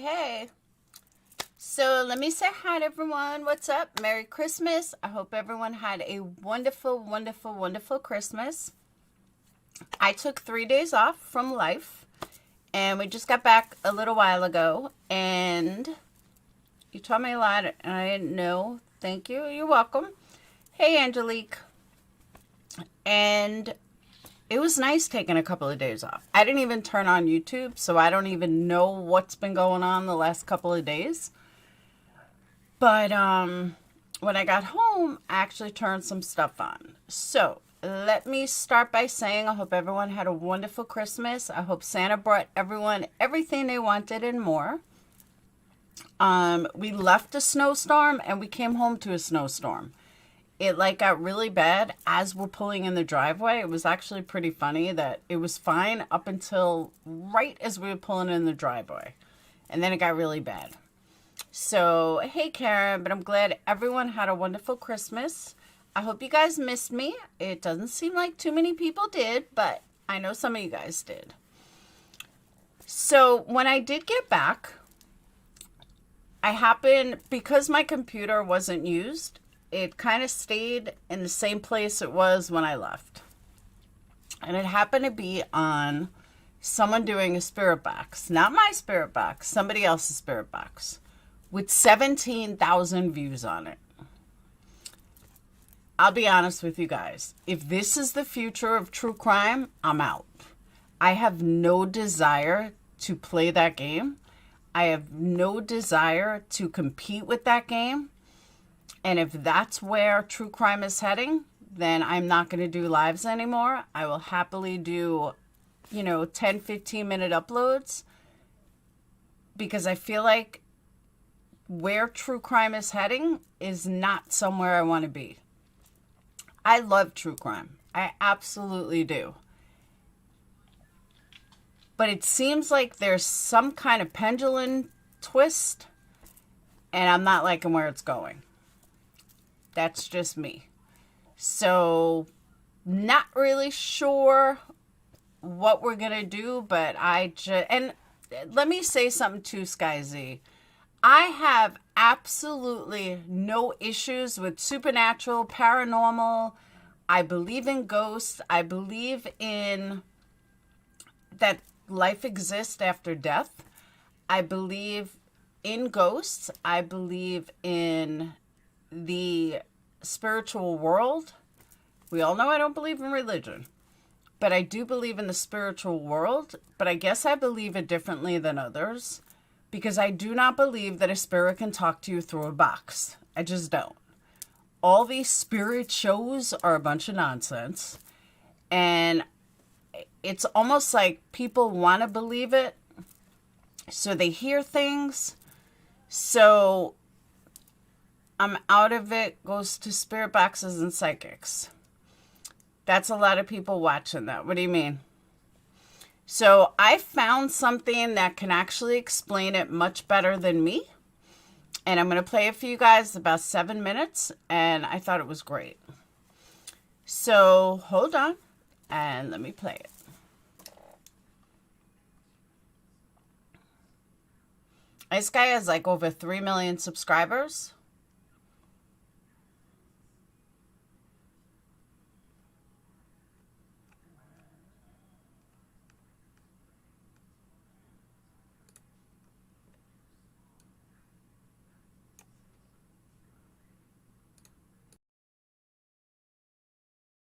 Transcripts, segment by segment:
Hey. So let me say hi to everyone. What's up? Merry Christmas. I hope everyone had a wonderful, wonderful, wonderful Christmas. I took 3 days off from life, and we just got back a little while ago, and you taught me a lot, and I didn't know. Thank you. You're welcome. Hey, Angelique. And it was nice taking a couple of days off. I didn't even turn on YouTube, so I don't even know what's been going on the last couple of days. But when I got home, I actually turned some stuff on. So let me start by saying I hope everyone had a wonderful Christmas. I hope Santa brought everyone everything they wanted and more. We left a snowstorm and we came home to a snowstorm. It got really bad as we're pulling in the driveway. It was actually pretty funny that it was fine up until right as we were pulling in the driveway. And then it got really bad. So, hey Karen, but I'm glad everyone had a wonderful Christmas. I hope you guys missed me. It doesn't seem like too many people did, but I know some of you guys did. So, when I did get back, because my computer wasn't used, it kind of stayed in the same place it was when I left. And it happened to be on someone doing a spirit box. Not my spirit box, somebody else's spirit box. With 17,000 views on it. I'll be honest with you guys. If this is the future of true crime, I'm out. I have no desire to play that game. I have no desire to compete with that game. And if that's where true crime is heading, then I'm not going to do lives anymore. I will happily do, 10, 15-minute uploads. Because I feel like where true crime is heading is not somewhere I want to be. I love true crime. I absolutely do. But it seems like there's some kind of pendulum twist, and I'm not liking where it's going. That's just me. So, not really sure what we're going to do, but and let me say something too, Sky Z. I have absolutely no issues with supernatural, paranormal. I believe in ghosts. I believe in that life exists after death. I believe in ghosts. I believe in the spiritual world. We all know I don't believe in religion, but I do believe in the spiritual world. But I guess I believe it differently than others. Because I do not believe that a spirit can talk to you through a box. I just don't. All these spirit shows are a bunch of nonsense. And it's almost like people want to believe it. So they hear things. So I'm out of it. Goes to spirit boxes and psychics. That's a lot of people watching that. What do you mean? So I found something that can actually explain it much better than me. And I'm going to play it for you guys about 7 minutes. And I thought it was great. So hold on and let me play it. This guy has over 3 million subscribers.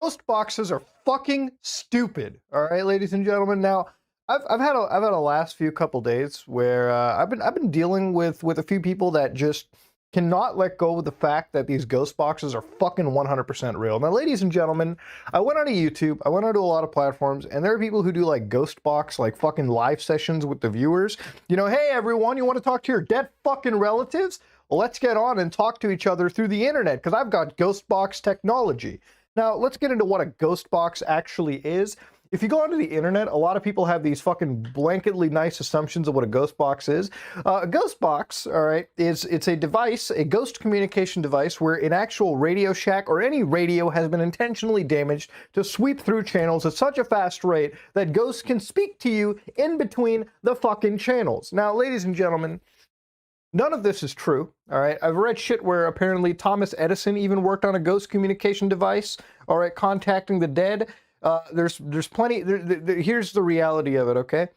Ghost boxes are fucking stupid. All right, ladies and gentlemen. Now, I've had a last few couple days where I've been dealing with a few people that just cannot let go of the fact that these ghost boxes are fucking 100% real. Now, ladies and gentlemen, I went onto YouTube, I went onto a lot of platforms, and there are people who do ghost box, fucking live sessions with the viewers. Hey everyone, you want to talk to your dead fucking relatives? Well, let's get on and talk to each other through the internet because I've got ghost box technology. Now, let's get into what a ghost box actually is. if you go onto the internet, a lot of people have these fucking blanketly nice assumptions of what a ghost box is. A ghost box, all right, it's a device, a ghost communication device where an actual Radio Shack or any radio has been intentionally damaged to sweep through channels at such a fast rate that ghosts can speak to you in between the fucking channels. Now, ladies and gentlemen, none of this is true, all right? I've read shit where apparently Thomas Edison even worked on a ghost communication device, all right, contacting the dead. There's plenty, here's the reality of it, okay?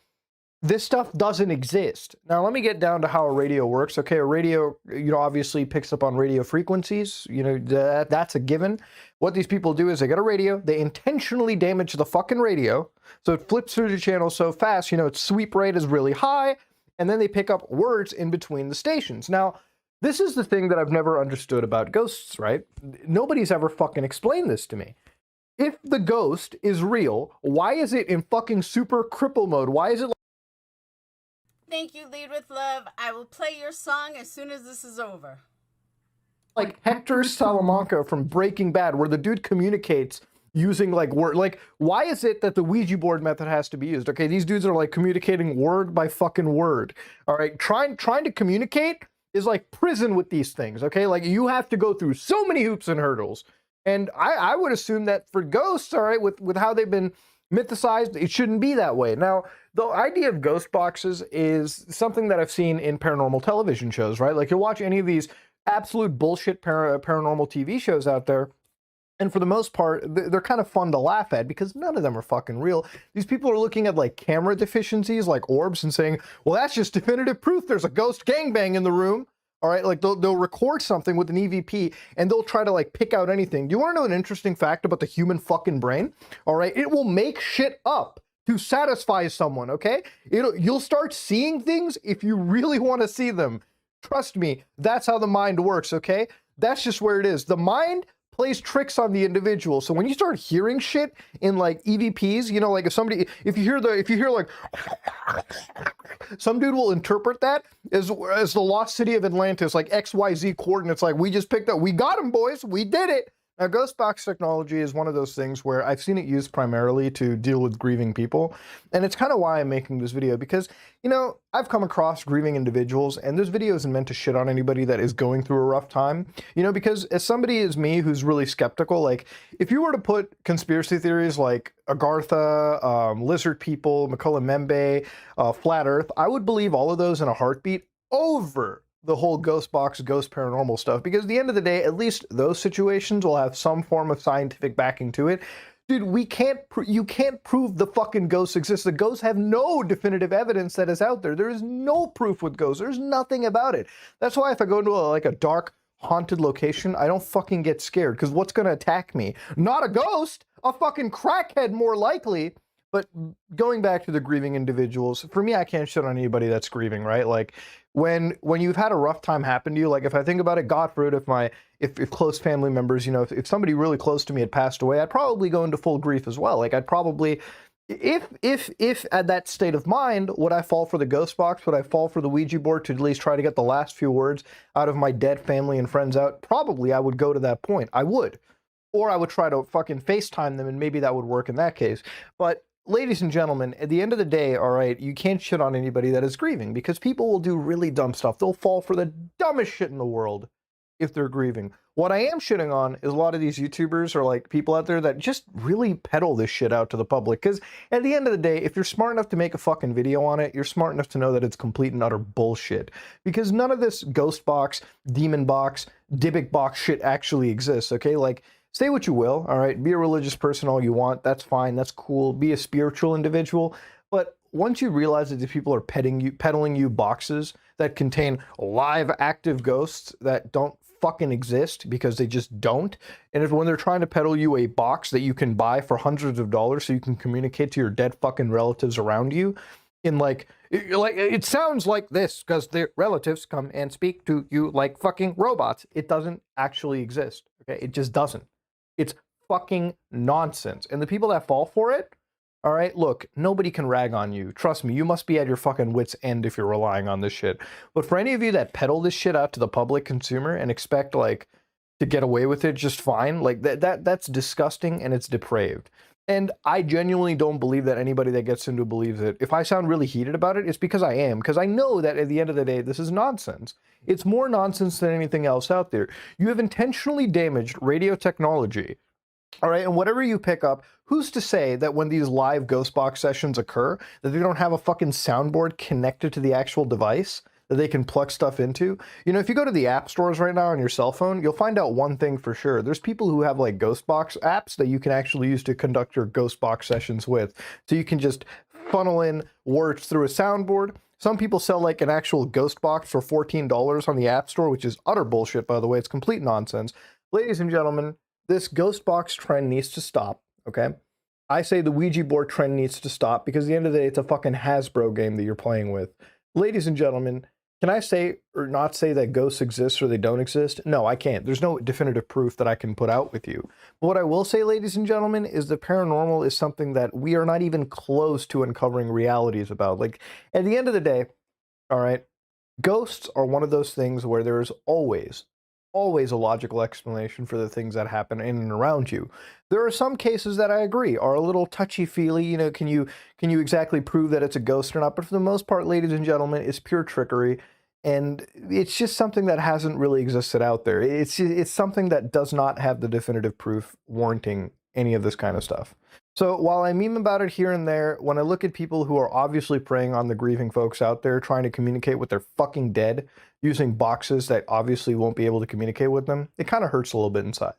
This stuff doesn't exist. Now, let me get down to how a radio works, okay? A radio, obviously picks up on radio frequencies, that's a given. What these people do is they get a radio, they intentionally damage the fucking radio, so it flips through the channel so fast, its sweep rate is really high, and then they pick up words in between the stations. Now, this is the thing that I've never understood about ghosts, right? Nobody's ever fucking explained this to me. If the ghost is real, why is it in fucking super cripple mode? Why is it Thank you, Lead with Love. I will play your song as soon as this is over. like Hector Salamanca from Breaking Bad, where the dude communicates using like word? Like, why is it that the Ouija board method has to be used? Okay, these dudes are like communicating word by fucking word. All right, trying to communicate is like prison with these things. Okay, like you have to go through so many hoops and hurdles. And I would assume that for ghosts, all right, with how they've been mythicized, it shouldn't be that way. Now, the idea of ghost boxes is something that I've seen in paranormal television shows, right? Like you'll watch any of these absolute bullshit paranormal TV shows out there, and for the most part, they're kind of fun to laugh at because none of them are fucking real. These people are looking at like camera deficiencies like orbs and saying, well, that's just definitive proof there's a ghost gangbang in the room. All right, like they'll record something with an EVP and they'll try to like pick out anything. Do you want to know an interesting fact about the human fucking brain? All right, it will make shit up to satisfy someone, okay? You'll start seeing things if you really want to see them. Trust me, that's how the mind works, okay? That's just where it is. The mind plays tricks on the individual. So when you start hearing shit in like EVPs, like if you hear like some dude will interpret that as the lost city of Atlantis, like XYZ coordinates, like we just picked up, we got him, boys, we did it. Now, ghost box technology is one of those things where I've seen it used primarily to deal with grieving people. And it's kind of why I'm making this video because, I've come across grieving individuals and this video isn't meant to shit on anybody that is going through a rough time, because as somebody as me who's really skeptical, like if you were to put conspiracy theories like Agartha, lizard people, Makola Membe, flat earth, I would believe all of those in a heartbeat over the whole ghost box, ghost paranormal stuff, because at the end of the day, at least those situations will have some form of scientific backing to it. Dude, you can't prove the fucking ghosts exist. The ghosts have no definitive evidence that is out there. There is no proof with ghosts. There's nothing about it. That's why if I go into a dark, haunted location, I don't fucking get scared, because what's going to attack me? Not a ghost, a fucking crackhead more likely. But going back to the grieving individuals, for me, I can't shit on anybody that's grieving, right? Like when you've had a rough time happen to you, like if I think about it, God forbid, if close family members, if somebody really close to me had passed away, I'd probably go into full grief as well. Like I'd probably, if at that state of mind, would I fall for the ghost box? Would I fall for the Ouija board to at least try to get the last few words out of my dead family and friends out? Probably I would go to that point. I would. Or I would try to fucking FaceTime them and maybe that would work in that case. But ladies and gentlemen, at the end of the day, all right, you can't shit on anybody that is grieving because people will do really dumb stuff. They'll fall for the dumbest shit in the world if they're grieving. What I am shitting on is a lot of these YouTubers or like people out there that just really peddle this shit out to the public. Because at the end of the day, if you're smart enough to make a fucking video on it, you're smart enough to know that it's complete and utter bullshit. Because none of this ghost box, demon box, Dybbuk box shit actually exists, okay? Like, say what you will, all right? Be a religious person all you want. That's fine. That's cool. Be a spiritual individual. But once you realize that these people are peddling you boxes that contain live active ghosts that don't fucking exist because they just don't, and when they're trying to peddle you a box that you can buy for hundreds of dollars so you can communicate to your dead fucking relatives around you, in like it sounds like this because their relatives come and speak to you like fucking robots. It doesn't actually exist. Okay, it just doesn't. It's fucking nonsense. And the people that fall for it, all right, look, nobody can rag on you. Trust me, you must be at your fucking wit's end if you're relying on this shit. But for any of you that peddle this shit out to the public consumer and expect like to get away with it just fine, like that's disgusting and it's depraved. And I genuinely don't believe that anybody that gets into believes it. If I sound really heated about it, it's because I am. Because I know that at the end of the day, this is nonsense. It's more nonsense than anything else out there. You have intentionally damaged radio technology. All right, and whatever you pick up, who's to say that when these live ghost box sessions occur, that they don't have a fucking soundboard connected to the actual device that they can plug stuff into? You know, if you go to the app stores right now on your cell phone, you'll find out one thing for sure. There's people who have like ghost box apps that you can actually use to conduct your ghost box sessions with. So you can just funnel in words through a soundboard. Some people sell like an actual ghost box for $14 on the app store, which is utter bullshit, by the way. It's complete nonsense. Ladies and gentlemen, this ghost box trend needs to stop, okay? I say the Ouija board trend needs to stop because at the end of the day, it's a fucking Hasbro game that you're playing with. Ladies and gentlemen, can I say or not say that ghosts exist or they don't exist? No, I can't. There's no definitive proof that I can put out with you. But what I will say, ladies and gentlemen, is the paranormal is something that we are not even close to uncovering realities about. Like, at the end of the day, all right, ghosts are one of those things where there is always a logical explanation for the things that happen in and around you. There are some cases that I agree are a little touchy-feely, you know, can you exactly prove that it's a ghost or not? But for the most part, ladies and gentlemen, it's pure trickery, and it's just something that hasn't really existed out there. It's something that does not have the definitive proof warranting any of this kind of stuff. So while I meme about it here and there, when I look at people who are obviously preying on the grieving folks out there trying to communicate with their fucking dead using boxes that obviously won't be able to communicate with them, it kind of hurts a little bit inside.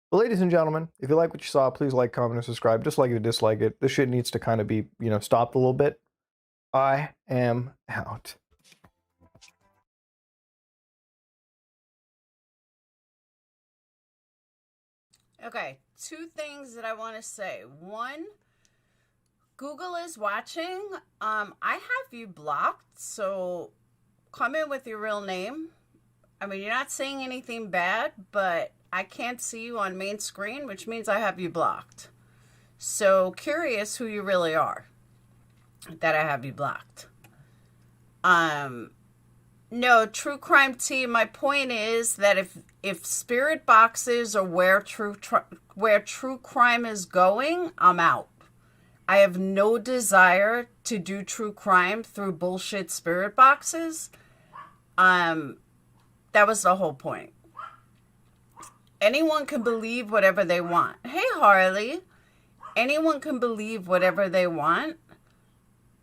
But ladies and gentlemen, if you like what you saw, please like, comment, and subscribe. Dislike it or dislike it. This shit needs to kind of be, you know, stopped a little bit. I am out. Okay, two things that I want to say. One, Google is watching. I have you blocked, so come in with your real name. I mean, you're not saying anything bad, but I can't see you on main screen, which means I have you blocked. So curious who you really are that I have you blocked. No, true crime team, my point is that if spirit boxes are where true crime is going, I'm out. I have no desire to do true crime through bullshit spirit boxes. That was the whole point. Anyone can believe whatever they want. Hey, Harley. Anyone can believe whatever they want.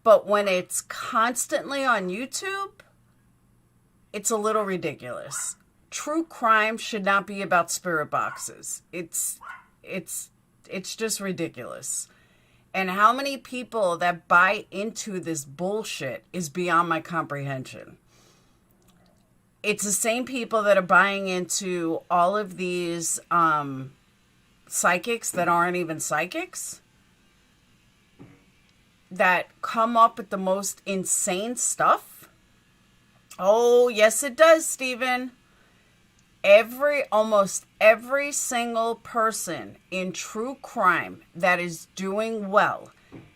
But when it's constantly on YouTube, it's a little ridiculous. True crime should not be about spirit boxes. It's just ridiculous. And how many people that buy into this bullshit is beyond my comprehension. It's the same people that are buying into all of these psychics that aren't even psychics, that come up with the most insane stuff. Oh, yes, it does, Stephen. Almost every single person in true crime that is doing well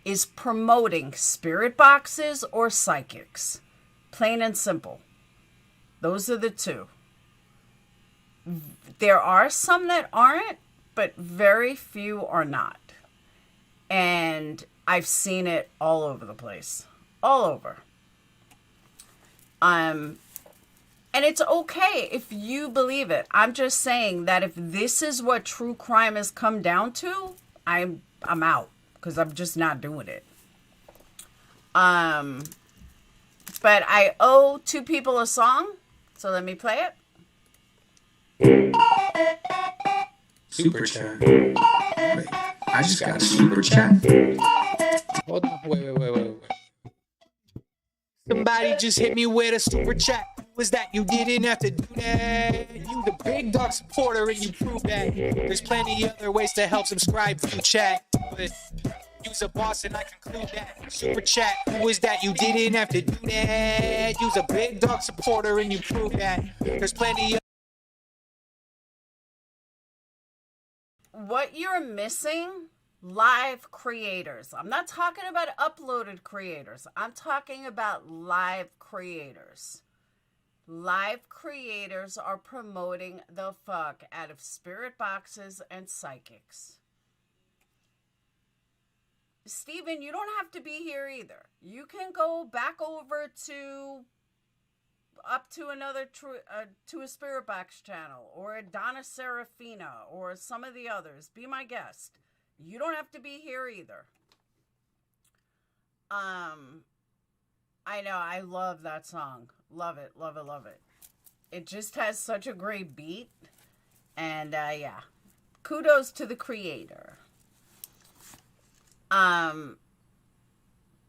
is promoting spirit boxes or psychics. Plain and simple. Those are the two. There are some that aren't, but very few are not. And I've seen it all over the place. All over. And it's okay if you believe it. I'm just saying that if this is what true crime has come down to, I'm out, because I'm just not doing it. But I owe two people a song, so let me play it. Super chat. Wait, I just got a super chat. Hold on. Wait. Somebody just hit me with a super chat. Was that you didn't have to do that? You the big dog supporter and you prove that. There's plenty other ways to help subscribe through chat, but you's a boss and I conclude that. Super chat. Who is that? You didn't have to do that. You's a big dog supporter and you prove that. There's plenty. What you're missing, live creators. I'm not talking about uploaded creators. I'm talking about live creators. Live creators are promoting the fuck out of spirit boxes and psychics. Stephen, you don't have to be here either. You can go back over to up to another to a Spirit Box channel or a Donna Serafina or some of the others. Be my guest. You don't have to be here either. I know, I love that song. Love it, love it, love it. It just has such a great beat. And yeah. Kudos to the creator. But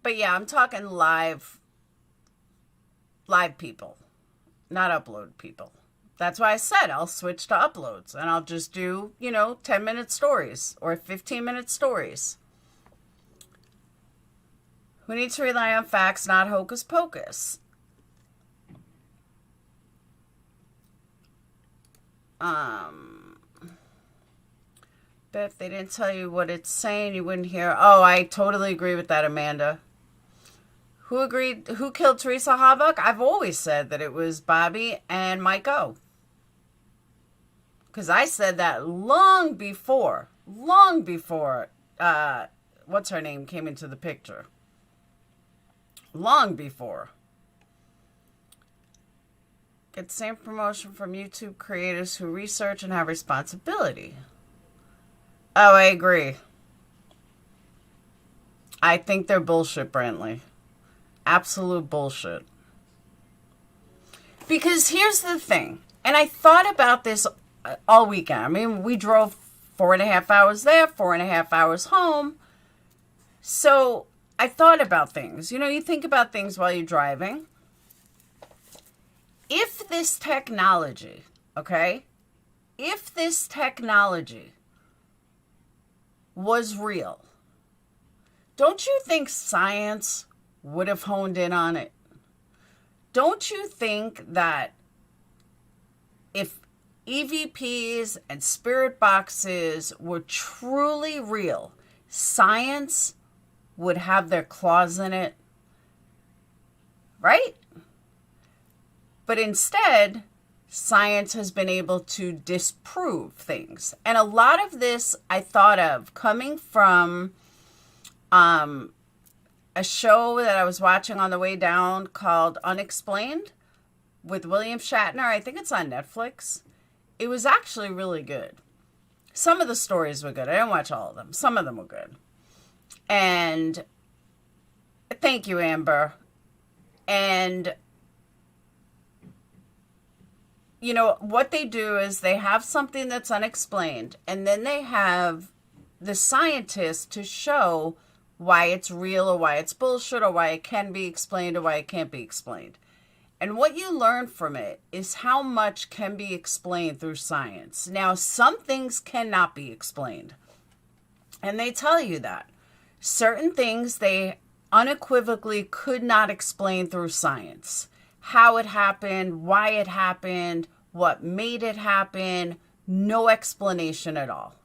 yeah, I'm talking live people, not upload people. That's why I said I'll switch to uploads and I'll just do, 10-minute stories or 15-minute stories. We need to rely on facts, not hocus pocus. But if they didn't tell you what it's saying, you wouldn't hear. Oh, I totally agree with that, Amanda. Who agreed? Who killed Teresa Havok? I've always said that it was Bobby and Mike O. Because I said that long before, what's her name came into the picture. Long before. Get the same promotion from YouTube creators who research and have responsibility. Oh, I agree. I think they're bullshit, Brantley. Absolute bullshit. Because here's the thing, and I thought about this all weekend. I mean, we drove 4.5 hours there, 4.5 hours home. So I thought about things. You think about things while you're driving. If this technology, was real, don't you think science would have honed in on it? Don't you think that if EVPs and spirit boxes were truly real, science would have their claws in it? Right? But instead, science has been able to disprove things. And a lot of this I thought of coming from a show that I was watching on the way down called Unexplained with William Shatner. I think it's on Netflix. It was actually really good. Some of the stories were good. I didn't watch all of them. Some of them were good. And thank you, Amber. And what they do is they have something that's unexplained, and then they have the scientists to show why it's real or why it's bullshit or why it can be explained or why it can't be explained. And what you learn from it is how much can be explained through science. Now, some things cannot be explained, and they tell you that. Certain things they unequivocally could not explain through science. How it happened, why it happened, what made it happen, no explanation at all.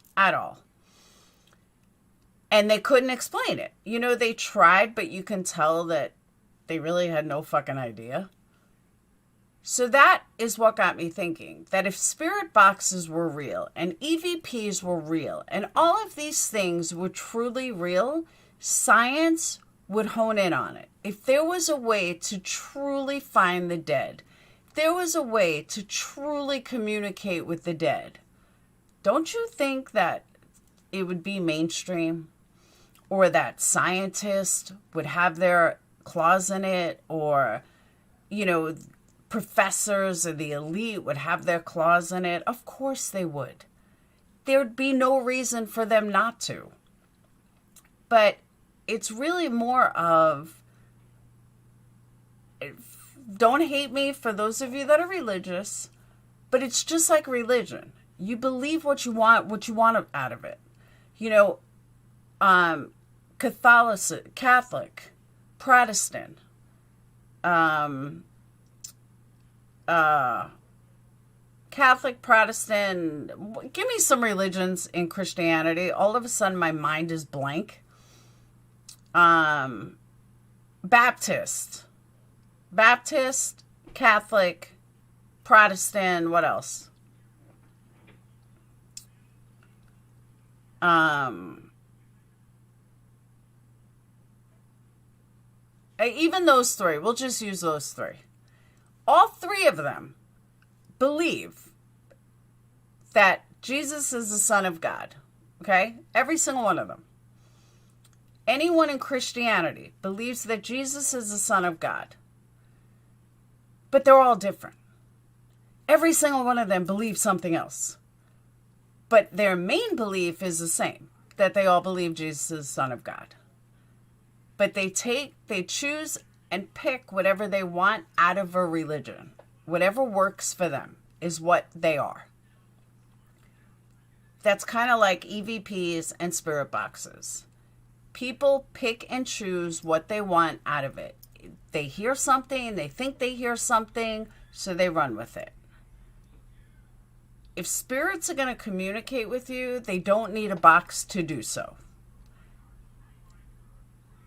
And they couldn't explain it. They tried, but you can tell that they really had no fucking idea. So that is what got me thinking that if spirit boxes were real and EVPs were real and all of these things were truly real, science would hone in on it. If there was a way to truly find the dead, if there was a way to truly communicate with the dead, don't you think that it would be mainstream? Or that scientists would have their claws in it? Or, professors or the elite would have their claws in it? Of course they would. There'd be no reason for them not to. But it's really more of, don't hate me for those of you that are religious, but it's just like religion. You believe what you want out of it. Catholic, Protestant, Catholic, Protestant, give me some religions in Christianity. All of a sudden my mind is blank. Baptist, Catholic, Protestant, what else? even those three, we'll just use those three. All three of them believe that Jesus is the Son of God. Okay? Every single one of them. Anyone in Christianity believes that Jesus is the Son of God. But they're all different. Every single one of them believes something else. But their main belief is the same, that they all believe Jesus is the Son of God. But they choose and pick whatever they want out of a religion. Whatever works for them is what they are. That's kind of like EVPs and spirit boxes. People pick and choose what they want out of it. They hear something, they think they hear something, so they run with it. If spirits are going to communicate with you, they don't need a box to do so.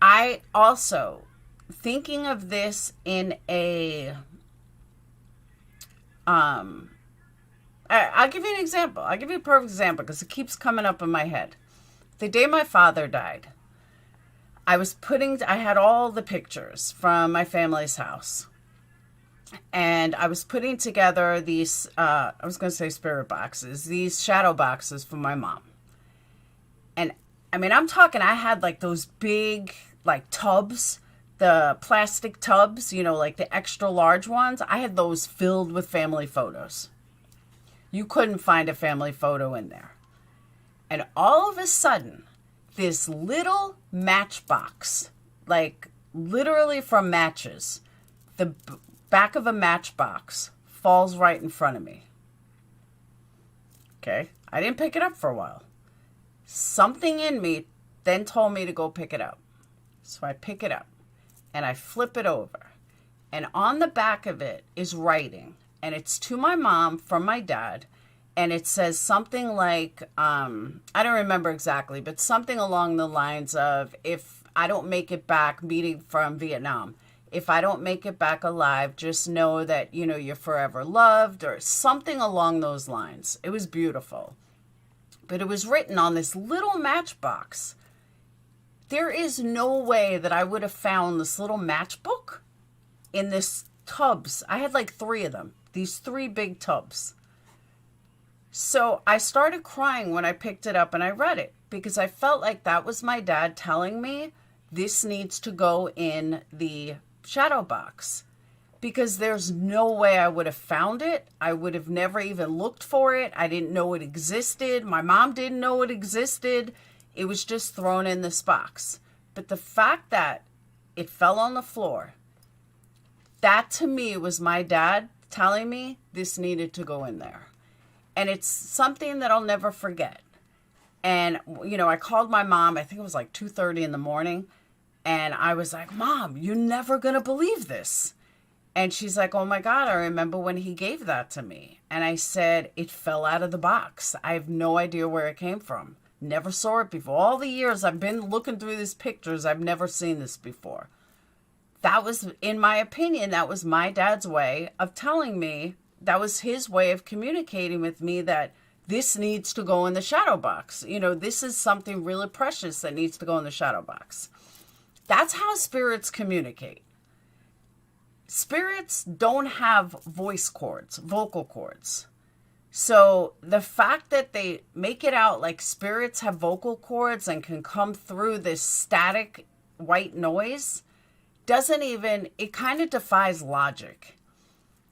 I also, thinking of this in a, I'll give you an example. I'll give you a perfect example because it keeps coming up in my head. The day my father died, I had all the pictures from my family's house. And I was putting together these, I was going to say spirit boxes, these shadow boxes for my mom. And I mean, I'm talking, I had like those big, like tubs, the plastic tubs, like the extra large ones. I had those filled with family photos. You couldn't find a family photo in there. And all of a sudden, this little matchbox, like literally from matches, the back of a matchbox falls right in front of me. Okay? I didn't pick it up for a while. Something in me then told me to go pick it up. So I pick it up and I flip it over. And on the back of it is writing. And it's to my mom from my dad. And it says something like, I don't remember exactly, but something along the lines of, if I don't make it back, meeting from Vietnam, if I don't make it back alive, just know that, you're forever loved, or something along those lines. It was beautiful. But it was written on this little matchbox. There is no way that I would have found this little matchbook in this tubs. I had like 3 of them, these 3 big tubs. So I started crying when I picked it up and I read it, because I felt like that was my dad telling me this needs to go in the shadow box, because there's no way I would have found it. I would have never even looked for it. I didn't know it existed. My mom didn't know it existed. It was just thrown in this box. But the fact that it fell on the floor, that to me was my dad telling me this needed to go in there. And it's something that I'll never forget. And, I called my mom, I think it was like 2:30 in the morning. And I was like, Mom, you're never going to believe this. And she's like, oh my God, I remember when he gave that to me. And I said, it fell out of the box. I have no idea where it came from. Never saw it before. All the years I've been looking through these pictures, I've never seen this before. That was, in my opinion, that was my dad's way of telling me, that was his way of communicating with me that this needs to go in the shadow box. This is something really precious that needs to go in the shadow box. That's how spirits communicate. Spirits don't have vocal cords. So the fact that they make it out like spirits have vocal cords and can come through this static white noise it kind of defies logic.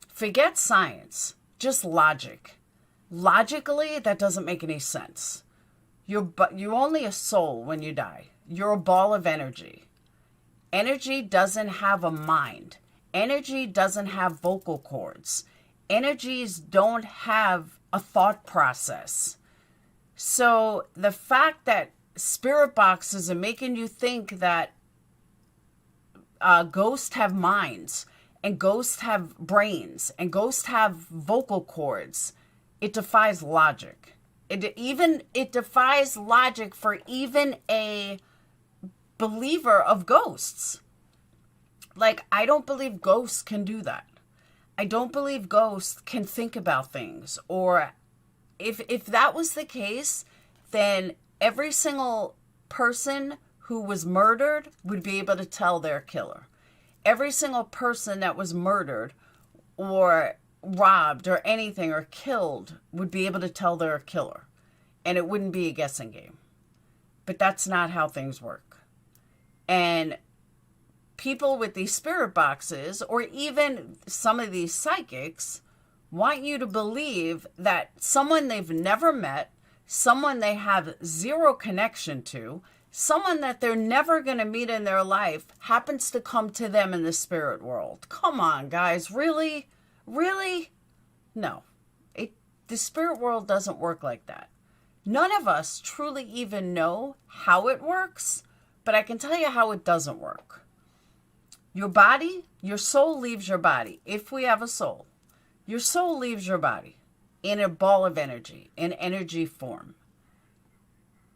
Forget science, just logic. Logically, that doesn't make any sense. You're only a soul when you die. You're a ball of energy. Energy doesn't have a mind. Energy doesn't have vocal cords. Energies don't have a thought process. So the fact that spirit boxes are making you think that ghosts have minds, and ghosts have brains, and ghosts have vocal cords, it defies logic. It defies logic for even a believer of ghosts. Like, I don't believe ghosts can do that. I don't believe ghosts can think about things. Or if that was the case, then every single person who was murdered would be able to tell their killer. every single person that was murdered or robbed or anything or killed would be able to tell they're a killer. And it wouldn't be a guessing game. But that's not how things work. And people with these spirit boxes, or even some of these psychics, want you to believe that someone they've never met, someone they have zero connection to, someone that they're never going to meet in their life happens to come to them in the spirit world. Come on, guys. Really? Really? No. The spirit world doesn't work like that. None of us truly even know how it works, but I can tell you how it doesn't work. Your body, your soul leaves your body. If we have a soul, your soul leaves your body in a ball of energy, in energy form.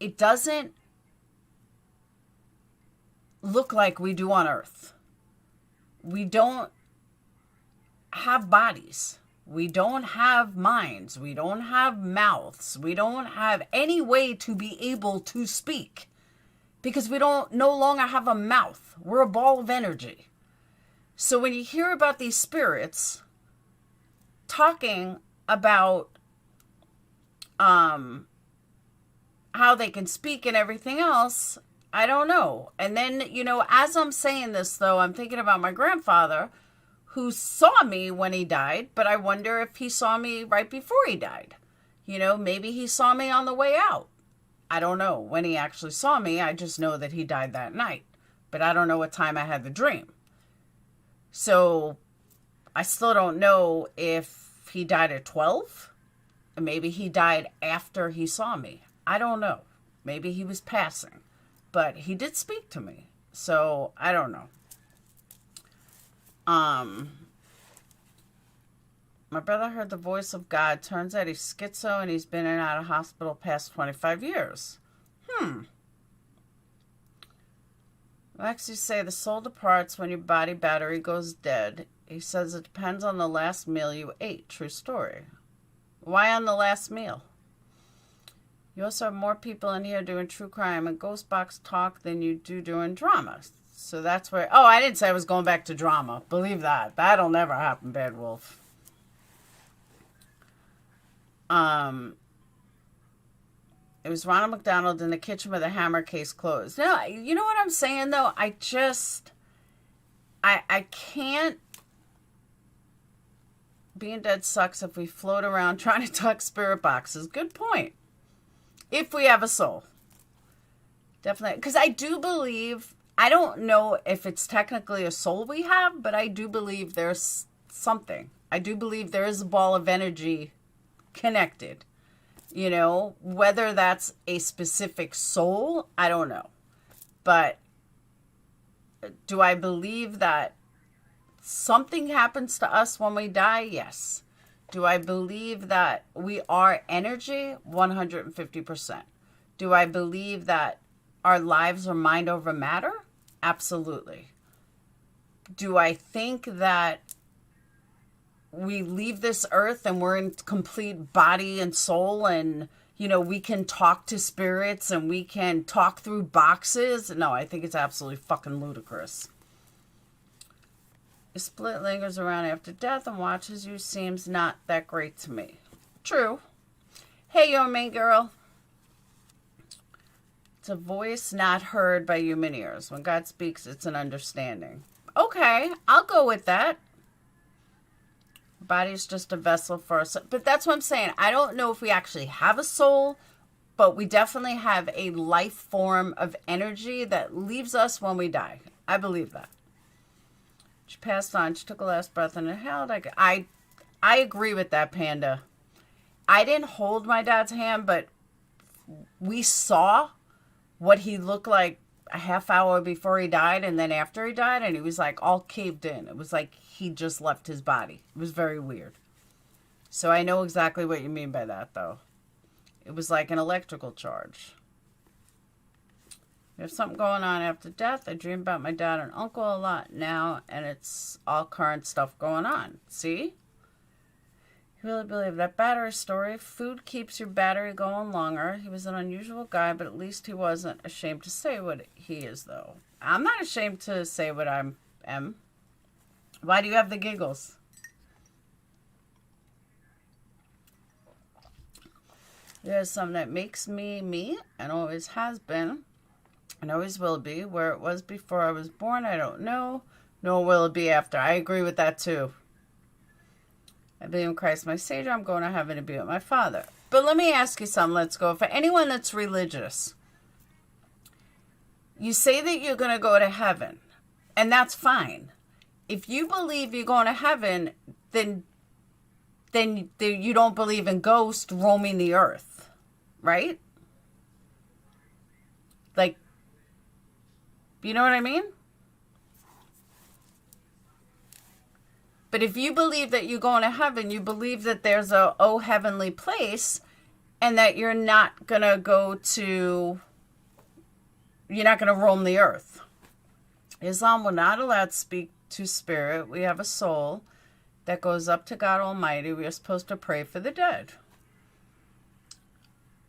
It doesn't look like we do on Earth. We don't have bodies. We don't have minds. We don't have mouths. We don't have any way to be able to speak because we don't no longer have a mouth. We're a ball of energy. So when you hear about these spirits talking about how they can speak and everything else, I don't know. And then, as I'm saying this, though, I'm thinking about my grandfather who saw me when he died, but I wonder if he saw me right before he died. Maybe he saw me on the way out. I don't know when he actually saw me. I just know that he died that night, but I don't know what time I had the dream. So I still don't know if he died at 12. Maybe he died after he saw me. I don't know. Maybe he was passing. But he did speak to me. So, I don't know. My brother heard the voice of God. Turns out he's schizo and he's been in and out of hospital past 25 years. Lexi say the soul departs when your body battery goes dead. He says it depends on the last meal you ate. True story. Why on the last meal? You also have more people in here doing true crime and ghost box talk than you do doing drama. So that's where... Oh, I didn't say I was going back to drama. Believe that. That'll never happen, Bad Wolf. It was Ronald McDonald in the kitchen with a hammer, case closed. No, you know what I'm saying, though? I can't... Being dead sucks if we float around trying to tuck spirit boxes. Good point. If we have a soul. Definitely. Because I do believe, I don't know if it's technically a soul we have, but I do believe there's something. I do believe there is a ball of energy connected. Whether that's a specific soul, I don't know. But do I believe that something happens to us when we die? Yes. Do I believe that we are energy? 150%. Do I believe that our lives are mind over matter? Absolutely. Do I think that we leave this earth and we're in complete body and soul and, we can talk to spirits and we can talk through boxes? No, I think it's absolutely fucking ludicrous. The split lingers around after death and watches you seems not that great to me. True. Hey, your main girl. It's a voice not heard by human ears. When God speaks, it's an understanding. Okay, I'll go with that. Body's just a vessel for us. But that's what I'm saying. I don't know if we actually have a soul, but we definitely have a life form of energy that leaves us when we die. I believe that. She passed on. She took a last breath and inhaled. I agree with that, Panda. I didn't hold my dad's hand, but we saw what he looked like a half hour before he died and then after he died, and he was like all caved in. It was like he just left his body. It was very weird. So I know exactly what you mean by that, though. It was like an electrical charge. There's something going on after death. I dream about my dad and uncle a lot now, and it's all current stuff going on. See? You really believe that battery story? Food keeps your battery going longer. He was an unusual guy, but at least he wasn't ashamed to say what he is, though. I'm not ashamed to say what I am. Why do you have the giggles? There's something that makes me me and always has been and always will be. Where it was before I was born, I don't know. Nor will it be after. I agree with that too. I believe in Christ my Savior. I'm going to heaven to be with my Father. But let me ask you something. Let's go. For anyone that's religious, you say that you're going to go to heaven, and that's fine. If you believe you're going to heaven, then you don't believe in ghosts roaming the earth, right? Like, you know what I mean? But if you believe that you're going to heaven, you believe that there's a heavenly place, and that you're not going to you're not going to roam the earth. Islam will not allow to speak to spirit. We have a soul that goes up to God Almighty. We are supposed to pray for the dead.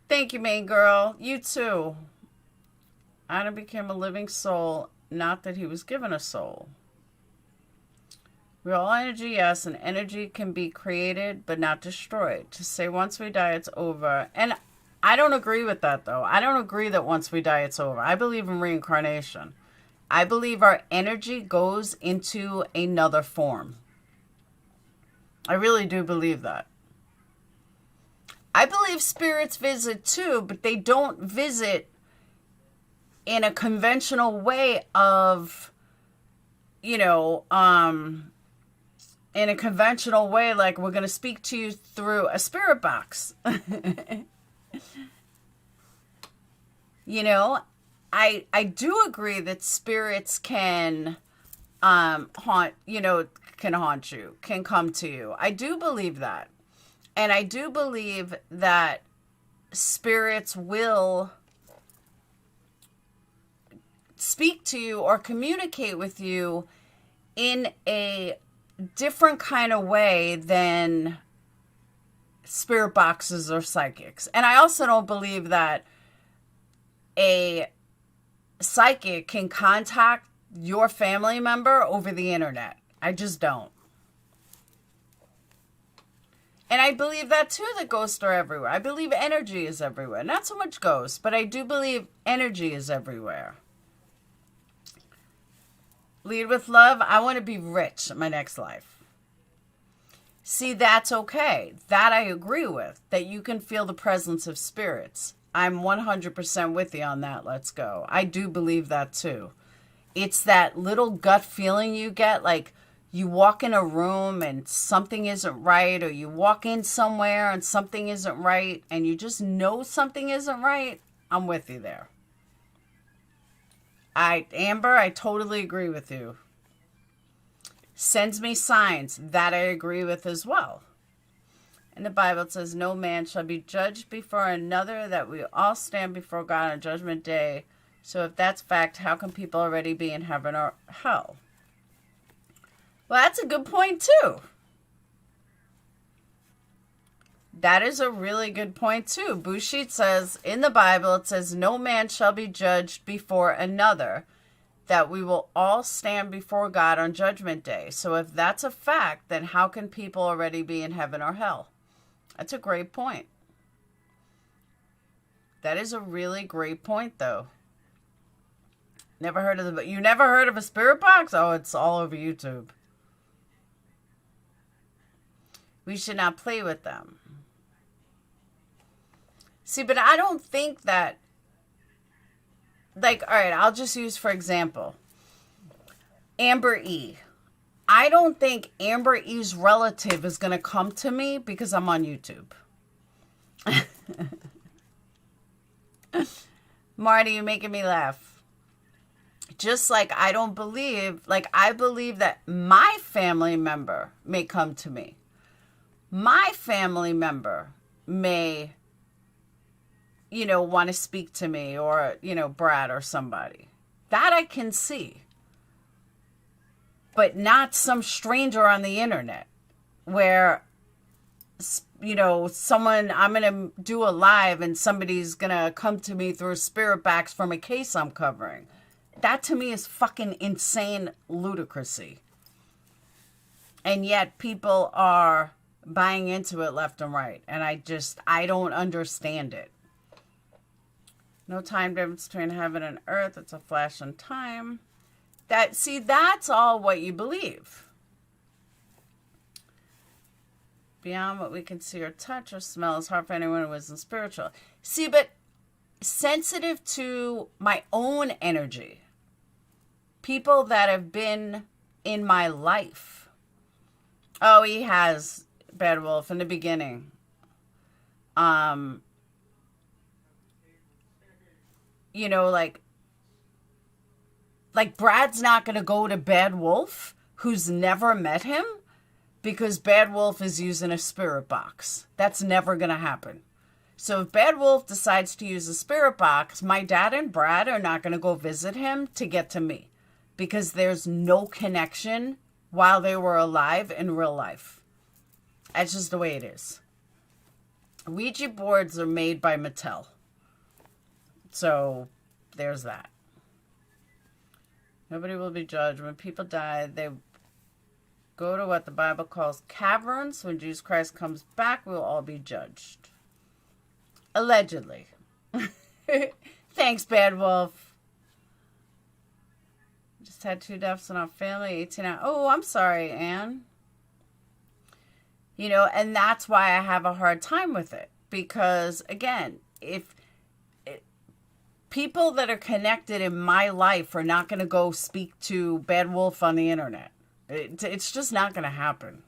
Thank you, main girl. You too. Adam became a living soul, not that he was given a soul. We're all energy, yes, and energy can be created but not destroyed. To say once we die, it's over. And I don't agree with that, though. I don't agree that once we die, it's over. I believe in reincarnation. I believe our energy goes into another form. I really do believe that. I believe spirits visit too, but they don't visit in a conventional way of, in a conventional way, like we're going to speak to you through a spirit box. I do agree that spirits can haunt you, can come to you. I do believe that. And I do believe that spirits will speak to you or communicate with you in a different kind of way than spirit boxes or psychics. And I also don't believe that a psychic can contact your family member over the internet. I just don't. And I believe that too, that ghosts are everywhere. I believe energy is everywhere. Not so much ghosts, but I do believe energy is everywhere. Lead with love. I want to be rich in my next life. See, that's okay. That I agree with. That you can feel the presence of spirits. I'm 100% with you on that. Let's go. I do believe that too. It's that little gut feeling you get, like you walk in a room and something isn't right, or you walk in somewhere and something isn't right, and you just know something isn't right. I'm with you there. Amber, I totally agree with you. Sends me signs. That I agree with as well. In the Bible, it says, no man shall be judged before another, that we all stand before God on Judgment Day. So if that's fact, how can people already be in heaven or hell? Well, that's a good point, too. That is a really good point, too. Bushit says, in the Bible, it says, no man shall be judged before another, that we will all stand before God on Judgment Day. So if that's a fact, then how can people already be in heaven or hell? That's a great point. That is a really great point, though. You never heard of a spirit box? Oh, it's all over YouTube. We should not play with them. See, but I don't think that, like, all right, I'll just use, for example, Amber E. I don't think Amber E's relative is going to come to me because I'm on YouTube. Marty, you're making me laugh. Just like I believe that my family member may come to me. My family member may, want to speak to me, or, Brad or somebody. That I can see. But not some stranger on the internet where, someone, I'm going to do a live and somebody's going to come to me through a spirit box from a case I'm covering. That to me is fucking insane ludicrousy. And yet people are buying into it left and right. And I don't understand it. No time difference between heaven and earth. It's a flash in time. That's all what you believe. Beyond what we can see or touch or smell is hard for anyone who isn't spiritual. See, but sensitive to my own energy. People that have been in my life. Oh, he has, Bad Wolf, in the beginning. You know, like Brad's not going to go to Bad Wolf, who's never met him, because Bad Wolf is using a spirit box. That's never going to happen. So if Bad Wolf decides to use a spirit box, my dad and Brad are not going to go visit him to get to me, because there's no connection while they were alive in real life. That's just the way it is. Ouija boards are made by Mattel. So there's that. Nobody will be judged. When people die, they go to what the Bible calls caverns. When Jesus Christ comes back, we'll all be judged. Allegedly. Thanks, Bad Wolf. Just had 2 deaths in our family, 18 hours. Oh, I'm sorry, Anne. You know, and that's why I have a hard time with it. Because, again, if people that are connected in my life are not going to go speak to Bad Wolf on the internet. It's just not going to happen.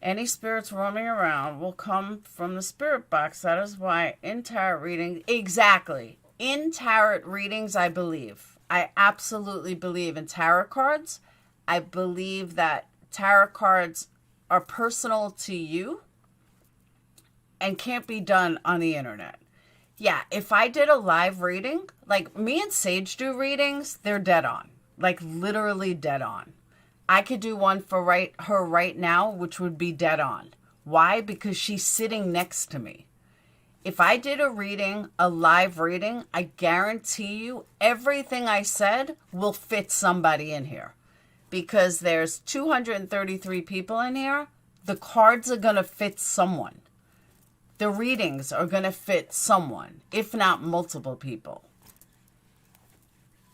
Any spirits roaming around will come from the spirit box. That is why in tarot readings, exactly. In tarot readings, I believe. I absolutely believe in tarot cards. I believe that tarot cards are personal to you and can't be done on the internet. Yeah, if I did a live reading, like me and Sage do readings, they're dead on. Like literally dead on. I could do one for her right now, which would be dead on. Why? Because she's sitting next to me. If I did a reading, a live reading, I guarantee you everything I said will fit somebody in here. Because there's 233 people in here, the cards are going to fit someone. The readings are going to fit someone, if not multiple people.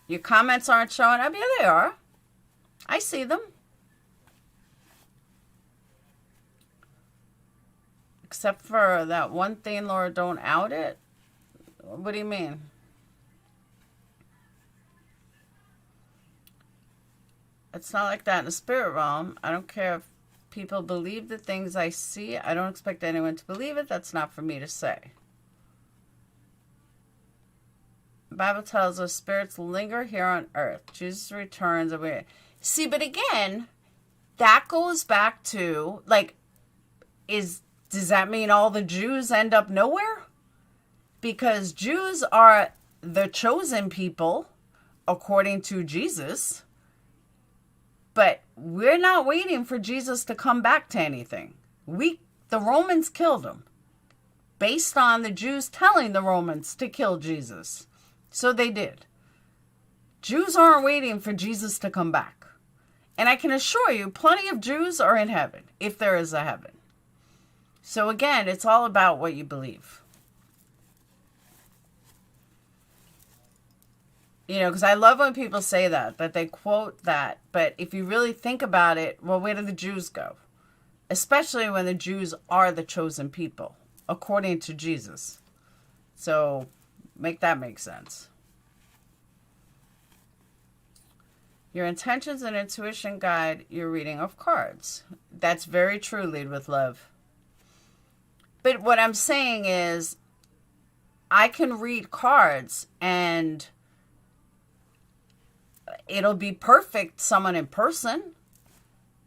Your comments aren't showing up? Yeah, they are. I see them. Except for that one thing, Laura, don't out it. What do you mean? It's not like that in the spirit realm. I don't care if people believe the things I see. I don't expect anyone to believe it. That's not for me to say. The Bible tells us spirits linger here on earth. Jesus returns. See, but again, that goes back to, like, does that mean all the Jews end up nowhere? Because Jews are the chosen people, according to Jesus. But we're not waiting for Jesus to come back to anything. The Romans killed him based on the Jews telling the Romans to kill Jesus. So they did. Jews aren't waiting for Jesus to come back. And I can assure you, plenty of Jews are in heaven, if there is a heaven. So again, it's all about what you believe. You know, because I love when people say that they quote that. But if you really think about it, well, where do the Jews go? Especially when the Jews are the chosen people, according to Jesus. So make that make sense. Your intentions and intuition guide your reading of cards. That's very true, Lead with Love. But what I'm saying is, I can read cards and it'll be perfect, someone in person.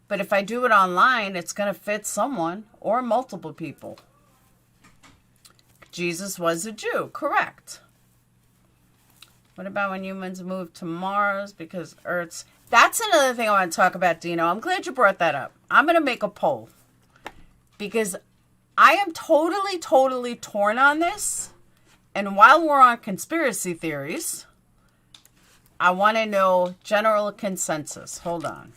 But if I do it online, it's going to fit someone or multiple people. Jesus was a Jew, correct. What about when humans move to Mars because Earth's... That's another thing I want to talk about, Dino. I'm glad you brought that up. I'm going to make a poll. Because I am totally torn on this. And while we're on conspiracy theories, I want to know general consensus. Hold on.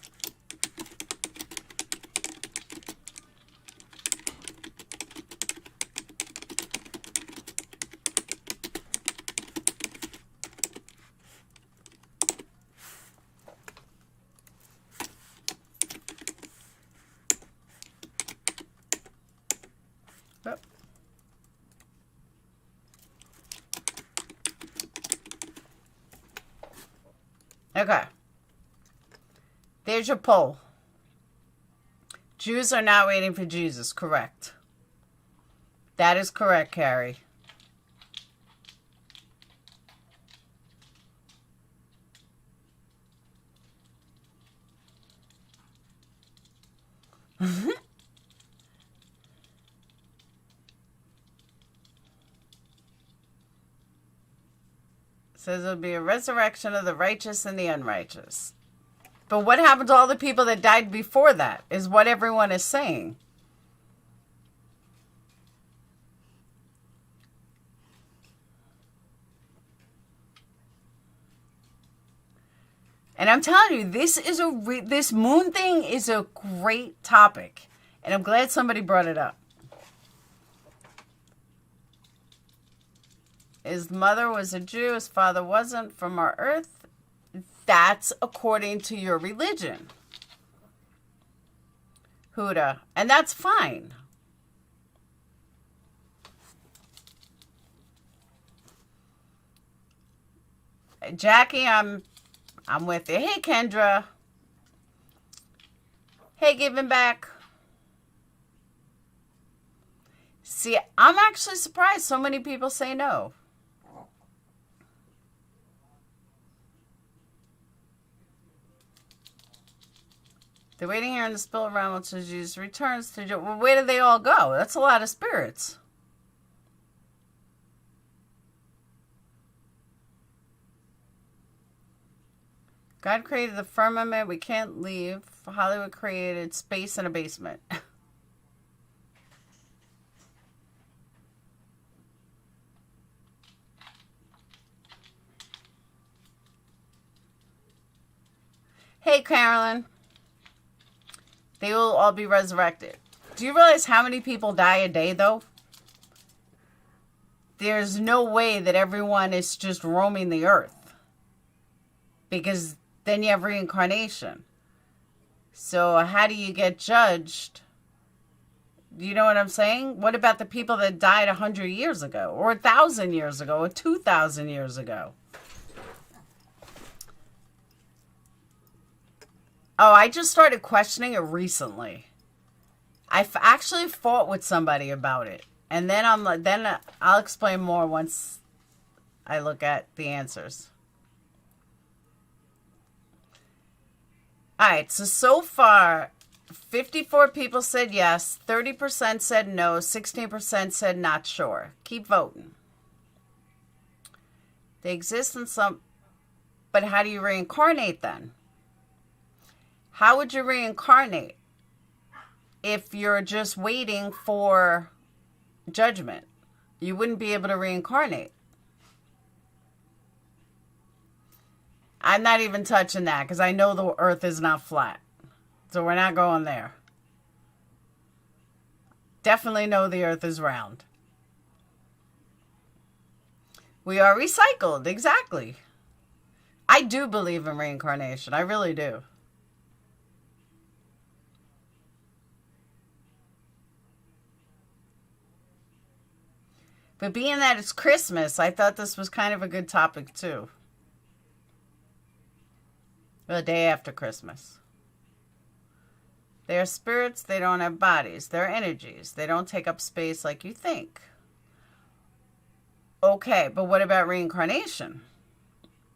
Yep. Okay. There's your poll. Jews are not waiting for Jesus. Correct. That is correct, Carrie. Says there'll be a resurrection of the righteous and the unrighteous. But what happened to all the people that died before that is what everyone is saying. And I'm telling you, this moon thing is a great topic. And I'm glad somebody brought it up. His mother was a Jew, his father wasn't, from our earth. That's according to your religion. Huda. And that's fine. Jackie, I'm with you. Hey, Kendra. Hey, giving back. See, I'm actually surprised so many people say no. They're waiting here in the spill realm until Jesus returns to... Well, where do they all go? That's a lot of spirits. God created the firmament. We can't leave. Hollywood created space in a basement. Hey, Carolyn. They will all be resurrected. Do you realize how many people die a day, though? There's no way that everyone is just roaming the earth. Because then you have reincarnation. So how do you get judged? You know what I'm saying? What about the people that died 100 years ago? Or 1,000 years ago? Or 2,000 years ago? Oh, I just started questioning it recently. I've actually fought with somebody about it. And then I'll explain more once I look at the answers. All right, so far, 54 people said yes, 30% said no, 16% said not sure. Keep voting. They exist in some... But how do you reincarnate then? How would you reincarnate if you're just waiting for judgment? You wouldn't be able to reincarnate. I'm not even touching that because I know the earth is not flat. So we're not going there. Definitely know the earth is round. We are recycled. Exactly. I do believe in reincarnation. I really do. But being that it's Christmas, I thought this was kind of a good topic too. The day after Christmas. They're spirits, they don't have bodies. They're energies. They don't take up space like you think. Okay, but what about reincarnation?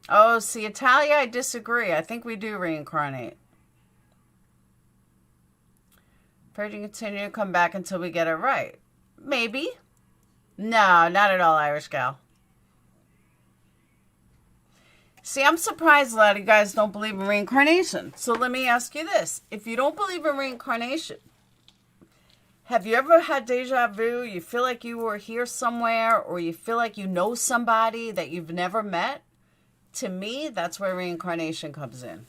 Oh, see, Italia, I disagree. I think we do reincarnate. Pray to continue to come back until we get it right. Maybe. No, not at all, Irish gal. See, I'm surprised a lot of you guys don't believe in reincarnation. So let me ask you this. If you don't believe in reincarnation, have you ever had deja vu? You feel like you were here somewhere, or you feel like you know somebody that you've never met? To me, that's where reincarnation comes in.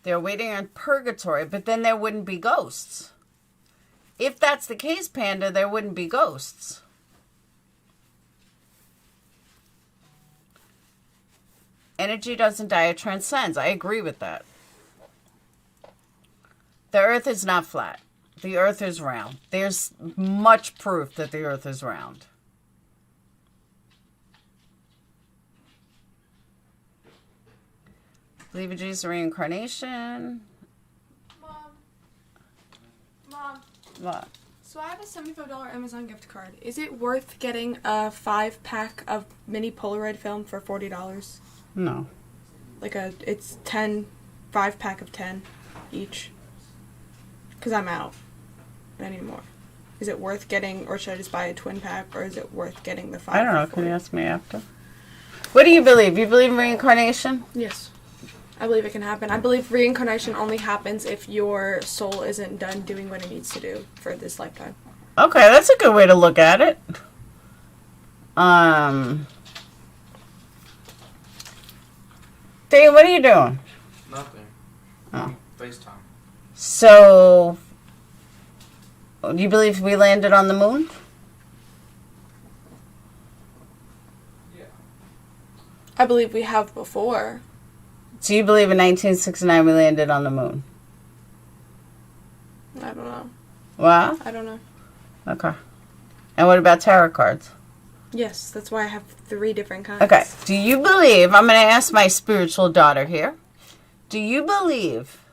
They're waiting in purgatory, but then there wouldn't be ghosts. If that's the case, Panda, there wouldn't be ghosts. Energy doesn't die, it transcends. I agree with that. The earth is not flat. The Earth is round. There's much proof that the Earth is round. Believe in Jesus' reincarnation. Mom. What? So I have a $75 Amazon gift card. Is it worth getting a 5-pack of mini Polaroid film for $40? No. It's 5-pack of 10 each. Because I'm out. And I need more. Is it worth getting, or should I just buy a twin pack, or is it worth getting the 5? I don't know. Can you ask me after? What do you believe? You believe in reincarnation? Yes. I believe it can happen. I believe reincarnation only happens if your soul isn't done doing what it needs to do for this lifetime. Okay, that's a good way to look at it. Dave, what are you doing? Nothing. Oh. FaceTime. So, do you believe we landed on the moon? Yeah. I believe we have before. So you believe in 1969 we landed on the moon? I don't know. What? I don't know. Okay. And what about tarot cards? Yes, that's why I have 3 different kinds. Okay. Do you believe, I'm going to ask my spiritual daughter here, do you believe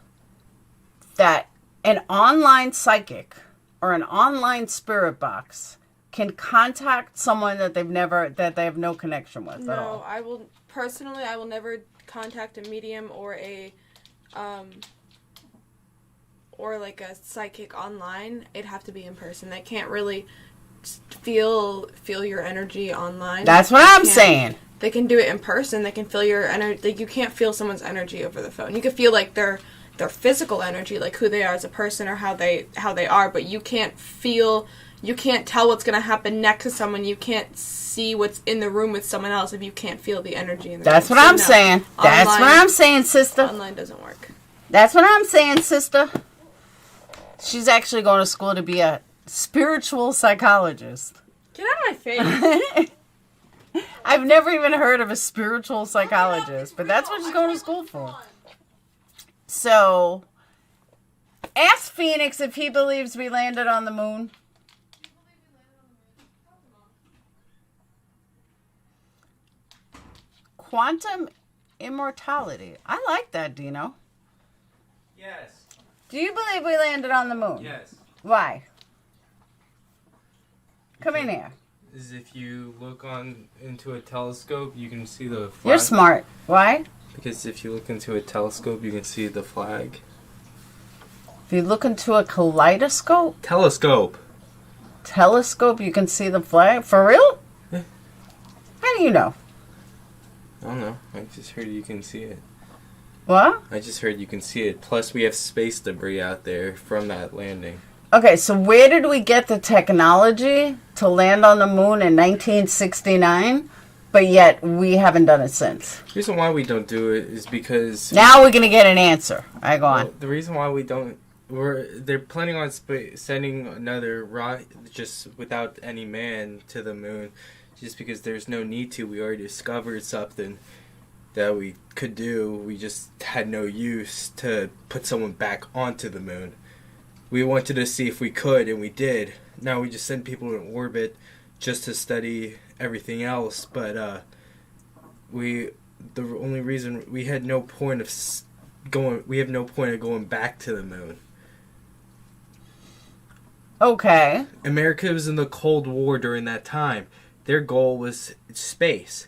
that an online psychic or an online spirit box can contact someone that they have no connection with at all? No, I will never contact a medium or a psychic online. It'd have to be in person. They can't really feel your energy online. That's what I'm saying. They can do it in person. They can feel your energy. Like, you can't feel someone's energy over the phone. You can feel like their physical energy, like who they are as a person or how they are, but you can't tell what's going to happen next to someone. You can't see what's in the room with someone else if you can't feel the energy in the room. That's what I'm saying. That's what I'm saying, sister. Online doesn't work. That's what I'm saying, sister. She's actually going to school to be a spiritual psychologist. Get out of my face. I've never even heard of a spiritual psychologist, but that's what she's going to school for. So, ask Phoenix if he believes we landed on the moon. Quantum immortality. I like that, Dino. Yes. Do you believe we landed on the moon? Yes. Why? Come in here. Is if you look into a telescope, you can see the flag. You're smart. Why? Because if you look into a telescope, you can see the flag. If you look into a kaleidoscope, Telescope. you can see the flag. For real? Yeah. How do you know? I don't know. I just heard you can see it. What? I just heard you can see it. Plus, we have space debris out there from that landing. Okay, so where did we get the technology to land on the moon in 1969, but yet we haven't done it since? The reason why we don't do it is because... Now we're going to get an answer. All right, go on. The reason why we don't... They're planning on sending another rocket just without any man to the moon, just because there's no need to. We already discovered something that we could do. We just had no use to put someone back onto the moon. We wanted to see if we could, and we did. Now we just send people in orbit just to study everything else. But the only reason we had no point of going back to the moon. Okay. America was in the Cold War during that time. Their goal was space.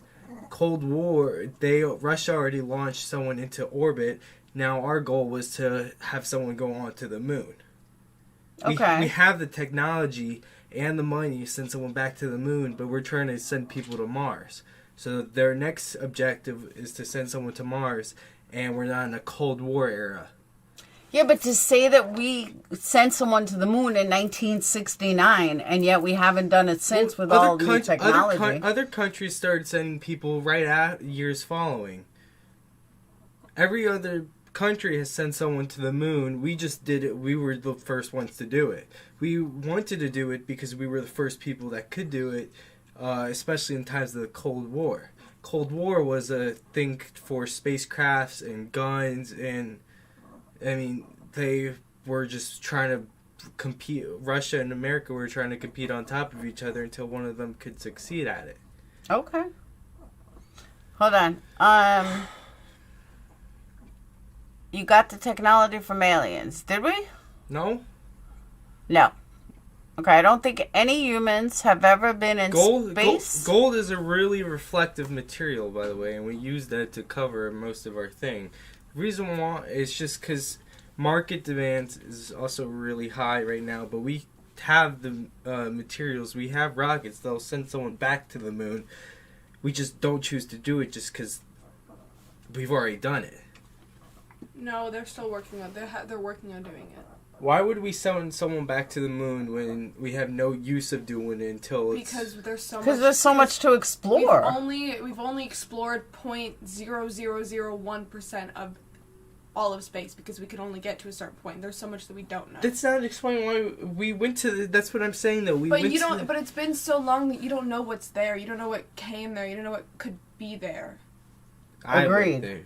Cold War, Russia already launched someone into orbit. Now our goal was to have someone go on to the moon. Okay. We have the technology and the money to send someone back to the moon, but we're trying to send people to Mars. So their next objective is to send someone to Mars, and we're not in a Cold War era. Yeah, but to say that we sent someone to the moon in 1969, and yet we haven't done it since with all new technology. Other countries started sending people right at years following. Every other country has sent someone to the moon. We just did it. We were the first ones to do it. We wanted to do it because we were the first people that could do it, especially in times of the Cold War. Cold War was a thing for spacecrafts and guns, and I mean, they were just trying to compete. Russia and America were trying to compete on top of each other until one of them could succeed at it. Okay. Hold on. You got the technology from aliens, did we? No? No. Okay, I don't think any humans have ever been in space. Gold is a really reflective material, by the way, and we use that to cover most of our thing. The reason why is just because market demand is also really high right now, but we have the materials. We have rockets that'll send someone back to the moon. We just don't choose to do it just because we've already done it. No, they're still working on. They're working on doing it. Why would we send someone back to the moon when we have no use of doing it until it's... Because there's so much to explore. We've only explored 0.0001% of all of space because we could only get to a certain point. There's so much that we don't know. That's not explaining why we went to... That's what I'm saying, though. But it's been so long that you don't know what's there. You don't know what came there. You don't know what could be there. Agreed.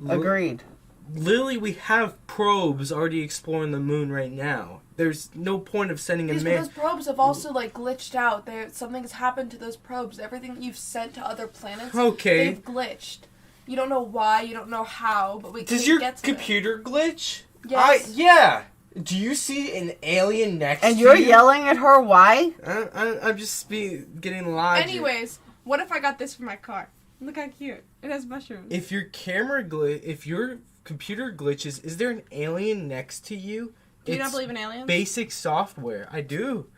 Agreed. Literally, we have probes already exploring the moon right now. There's no point of sending a man... Those probes have also, glitched out. Something has happened to those probes. Everything you've sent to other planets, they've glitched. You don't know why, you don't know how, but we can't get to Does your computer glitch? Yes. Yeah. Do you see an alien next to you? And you're yelling at her, why? I'm just getting logic. Anyways, what if I got this for my car? Look how cute. It has mushrooms. If your computer glitches, is there an alien next to you? Do you not believe in aliens? Basic software. I do.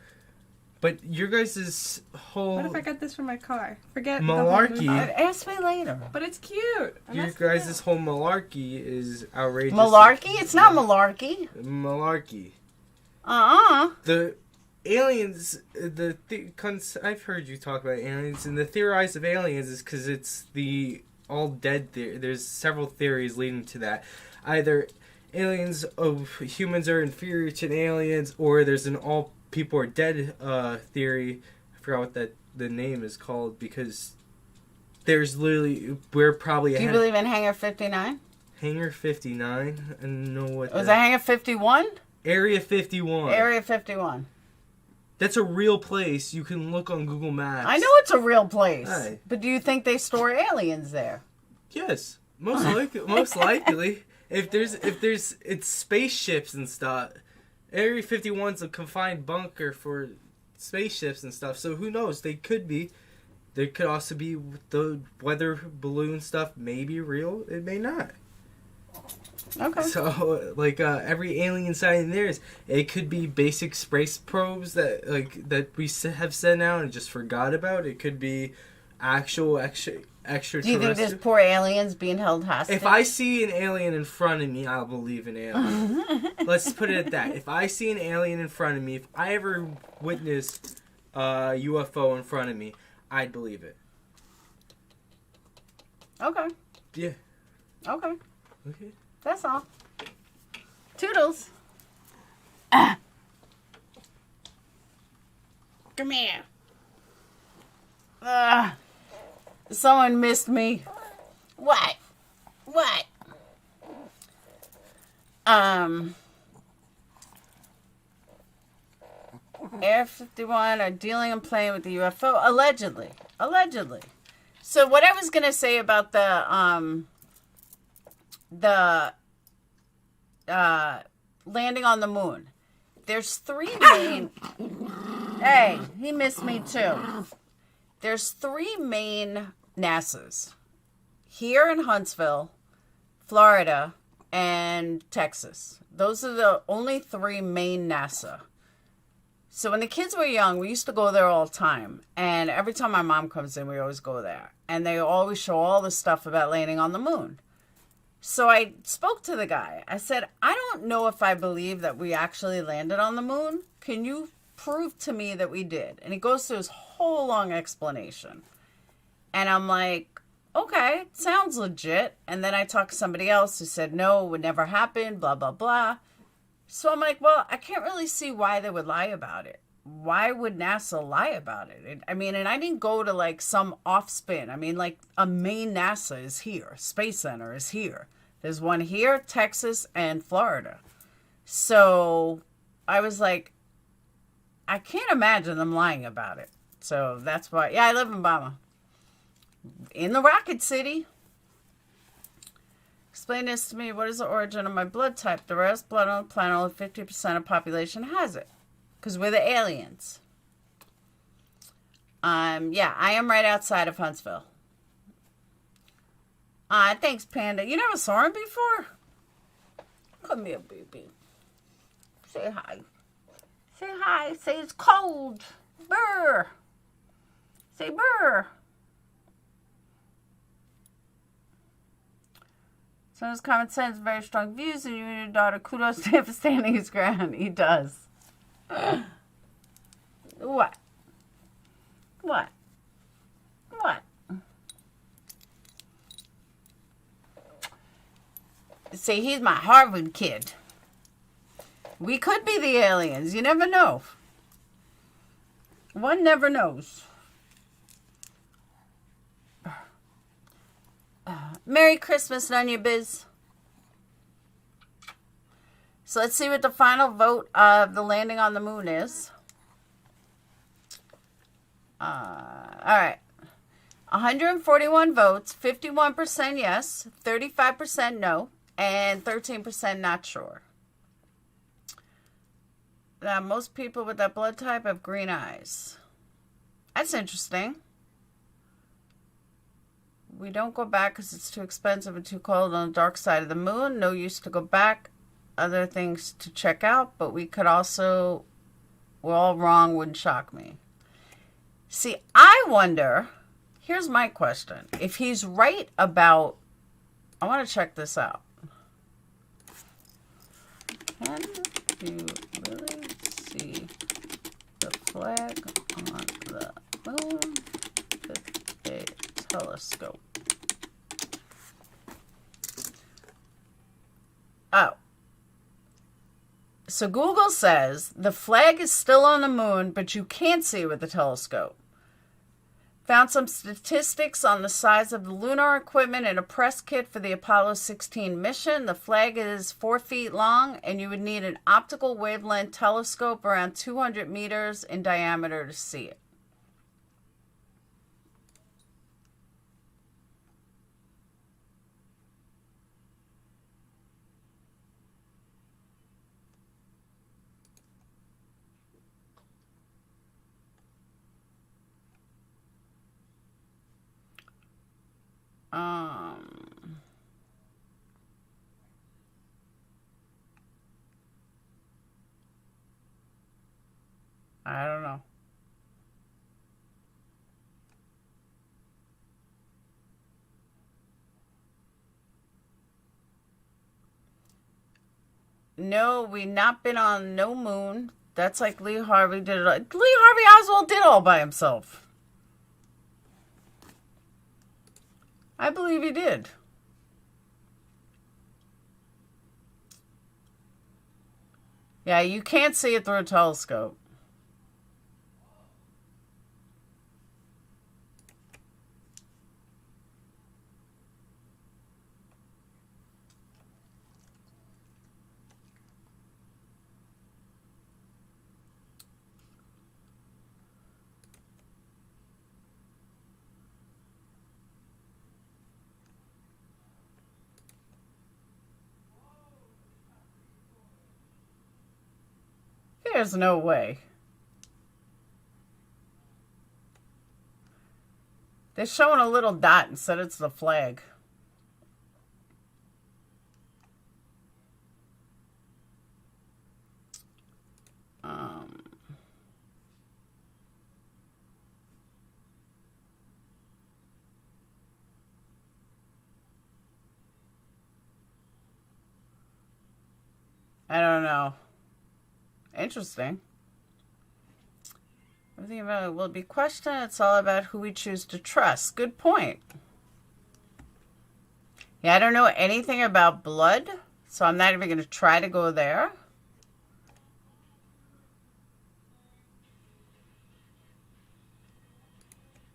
But your guys' whole... What if I got this for my car? Forget malarkey. Ask me later. But it's cute. Your guys' whole malarkey is outrageous. Malarkey? It's not malarkey. Malarkey. The aliens, I've heard you talk about aliens, and the theorized of aliens is because it's the all dead theory. There's several theories leading to that. Either humans are inferior to aliens, or there's an all people are dead theory. I forgot what the name is called, because there's literally, we're probably... Do you believe in Hangar 59? Hangar 59? I don't know what Was that Hangar 51? Area 51. Area 51. That's a real place. You can look on Google Maps. I know it's a real place. Aye. But do you think they store aliens there? Yes. Most likely. If it's spaceships and stuff. Area 51's a confined bunker for spaceships and stuff. So who knows? They could be. There could also be the weather balloon stuff may be real. It may not. Okay. So, every alien sighting it could be basic space probes that we have sent out and just forgot about. It could be actual extraterrestrial. Do you think there's poor aliens being held hostage? If I see an alien in front of me, I'll believe an alien. Let's put it at that. If I see an alien in front of me, if I ever witness a UFO in front of me, I'd believe it. Okay. Yeah. Okay. Okay. That's all. Toodles. Come here. Someone missed me. What? Air 51 are dealing and playing with the UFO. Allegedly. So what I was going to say about the landing on the moon. There's three main... Hey, he missed me too. There's three main NASAs. Here in Huntsville, Florida, and Texas. Those are the only three main NASA. So when the kids were young, we used to go there all the time. And every time my mom comes in, we always go there. And they always show all the stuff about landing on the moon. So I spoke to the guy. I said, I don't know if I believe that we actually landed on the moon. Can you prove to me that we did? And he goes through his whole long explanation. And I'm like, okay, sounds legit. And then I talked to somebody else who said, no, it would never happen, blah, blah, blah. So I'm like, well, I can't really see why they would lie about it. Why would NASA lie about it? And I didn't go to some off spin. A main NASA is here. Space Center is here. There's one here, Texas, and Florida. So I was like, I can't imagine them lying about it. So that's why. Yeah, I live in Bama. In the Rocket City. Explain this to me. What is the origin of my blood type? The rarest blood on the planet, only 50% of the population has it. Because we're the aliens. Yeah, I am right outside of Huntsville. Thanks, Panda. You never saw him before? Come here, baby. Say hi. Say hi. Say it's cold. Brr. Say brr. So his common sense, very strong views, and you and your daughter, kudos to him for standing his ground. He does. What? What? What? See, he's my Harvard kid. We could be the aliens. You never know. One never knows. Merry Christmas, none of your biz. So let's see what the final vote of the landing on the moon is. All right. 141 votes, 51% yes, 35% no, and 13% not sure. Now, most people with that blood type have green eyes. That's interesting. We don't go back because it's too expensive and too cold on the dark side of the moon. No use to go back. Other things to check out, but we could also, we're all wrong, wouldn't shock me. See, I wonder, here's my question. If he's right about, I want to check this out. Can you really see the flag on the moon with a telescope? Oh. So Google says the flag is still on the moon, but you can't see it with a telescope. Found some statistics on the size of the lunar equipment in a press kit for the Apollo 16 mission. The flag is 4 feet long, and you would need an optical wavelength telescope around 200 meters in diameter to see it. I don't know. No, we not been on no moon. That's like Lee Harvey did it. Lee Harvey Oswald did all by himself. I believe he did. Yeah, you can't see it through a telescope. There's no way. They're showing a little dot and said it's the flag. I don't know. Interesting. Everything about it will be questioned. It's all about who we choose to trust. Good point. Yeah, I don't know anything about blood, so I'm not even going to try to go there.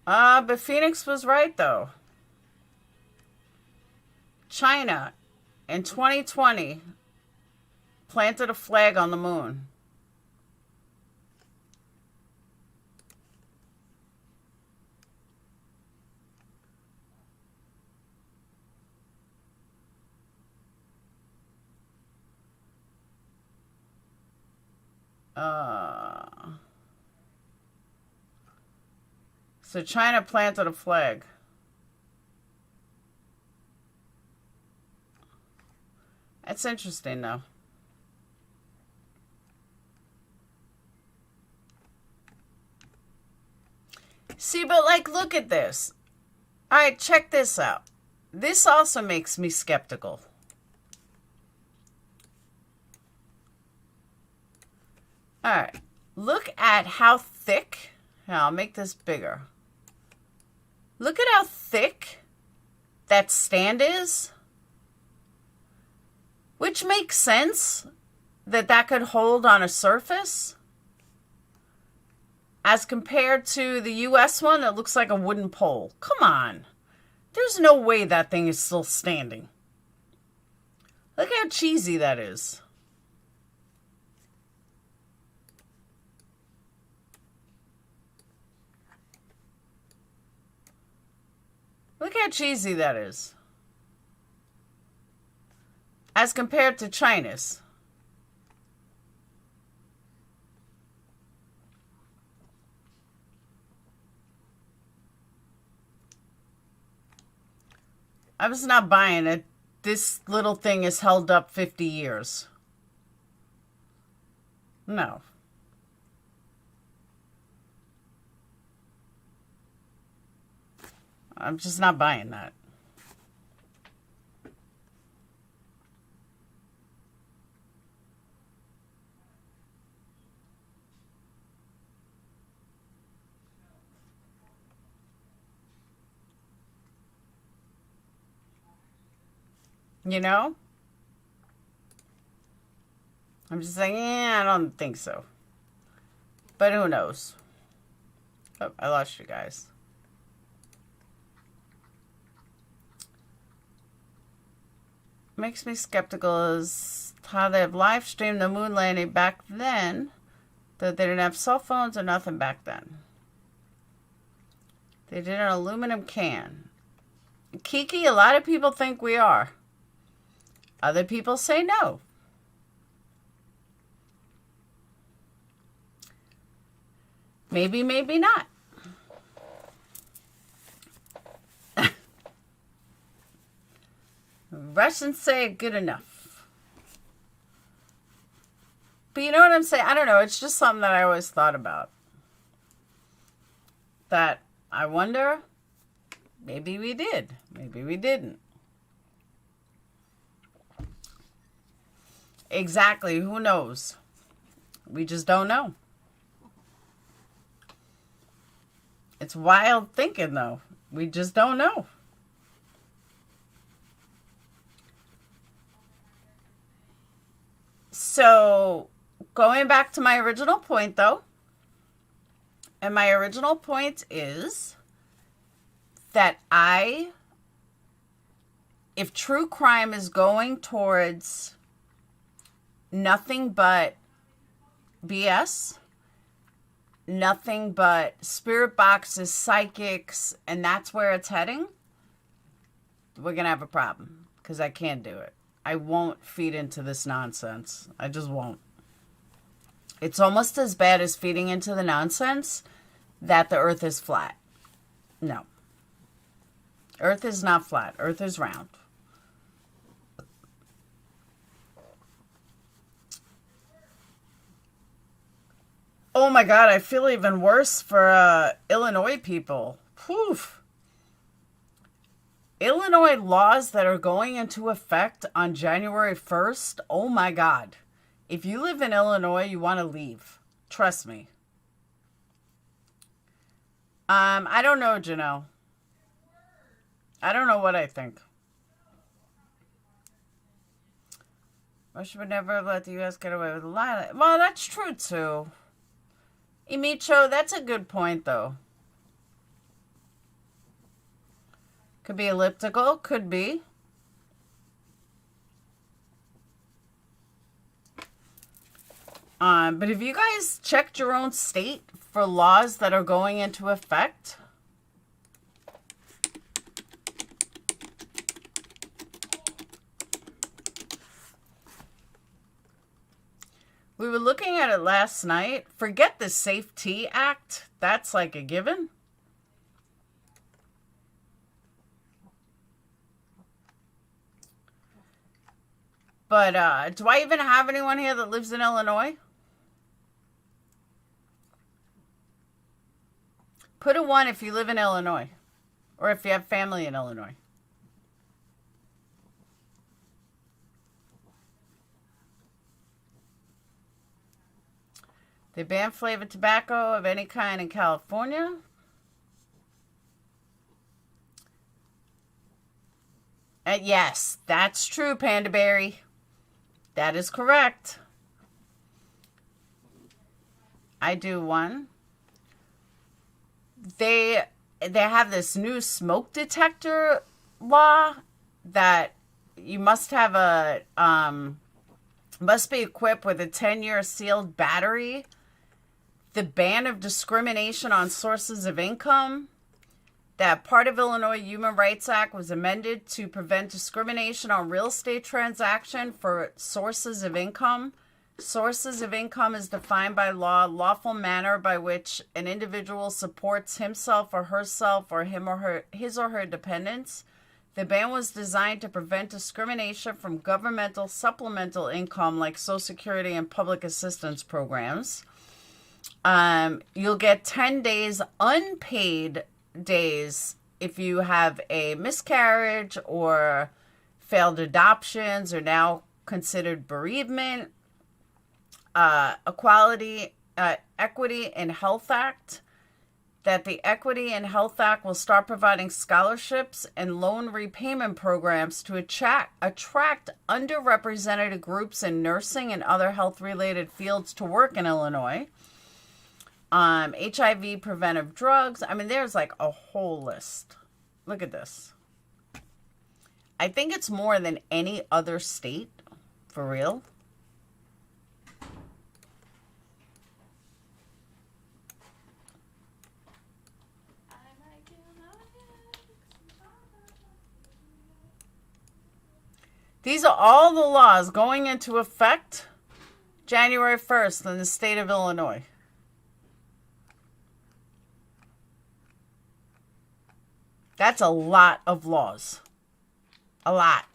But Phoenix was right, though. China, in 2020, planted a flag on the moon. So China planted a flag. That's interesting, though. See, but like, look at this. All right, check this out. This also makes me skeptical. All right, look at how thick. Here, I'll make this bigger. Look at how thick that stand is. Which makes sense that that could hold on a surface. As compared to the US one that looks like a wooden pole. Come on. There's no way that thing is still standing. Look how cheesy that is. Look how cheesy that is. As compared to China's. I was not buying it. This little thing is held up 50 years. No. I'm just not buying that. You know? I'm just saying, I don't think so. But who knows? Oh, I lost you guys. Makes me skeptical is how they have live streamed the moon landing back then, that they didn't have cell phones or nothing back then. They did an aluminum can. Kiki, a lot of people think we are. Other people say no. Maybe, maybe not. Russians say good enough. But you know what I'm saying? I don't know. It's just something that I always thought about. That I wonder, maybe we did. Maybe we didn't. Exactly. Who knows? We just don't know. It's wild thinking, though. We just don't know. So, going back to my original point, though. And my original point is that if true crime is going towards nothing but BS, nothing but spirit boxes, psychics, and that's where it's heading, we're going to have a problem because I can't do it. I won't feed into this nonsense. I just won't. It's almost as bad as feeding into the nonsense that the earth is flat. No. Earth is not flat. Earth is round. Oh my God, I feel even worse for Illinois people. Whew. Illinois laws that are going into effect on January 1st. Oh my God. If you live in Illinois, you want to leave. Trust me. I don't know, Janelle. I don't know what I think. Russia would never let the U.S. get away with a lie. Well, that's true, too. Imicho, that's a good point, though. Could be elliptical. Could be. But have you guys checked your own state for laws that are going into effect? We were looking at it last night. Forget the Safety Act. That's like a given. But do I even have anyone here that lives in Illinois? Put a 1 if you live in Illinois. Or if you have family in Illinois. They ban flavored tobacco of any kind in California. Yes, that's true, Panda Berry. That is correct. I do one. They have this new smoke detector law that you must have must be equipped with a 10-year sealed battery. The ban of discrimination on sources of income. That part of Illinois Human Rights Act was amended to prevent discrimination on real estate transaction for sources of income. Sources of income is defined by law, lawful manner by which an individual supports himself or herself or his or her dependents. The ban was designed to prevent discrimination from governmental supplemental income like Social Security and public assistance programs. You'll get 10 days unpaid days if you have a miscarriage or failed adoptions or now considered bereavement. Equity and Health Act, that the Equity and Health Act will start providing scholarships and loan repayment programs to attract underrepresented groups in nursing and other health-related fields to work in Illinois. HIV preventive drugs. I mean, there's like a whole list. Look at this. I think it's more than any other state, for real. These are all the laws going into effect January 1st in the state of Illinois. That's a lot of laws. A lot.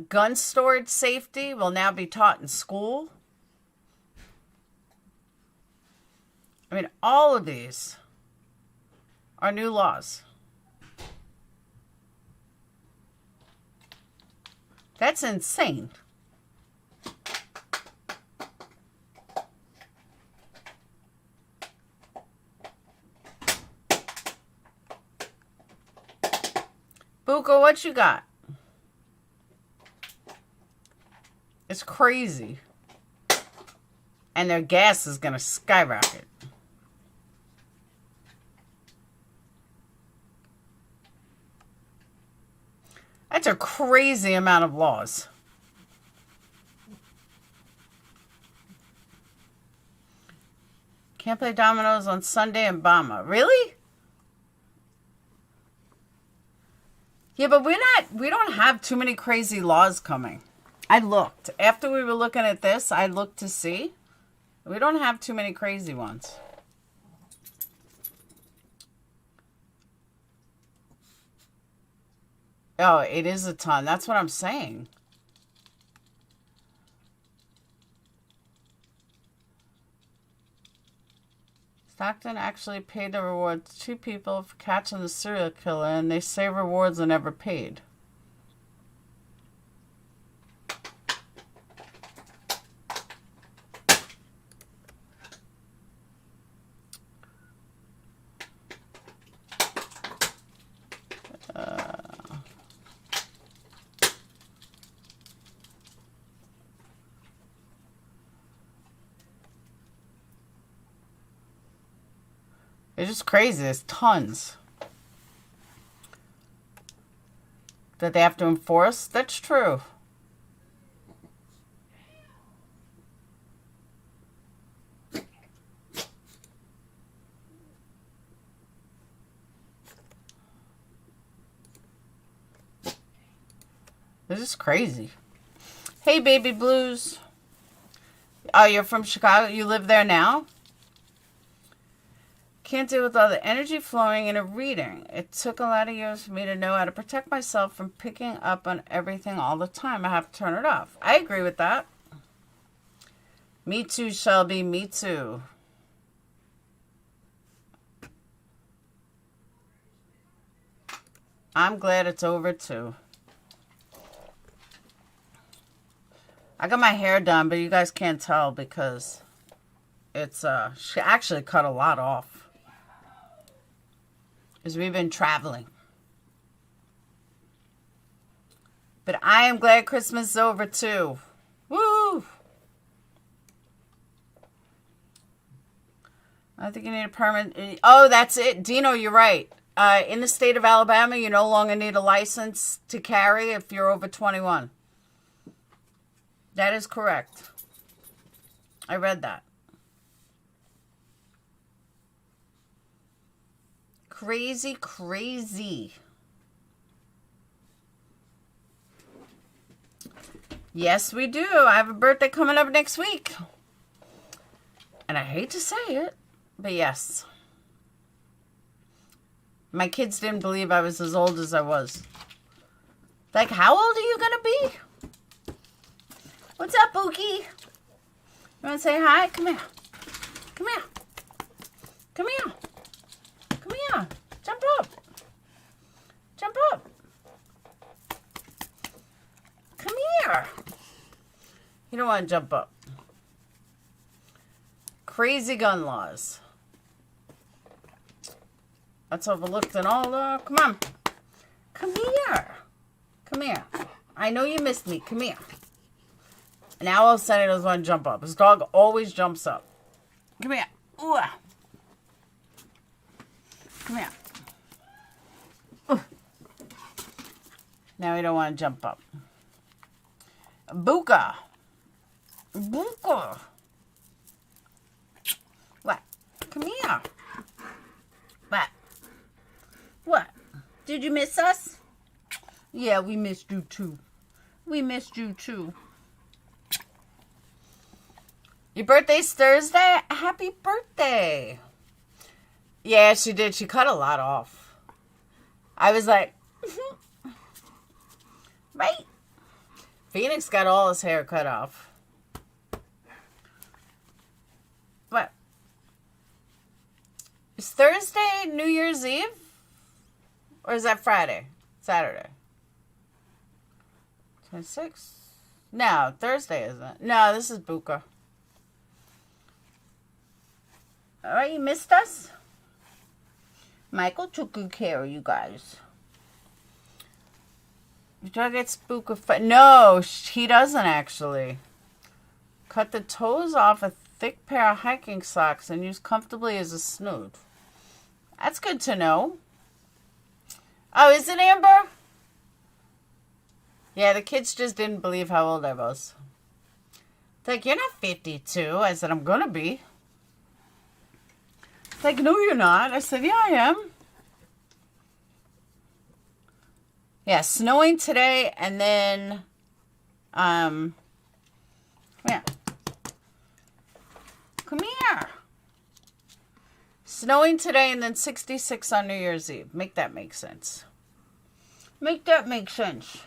Gun storage safety will now be taught in school. I mean, all of these are new laws. That's insane. Buko, what you got? It's crazy. And their gas is going to skyrocket. That's a crazy amount of laws. Can't play dominoes on Sunday in Bama. Really? Yeah, but we don't have too many crazy laws coming. I looked. After we were looking at this, I looked to see. We don't have too many crazy ones. Oh, it is a ton. That's what I'm saying. Stockton actually paid the reward to 2 people for catching the serial killer, and they say rewards are never paid. It's just crazy. There's tons that they have to enforce. That's true. This is crazy. Hey, Baby Blues. Oh, you're from Chicago? You live there now? Can't deal with all the energy flowing in a reading. It took a lot of years for me to know how to protect myself from picking up on everything all the time. I have to turn it off. I agree with that. Me too, Shelby. Me too. I'm glad it's over too. I got my hair done, but you guys can't tell because it's she actually cut a lot off. Because we've been traveling. But I am glad Christmas is over too. Woo! I think you need a permit. Oh, that's it. Dino, you're right. In the state of Alabama, you no longer need a license to carry if you're over 21. That is correct. I read that. Crazy, crazy. Yes, we do. I have a birthday coming up next week. And I hate to say it, but yes. My kids didn't believe I was as old as I was. Like, how old are you going to be? What's up, Bookie? You want to say hi? Come here. Come here. Come here. Come here. Jump up. Jump up. Come here. You don't want to jump up. Crazy gun laws. That's overlooked and all. Come on. Come here. Come here. I know you missed me. Come here. Now all of a sudden he doesn't want to jump up. His dog always jumps up. Come here. Ooh. Come here. Ooh. Now we don't want to jump up. Buka. Buka. What? Come here. What? What? Did you miss us? Yeah, we missed you too. We missed you too. Your birthday's Thursday? Happy birthday. Yeah, she did. She cut a lot off. I was like, right? Phoenix got all his hair cut off. What? Is Thursday New Year's Eve? Or is that Friday? Saturday? 26? No, Thursday isn't it? No, this is Buka. Alright, you missed us? Michael took good care of you guys. Did I get Spooka? No, he doesn't actually. Cut the toes off a thick pair of hiking socks and use comfortably as a snood. That's good to know. Oh, is it Amber? Yeah, the kids just didn't believe how old I was. It's like, you're not 52. I said, I'm gonna be. It's like, no, you're not. I said, yeah, I am. Yeah, snowing today, and then, yeah. Come here. Snowing today, and then 66 on New Year's Eve. Make that make sense. Make that make sense.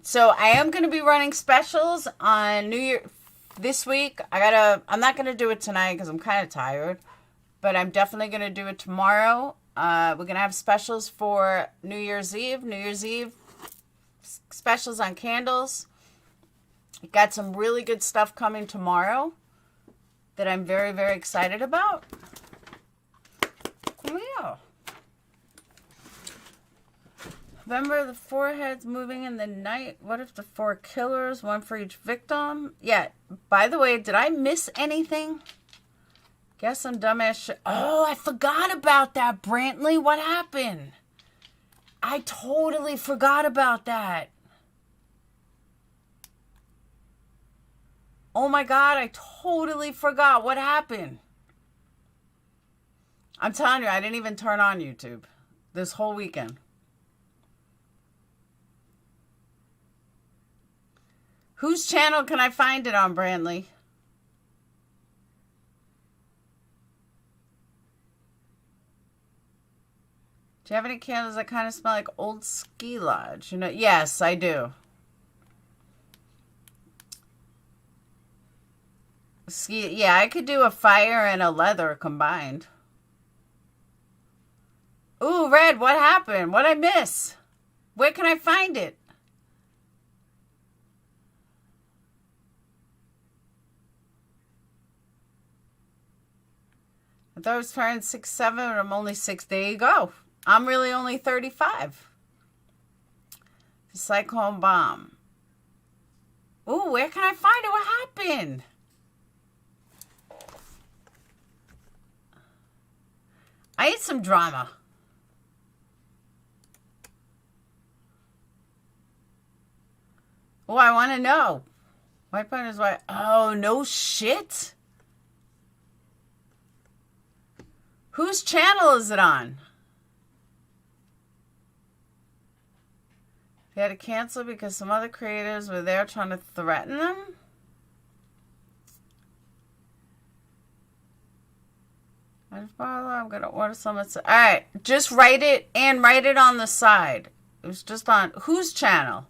So I am going to be running specials on New Year this week. I'm not going to do it tonight because I'm kind of tired, but I'm definitely going to do it tomorrow. We're going to have specials for New Year's Eve. New Year's Eve specials on candles. Got some really good stuff coming tomorrow that I'm very, very excited about. Yeah. Remember the four heads moving in the night? What if the four killers, one for each victim? Yeah, by the way, did I miss anything? Guess I'm dumbass shit. Oh, I forgot about that, Brantley. What happened? I totally forgot about that. Oh my God, I totally forgot what happened. I'm telling you, I didn't even turn on YouTube this whole weekend. Whose channel can I find it on, Brantley? Do you have any candles that kind of smell like old ski lodge? You know, yes, I do. Ski, yeah, I could do a fire and a leather combined. Ooh, Red, what happened? What'd I miss? Where can I find it? I thought I was turning 6'7", and I'm only 6. There you go. I'm really only 35. The cyclone bomb. Ooh, where can I find it? What happened? I need some drama. Oh, I want to know. White button is white. Oh, no shit. Whose channel is it on? They had to cancel because some other creators were there trying to threaten them? I'm going to order some. Alright, just write it and write it on the side. It was just on whose channel?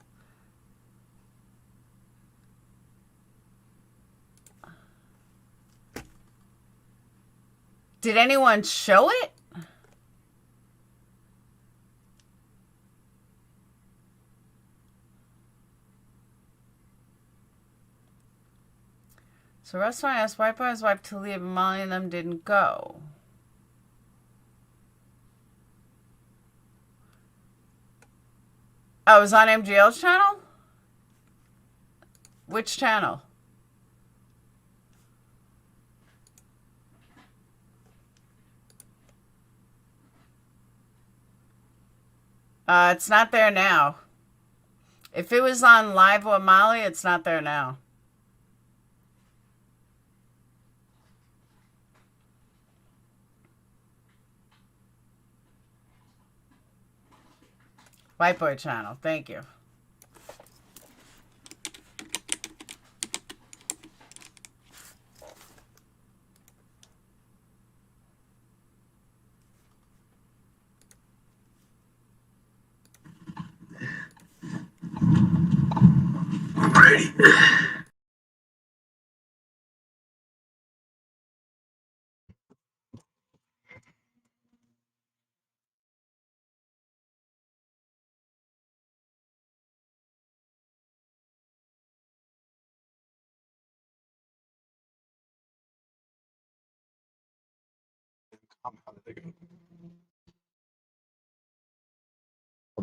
Did anyone show it? So restaurant asked White Boy his wife to leave, and Molly and them didn't go. Oh, it was on MGL's channel? Which channel? It's not there now. If it was on Live with Molly, it's not there now. White Boy channel. Thank you. Ready.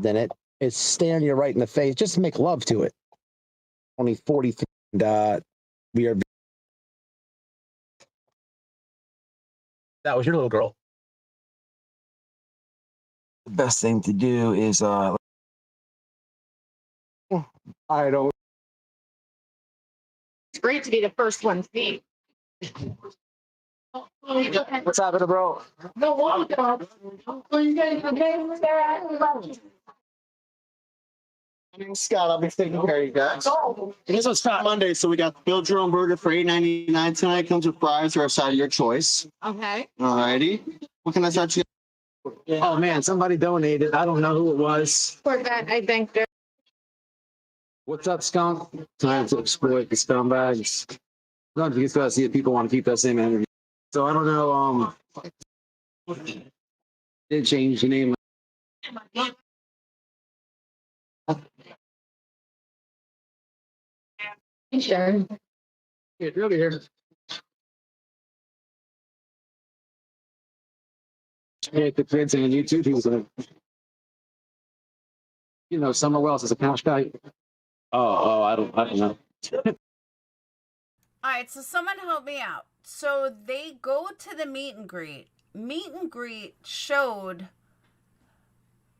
Then it's staring you right in the face. Just make love to it. Only 43. And we are. That was your little girl. The best thing to do is I don't. It's great to be the first one to see. What's happening, bro? No one does. You guys are getting there. My name's Scott. I'll be taking care of you guys. This is Fat Monday, so we got the Build Your Own Burger for $8.99 tonight. Comes with fries or a side of your choice. Okay. Alrighty. What can I start you? Oh man, somebody donated. I don't know who it was. For that, I think there. What's up, skunk? Time to exploit the scumbags. No, you just gotta see if people want to keep that same energy. So I don't know. Did change the name. Sure. Get over here. Hey, the kids on YouTube, he was Summer Wells is a cash guy. I don't know. All right, so someone help me out. So they go to the meet and greet. Meet and greet showed.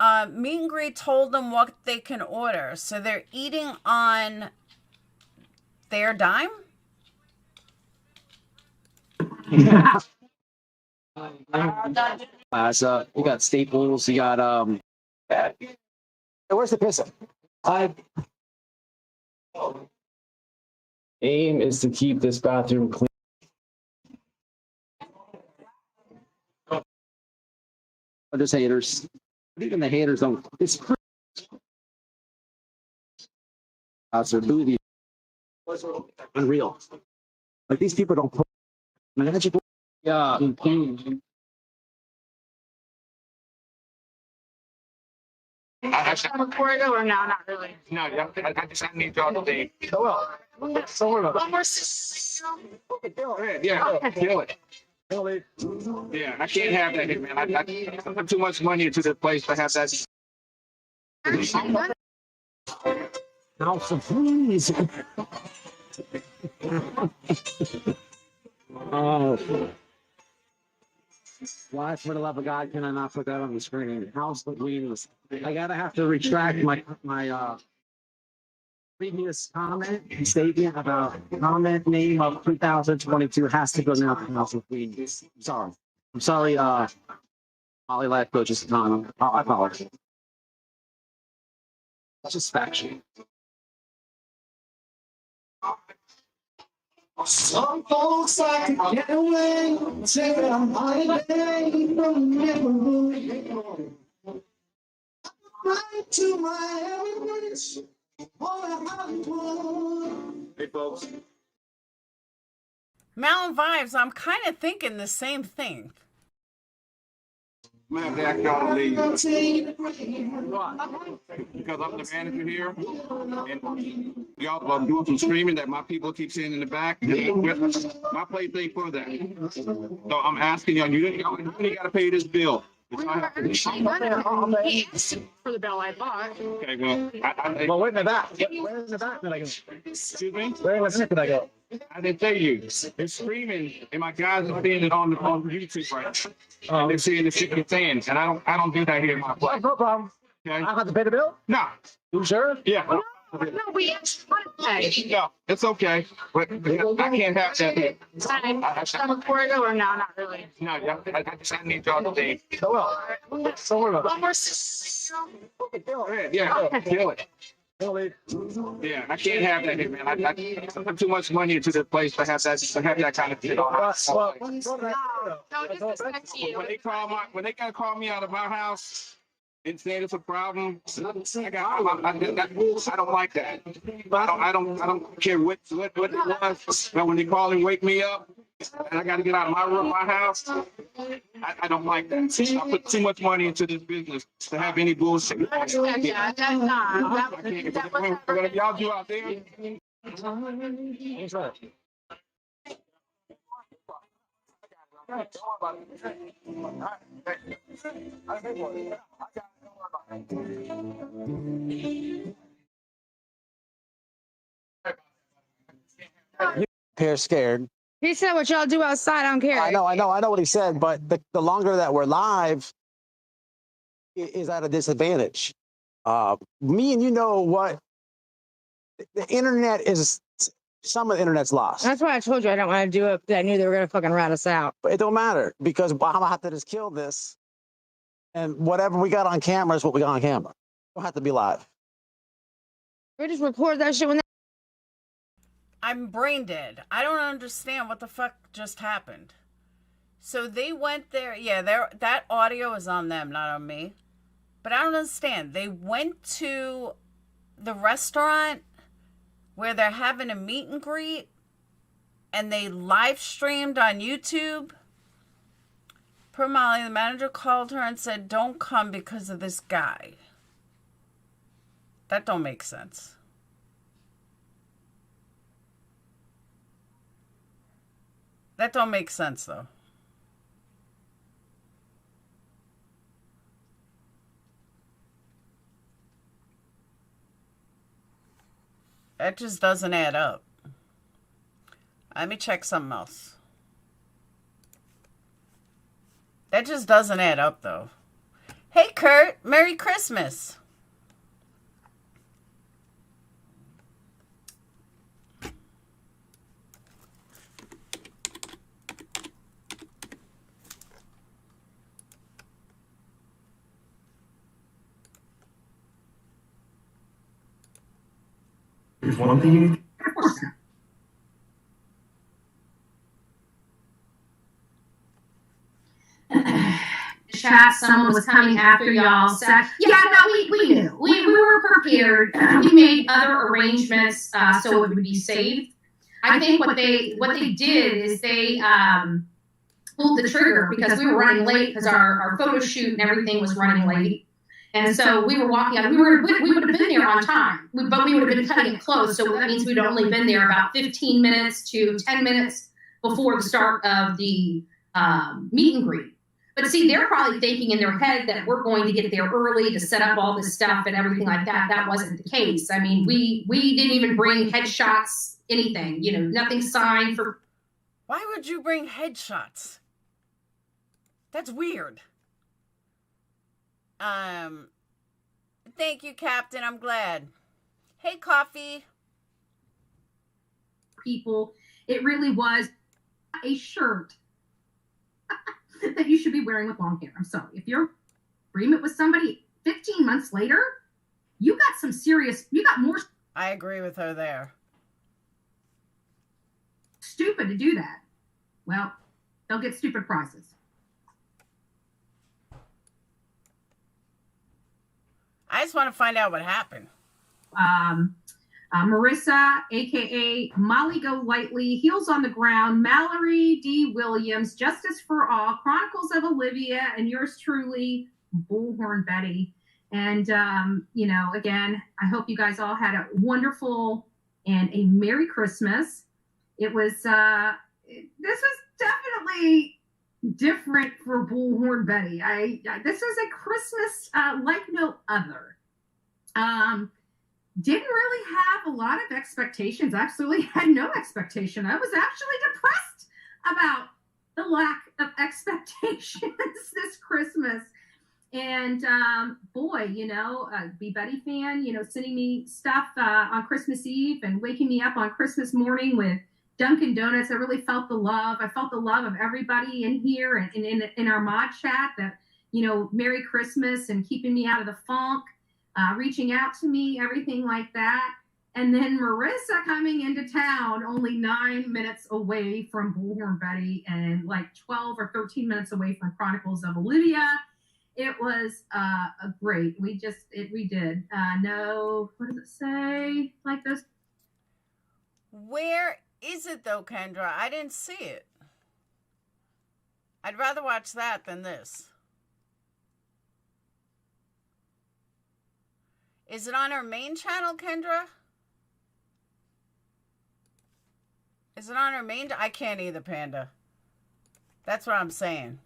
Meet and greet told them what they can order. So they're eating on their dime. So you got Staples, you got hey, where's the pisser? Aim is to keep this bathroom clean. There's haters. Even the haters don't. It's their booty. Unreal. Like these people don't put magical. Yeah. I'm recording or no, not really. No, I just need y'all to leave. One more. Yeah, kill it. Yeah, I can't have that here, man. I put too much money into this place to have that. House of Fleas. Why, for the love of God, can I not put that on the screen? House of Fleas. I gotta have to retract my previous comment and statement about comment name of 2022 has to go now to House of Fleas. I'm sorry, Molly Life Coaches Tom. I apologize. That's just factual. Some folks like to get away, take a holiday from the neighborhood. Right to my evidence, Hey, folks. Mountain Vibes, I'm kind of thinking the same thing. I'm gonna have to ask y'all to leave. Because I'm the manager here. And y'all are doing some screaming that my people keep saying in the back. My place ain't for that. So I'm asking y'all, you really gotta pay this bill. It's not- He asked for the bill I bought. Okay, well, Well, where in the back? Where in the back did I go? excuse me? Where in the back did I go? I didn't tell you. They're screaming, and my guys are seeing it on YouTube right now. And they're seeing the shit you're saying, and I don't do that here in my place. No problem. Okay? I have to pay the bill? No. You sure? Yeah. No, we actually want to pay. No, it's okay, but I can't have that here. Fine. I'm recording or no, not really. No, I just need y'all to leave. One more. Yeah, kill it. Yeah, I can't have that here, man. I put too much money into this place to have that kind of shit on. No disrespect to you. When they gotta call me out of my house and saying it's a problem, I don't like that. I don't care what it was. But when they call and wake me up, and I got to get out of my room, my house, I don't like that. I put too much money into this business to have any bullshit. I understand that. Whatever y'all do out there. Pair scared. He said what y'all do outside, I don't care. I know what he said, but the longer that we're live is at a disadvantage. Me and you know what? The internet is, some of the internet's lost. That's why I told you I don't want to do it, because I knew they were going to fucking rat us out. But it don't matter, because I'm gonna have to just kill this. And whatever we got on camera is what we got on camera. Don't have to be live. We just record that shit when I'm brain dead. I don't understand what the fuck just happened. So they went there. Yeah, that audio is on them, not on me. But I don't understand. They went to the restaurant where they're having a meet and greet, and they live streamed on YouTube. Per Molly, the manager called her and said, "Don't come because of this guy." That don't make sense. That don't make sense, though. That just doesn't add up. Let me check something else. That just doesn't add up, though. Hey, Kurt. Merry Christmas. It's one thing you need. Of course. Chat, someone was coming after y'all. So, yeah, no, we knew. We were prepared. We made other arrangements so it would be safe. I think what they did is they pulled the trigger because we were running late because our photo shoot and everything was running late. And so we were walking out. We would have been there on time, but we would have been cutting it close. So that means we'd only been there about 15 minutes to 10 minutes before the start of the meet and greet. But see, they're probably thinking in their head that we're going to get there early to set up all this stuff and everything like that. That wasn't the case. I mean, we didn't even bring headshots, anything, nothing signed for. Why would you bring headshots? That's weird. Thank you, Captain. I'm glad. Hey, Coffee. People, it really was a shirt that you should be wearing with long hair. I'm sorry. If your agreement with somebody 15 months later, you got more. I agree with her there. Stupid to do that. Well, they'll get stupid prizes. I just want to find out what happened. Marissa, aka Molly Go Lightly, Heels on the Ground, Mallory D. Williams, Justice for All, Chronicles of Olivia, and yours truly, Bullhorn Betty. And again, I hope you guys all had a wonderful and a Merry Christmas. It was this was definitely different for Bullhorn Betty. This was a Christmas like no other. Didn't really have a lot of expectations. Absolutely had no expectation. I was actually depressed about the lack of expectations this Christmas. And boy, Be Betty fan, sending me stuff on Christmas Eve and waking me up on Christmas morning with Dunkin' Donuts. I really felt the love. I felt the love of everybody in here and in our mod chat that, Merry Christmas and keeping me out of the funk. Reaching out to me, everything like that. And then Marissa coming into town only 9 minutes away from Bullhorn Betty and like 12 or 13 minutes away from Chronicles of Olivia. It was a great. We did. No, what does it say? Like this. Where is it though, Kendra? I didn't see it. I'd rather watch that than this. Is it on our main channel, Kendra? Is it on our main? I can't either, Panda. That's what I'm saying.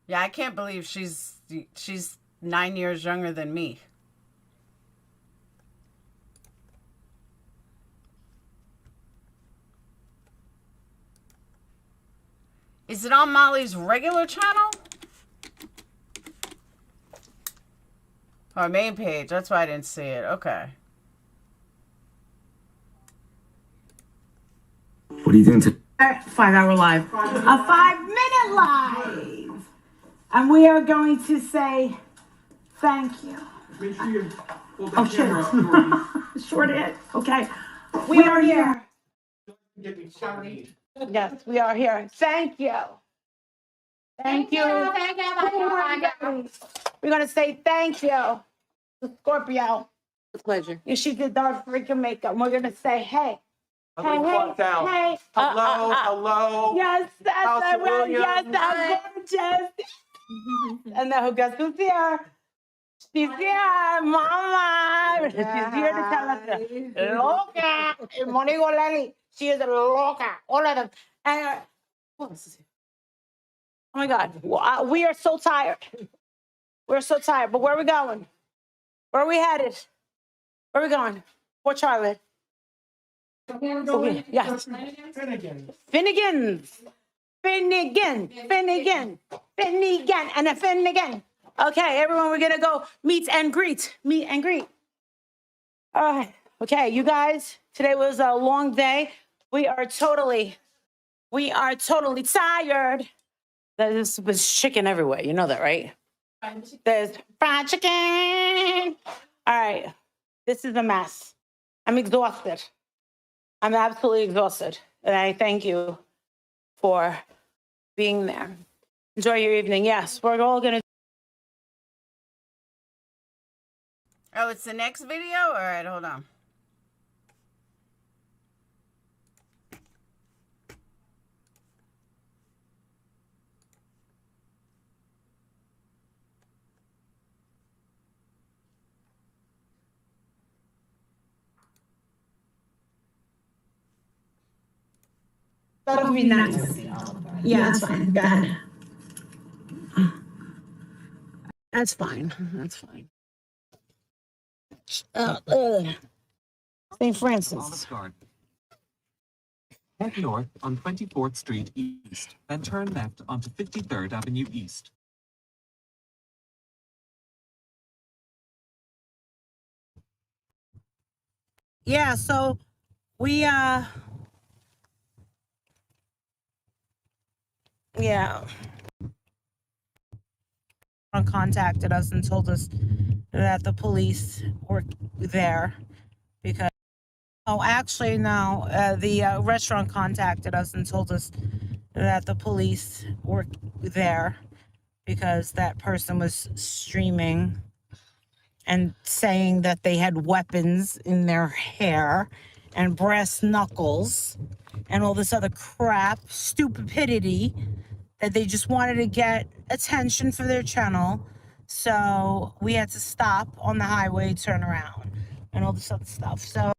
Yeah, I can't believe she's 9 years younger than me. Is it on Molly's regular channel? Our main page. That's why I didn't see it. Okay. What are you doing to 5 hour live? A 5-minute live. And we are going to say thank you. Make sure you hold Oh, that camera up. short it. Okay. We are here. Get me shouting. Yes, we are here. Thank you. Thank you. Thank you. We're going to say thank you to Scorpio. With pleasure. Yeah, she did our freaking makeup. We're going to say, hey. I'm gonna walk down. Hey. Hello. Yes, that's House right. of Williams. Yes, that's gorgeous. And now guess who's here? She's here, Mama. She's here to tell us, loca. Monigo Lely. She is loca. All of them. And, oh my God. We are so tired. We're so tired. But where are we going? Where are we headed? Where are we going? Port Charlotte. Okay. Yes. Finnegan's. Finnegan. And a Finnegan. Okay, everyone, we're going to go meet and greet. All right. Okay, you guys, today was a long day. We are totally tired. There's chicken everywhere. You know that, right? There's fried chicken. All right. This is a mess. I'm exhausted. I'm absolutely exhausted. And I thank you for being there. Enjoy your evening. Yes, we're all going to. Oh, it's the next video? All right, hold on. That would be nice. Yeah, that's fine. Go ahead. That's fine. That's fine. St. Francis. Olive Garden. Head north on 24th Street East, then turn left onto 53rd Avenue East. Yeah, so we yeah, contacted us and told us that the police were there because the restaurant contacted us and told us that the police were there because that person was streaming and saying that they had weapons in their hair and brass knuckles and all this other crap, stupidity, that they just wanted to get attention for their channel. So we had to stop on the highway, turn around, and all this other stuff. So.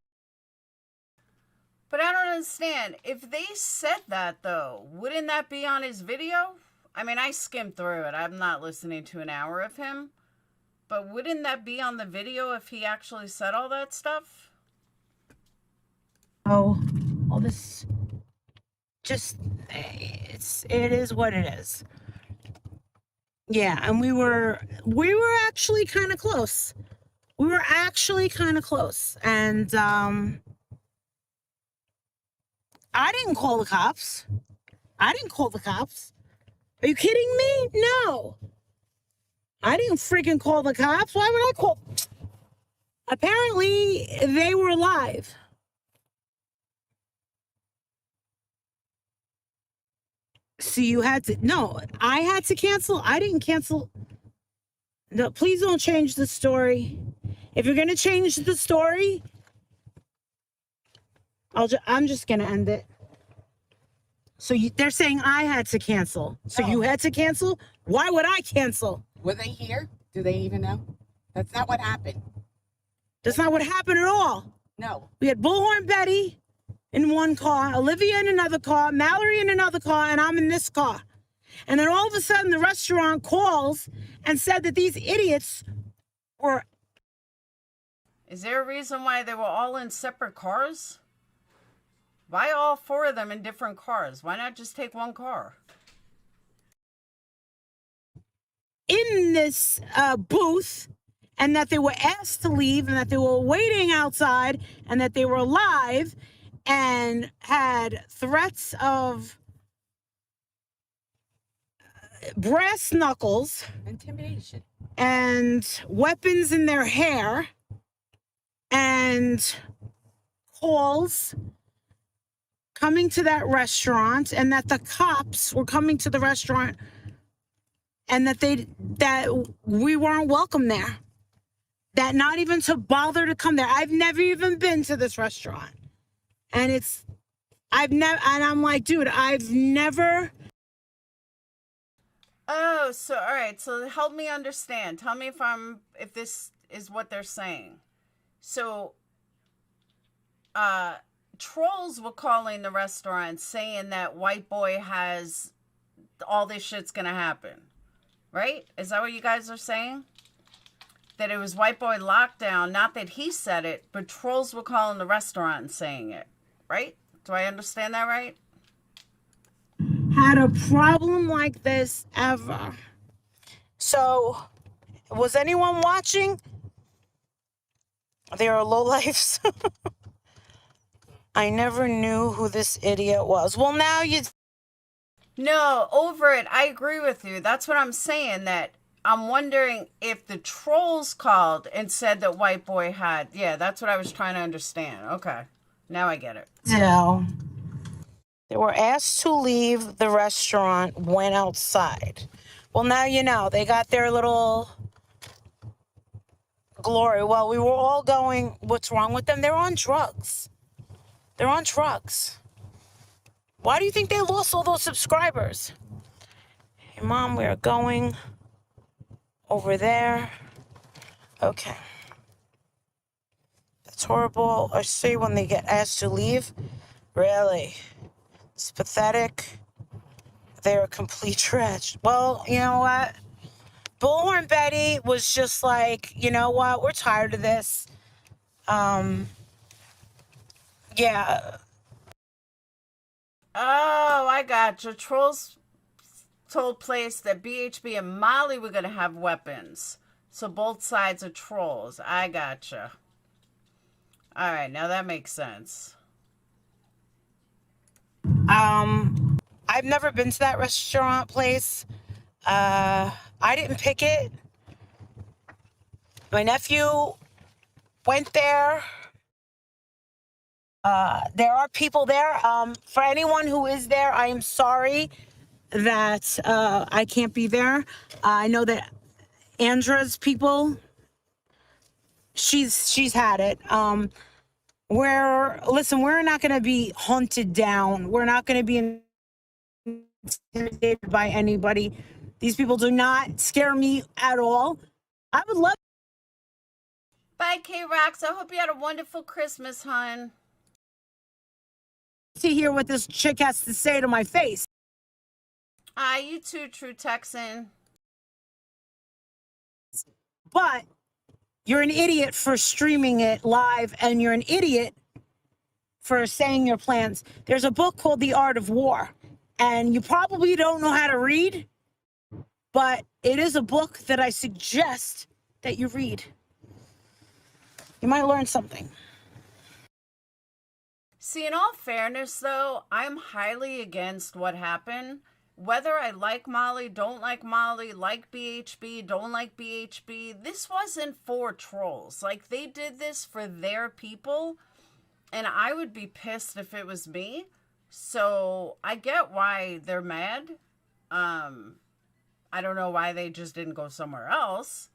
But I don't understand. If they said that, though, wouldn't that be on his video? I mean, I skimmed through it. I'm not listening to an hour of him. But wouldn't that be on the video if he actually said all that stuff? Oh, all this, just, it is what it is. Yeah, and we were actually kind of close. And I didn't call the cops. Are you kidding me? No. I didn't freaking call the cops. Why would I call? Apparently, they were alive. So you had to, no, I had to cancel. I didn't cancel. No, please don't change the story. If you're going to change the story, I'm just going to end it. So they're saying I had to cancel. So you had to cancel? Why would I cancel? Were they here? Do they even know? That's not what happened. That's not what happened at all. No. We had Bullhorn Betty in one car, Olivia in another car, Mallory in another car, and I'm in this car. And then all of a sudden the restaurant calls and said that these idiots were... Is there a reason why they were all in separate cars? Why all four of them in different cars? Why not just take one car? In this booth, and that they were asked to leave, and that they were waiting outside, and that they were alive, and had threats of brass knuckles, intimidation, and weapons in their hair, and calls coming to that restaurant, and that the cops were coming to the restaurant, and that we weren't welcome there. That not even to bother to come there. I've never even been to this restaurant. And I'm like, dude, I've never. Oh, so, all right. So help me understand. Tell me if this is what they're saying. So, trolls were calling the restaurant saying that white boy has all this shit's gonna happen. Right? Is that what you guys are saying? That it was white boy lockdown, not that he said it, but trolls were calling the restaurant and saying it. Right? Do I understand that right? Had a problem like this ever. So, was anyone watching? They are lowlifes. I never knew who this idiot was. Well, now you... No, over it. I agree with you. That's what I'm saying, that I'm wondering if the trolls called and said that White Boy had. Yeah, that's what I was trying to understand. Okay. Now I get it. So they were asked to leave the restaurant, went outside. Well, now you know. They got their little glory. Well, we were all going, what's wrong with them? They're on drugs. They're on drugs. Why do you think they lost all those subscribers? Hey, Mom, we're going over there. Okay. That's horrible. I see when they get asked to leave. Really? It's pathetic. They're a complete trash. Well, you know what? Bullhorn Betty was just like, you know what? We're tired of this. Yeah. Oh, I got you. Trolls told Place that BHB and Molly were going to have weapons. So both sides are trolls. I gotcha. All right, now that makes sense. I've never been to that restaurant place. I didn't pick it. My nephew went there. There are people there. For anyone who is there, I am sorry that I can't be there. I know that Andra's people, she's had it. We're not going to be hunted down. We're not going to be intimidated by anybody. These people do not scare me at all. I would love Bye, K-Rox. I hope you had a wonderful Christmas, hon. to hear what this chick has to say to my face. You too, True Texan. But you're an idiot for streaming it live, and you're an idiot for saying your plans. There's a book called The Art of War, and you probably don't know how to read, but it is a book that I suggest that you read. You might learn something. See, in all fairness, though, I'm highly against what happened. Whether I like Molly, don't like Molly, like BHB, don't like BHB, this wasn't for trolls. Like, they did this for their people, and I would be pissed if it was me. So I get why they're mad. I don't know why they just didn't go somewhere else.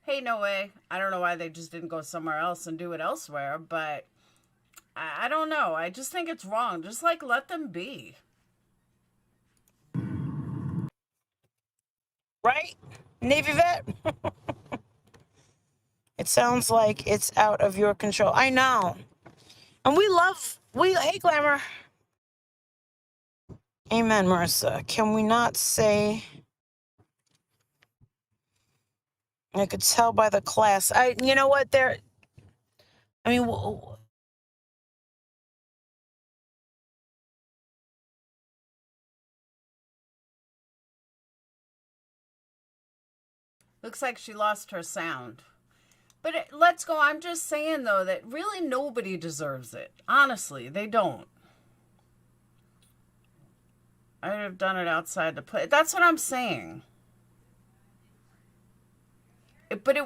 Hey, no way. I don't know why they just didn't go somewhere else and do it elsewhere, but I don't know. I just think it's wrong. Just, like, let them be. Right? Navy vet? It sounds like it's out of your control. I know. And hey, Glamour. Amen, Marissa. Can we not say, I could tell by the class. You know what, Looks like she lost her sound. But let's go. I'm just saying, though, that really nobody deserves it. Honestly, they don't. I would have done it outside the play. That's what I'm saying. But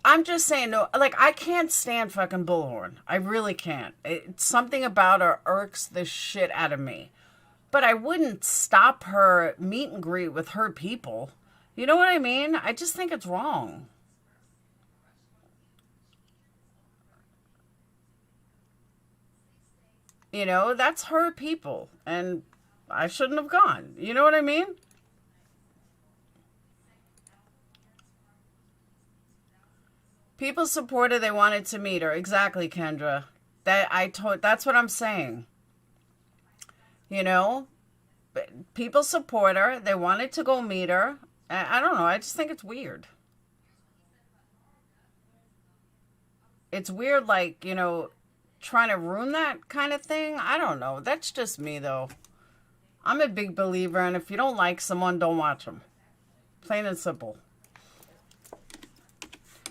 I'm just saying, no, like, I can't stand fucking Bullhorn. I really can't. It's something about her irks the shit out of me. But I wouldn't stop her meet and greet with her people. You know what I mean? I just think it's wrong. You know, that's her people. And I shouldn't have gone. You know what I mean? People supported, they wanted to meet her. Exactly, Kendra. That's what I'm saying. You know? People support her. They wanted to go meet her. I don't know. I just think it's weird. It's weird, like, you know, trying to ruin that kind of thing. I don't know. That's just me, though. I'm a big believer, and if you don't like someone, don't watch them. Plain and simple.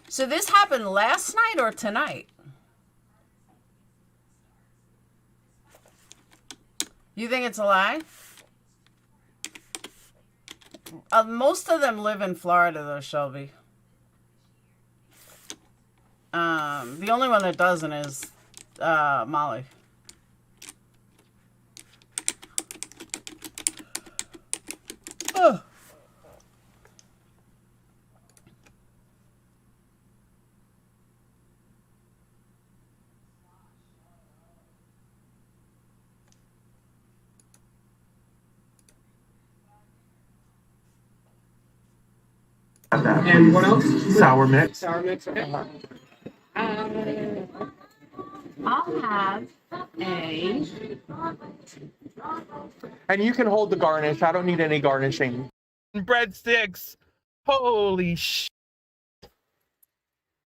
So this happened last night or tonight? You think it's a lie? Most of them live in Florida, though, Shelby. The only one that doesn't is Molly. Oh. And what else? Sour mix. Sour mix, okay. I'll have a. And you can hold the garnish. I don't need any garnishing. Breadsticks. Holy sh!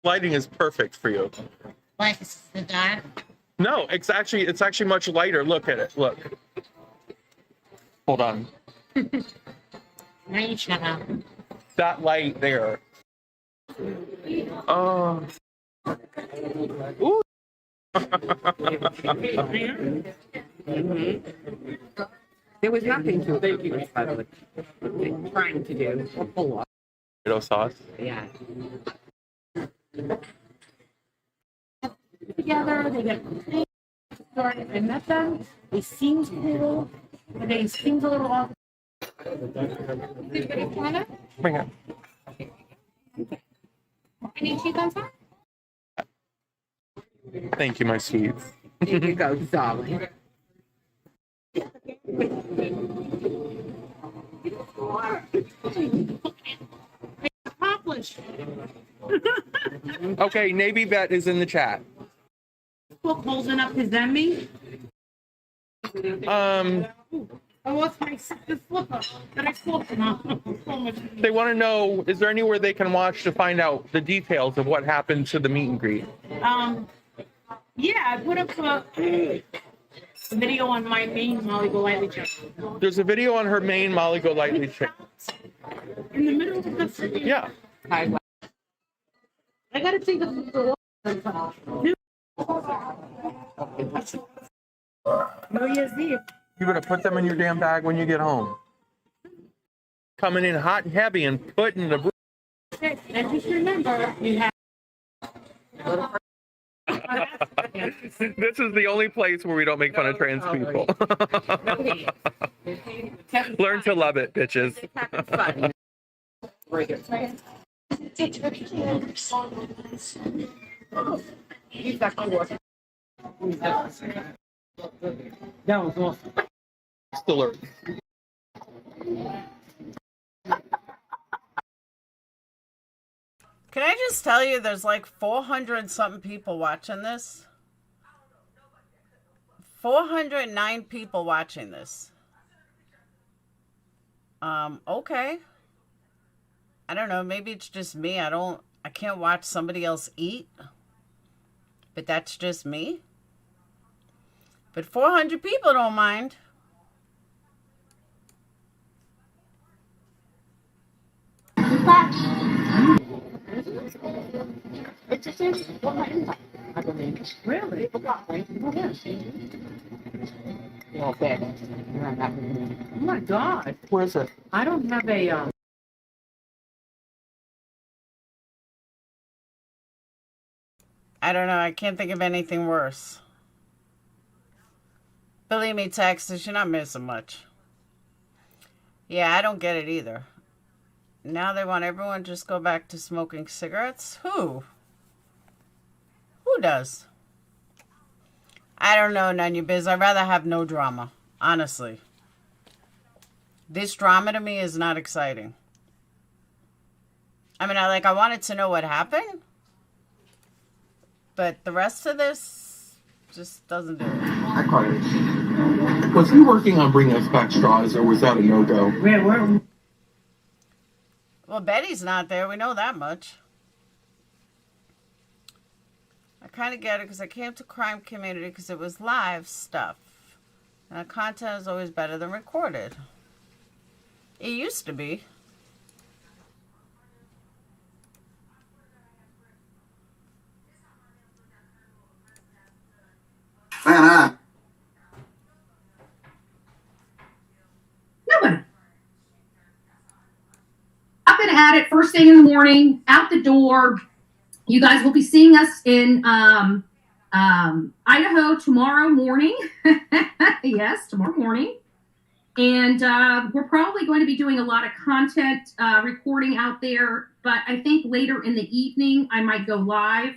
Lighting is perfect for you. Like the dark. No, it's actually much lighter. Look at it. Look. Hold on. Now you shut up. That light there. Oh. Ooh. There was nothing to it, by the way. Trying to do a pull off. Tomato sauce. Yeah. Together, they get started. I met them. They seemed cool, but they seemed a little off. Bring it. Any cheese on top? Thank you, my sweets. Here you go, darling. Accomplished. Okay, Navy Bet is in the chat. Book holding up his Emmy. Oh, what's my the slipper that I slipped on? So much. They want to know, is there anywhere they can watch to find out the details of what happened to the meet and greet? Yeah, I put up a video on my main Molly Golightly channel. There's a video on her main Molly Golightly channel. In the middle of the city. Yeah. I gotta think of the New Year's Eve. You better put them in your damn bag when you get home. Coming in hot and heavy and putting the. And just remember, you have. This is the only place where we don't make fun of trans people. Learn to love it, bitches. That was awesome. Still early. Can I just tell you, there's like 400 something people watching this? 409 people watching this. Okay. I don't know, maybe it's just me. I can't watch somebody else eat. But that's just me. But 400 people don't mind. Really? Well, bad. Oh my God. Where is it? I don't have a I don't know. I can't think of anything worse. Believe me, Texas, you're not missing much. Yeah, I don't get it either. Now they want everyone to just go back to smoking cigarettes? Who? Who does? I don't know, none of your biz. I'd rather have no drama, honestly. This drama to me is not exciting. I mean, I wanted to know what happened. But the rest of this just doesn't do it. I caught it. Was he working on bringing us back straws, or was that a no-go? Where? Well, Betty's not there. We know that much. I kind of get it because I came to Crime Community because it was live stuff. And the content is always better than recorded. It used to be. No one. at it first thing in the morning, out the door. You guys will be seeing us in Idaho tomorrow morning. Yes, tomorrow morning. And we're probably going to be doing a lot of content recording out there. But I think later in the evening, I might go live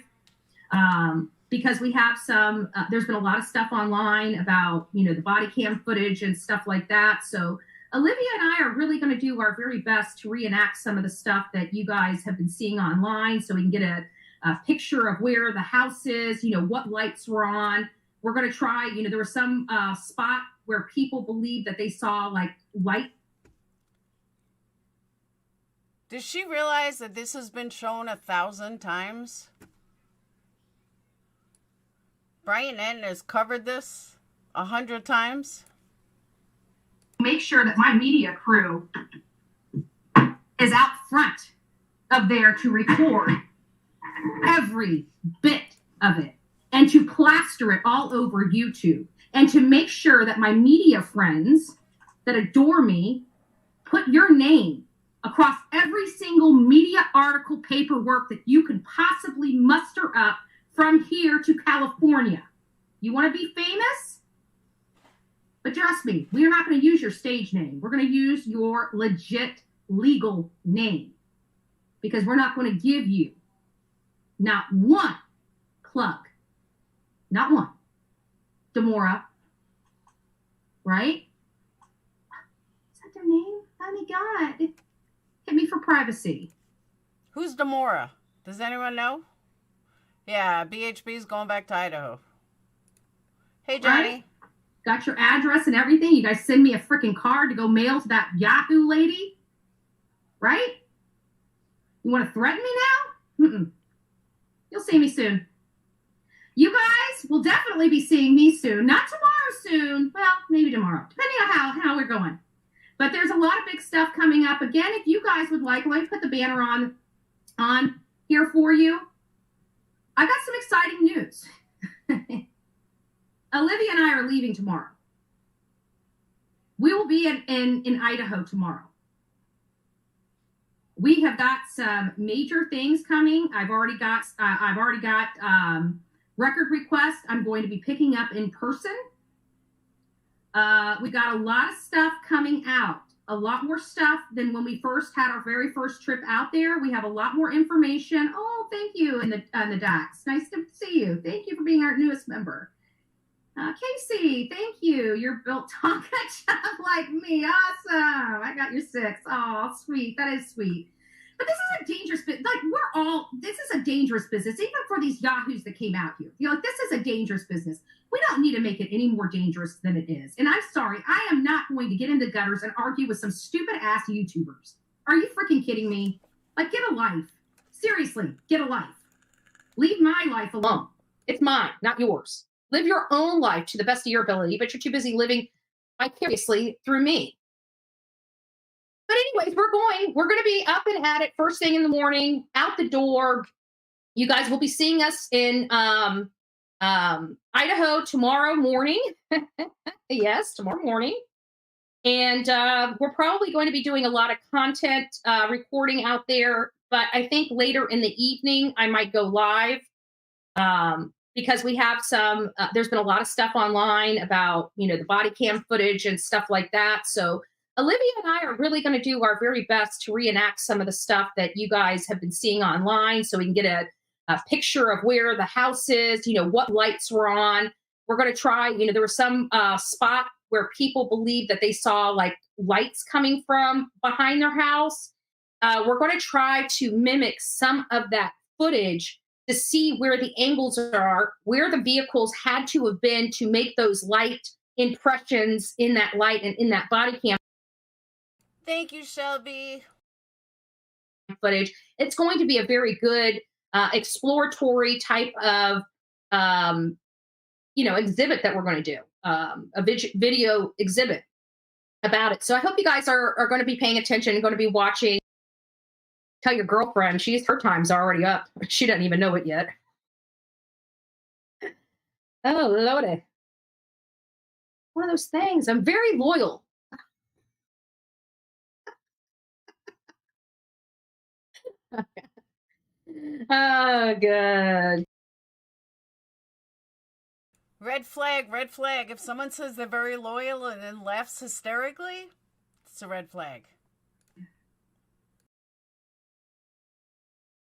because we have some, there's been a lot of stuff online about, you know, the body cam footage and stuff like that. So Olivia and I are really going to do our very best to reenact some of the stuff that you guys have been seeing online so we can get a picture of where the house is, you know, what lights were on. We're going to try, you know, there was some spot where people believe that they saw like light. Does she realize that this has been shown 1,000 times? Brian N has covered this 100 times. Make sure that my media crew is out front of there to record every bit of it and to plaster it all over YouTube and to make sure that my media friends that adore me put your name across every single media article paperwork that you can possibly muster up from here to California. You want to be famous? But trust me, we are not going to use your stage name. We're going to use your legit legal name because we're not going to give you not one plug, not one. Demora, right? Is that their name? Oh my God. Hit me for privacy. Who's Demora? Does anyone know? Yeah, BHB's going back to Idaho. Hey, Johnny. Right? Got your address and everything. You guys send me a freaking card to go mail to that Yahoo lady. Right? You want to threaten me now? Mm-mm. You'll see me soon. You guys will definitely be seeing me soon. Not tomorrow soon. Well, maybe tomorrow. Depending on how we're going. But there's a lot of big stuff coming up. Again, if you guys would like, let me put the banner on here for you. I got some exciting news. Olivia and I are leaving tomorrow. We will be in Idaho tomorrow. We have got some major things coming. I've already got record requests I'm going to be picking up in person. We got a lot of stuff coming out. A lot more stuff than when we first had our very first trip out there. We have a lot more information. Oh, thank you in the DAX. Nice to see you. Thank you for being our newest member. Casey, thank you. You're built Tonka chop like me. Awesome. I got your 6. Oh, sweet. That is sweet. But this is a dangerous business. This is a dangerous business, even for these yahoos that came out here. You know, this is a dangerous business. We don't need to make it any more dangerous than it is. And I'm sorry, I am not going to get in the gutters and argue with some stupid ass YouTubers. Are you freaking kidding me? Like, get a life. Seriously, get a life. Leave my life alone. It's mine, not yours. Live your own life to the best of your ability, but you're too busy living vicariously through me. But anyways, we're going to be up and at it first thing in the morning, out the door. You guys will be seeing us in Idaho tomorrow morning. Yes, tomorrow morning. And we're probably going to be doing a lot of content recording out there. But I think later in the evening, I might go live. Because we have some, there's been a lot of stuff online about, you know, the body cam footage and stuff like that. So Olivia and I are really going to do our very best to reenact some of the stuff that you guys have been seeing online so we can get a picture of where the house is, you know, what lights were on. We're going to try, you know, there was some spot where people believe that they saw like lights coming from behind their house. We're going to try to mimic some of that footage to see where the angles are, where the vehicles had to have been to make those light impressions in that light and in that body cam. Thank you, Shelby. Footage. It's going to be a very good exploratory type of, you know, exhibit that we're going to do, a video exhibit about it. So I hope you guys are going to be paying attention and going to be watching. Tell your girlfriend, her time's already up. She doesn't even know it yet. Oh, Lordy. One of those things. I'm very loyal. Oh, good. Red flag, red flag. If someone says they're very loyal and then laughs hysterically, it's a red flag.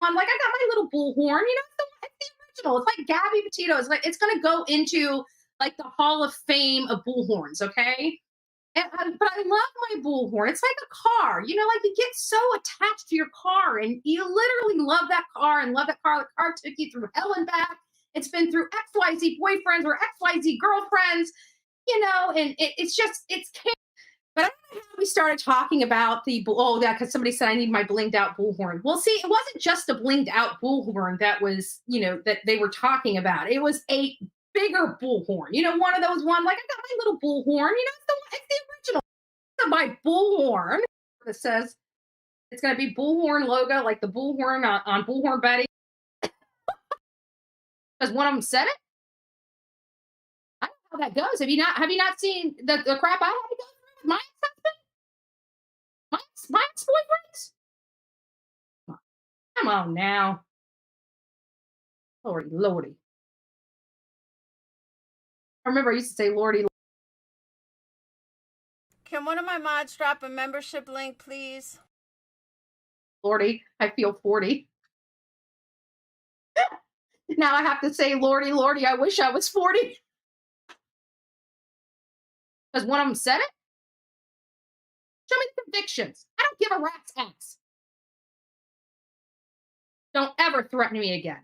I'm like, I got my little bullhorn, you know, it's the original. It's like Gabby Petito. It's like, it's going to go into like the Hall of Fame of bullhorns, okay? But I love my bullhorn. It's like a car, you know, like you get so attached to your car and you literally love that car and love that car. The car took you through hell and back. It's been through XYZ boyfriends or XYZ girlfriends, you know, and it's just, it's. But I don't know how we started talking about because somebody said I need my blinged out bullhorn. Well, see, it wasn't just a blinged out bullhorn that was, you know, that they were talking about. It was a bigger bullhorn, you know, one of those like I got my little bullhorn, you know, it's the original. It's my bullhorn that says it's going to be bullhorn logo, like the bullhorn on Bullhorn Betty. Because one of them said it. I don't know how that goes. Have you not seen the crap I had to go through with my ex-husband? My ex-boyfriends? Come on now. Lordy. I remember I used to say Lordy. Can one of my mods drop a membership link, please? Lordy, I feel 40. Now I have to say, Lordy, I wish I was 40. Because one of them said it. Show me the convictions. I don't give a rat's ass. Don't ever threaten me again.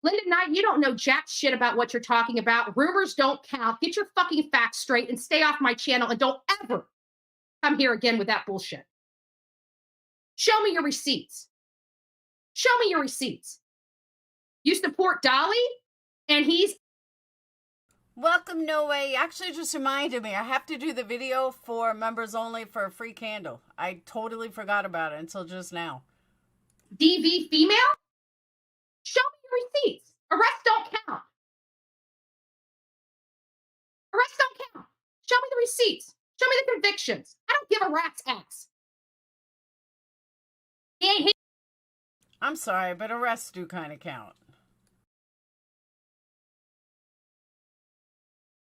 Linda Knight, you don't know jack shit about what you're talking about. Rumors don't count. Get your fucking facts straight and stay off my channel and don't ever come here again with that bullshit. Show me your receipts. Show me your receipts. You support Dolly and he's... Welcome, No Way. Actually just reminded me, I have to do the video for members only for a free candle. I totally forgot about it until just now. DV female? Show me your receipts. Arrests don't count. Arrests don't count. Show me the receipts. Show me the convictions. I don't give a rat's ass. I'm sorry, but arrests do kind of count.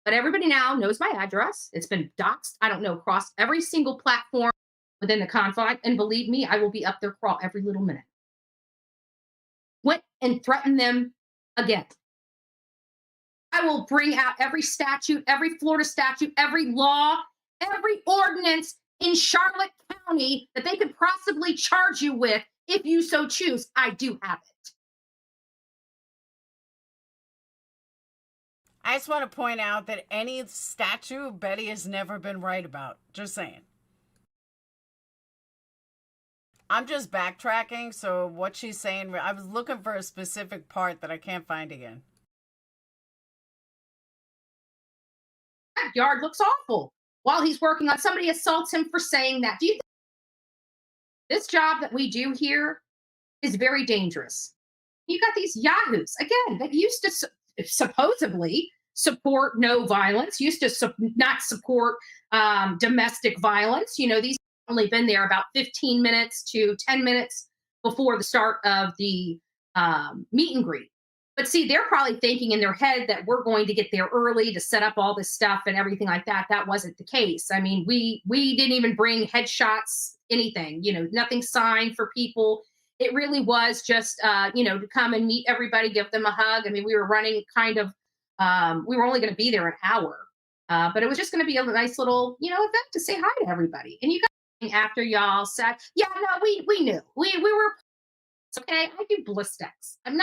But everybody now knows my address. It's been doxxed, I don't know, across every single platform within the confine. And believe me, I will be up there crawl every little minute. Went and threatened them again. I will bring out every statute, every Florida statute, every law, every ordinance in Charlotte County that they could possibly charge you with if you so choose. I do have it. I just want to point out that any statue Betty has never been right about. Just saying. I'm just backtracking, so what she's saying, I was looking for a specific part that I can't find again. That yard looks awful. While he's working on, somebody assaults him for saying that. Do you think this job that we do here is very dangerous? You got these yahoos, again, that used to supposedly support no violence, used to not support domestic violence. You know, these have only been there about 15 minutes to 10 minutes before the start of the meet and greet. But see, they're probably thinking in their head that we're going to get there early to set up all this stuff and everything like that. That wasn't the case. I mean, we didn't even bring headshots, anything, you know, nothing signed for people. It really was just, you know, to come and meet everybody, give them a hug. I mean, we were running kind of, we were only going to be there an hour, but it was just going to be a nice little, you know, event to say hi to everybody. And you guys, after y'all said, yeah, no, we knew. We were, okay, I do ballistics. Have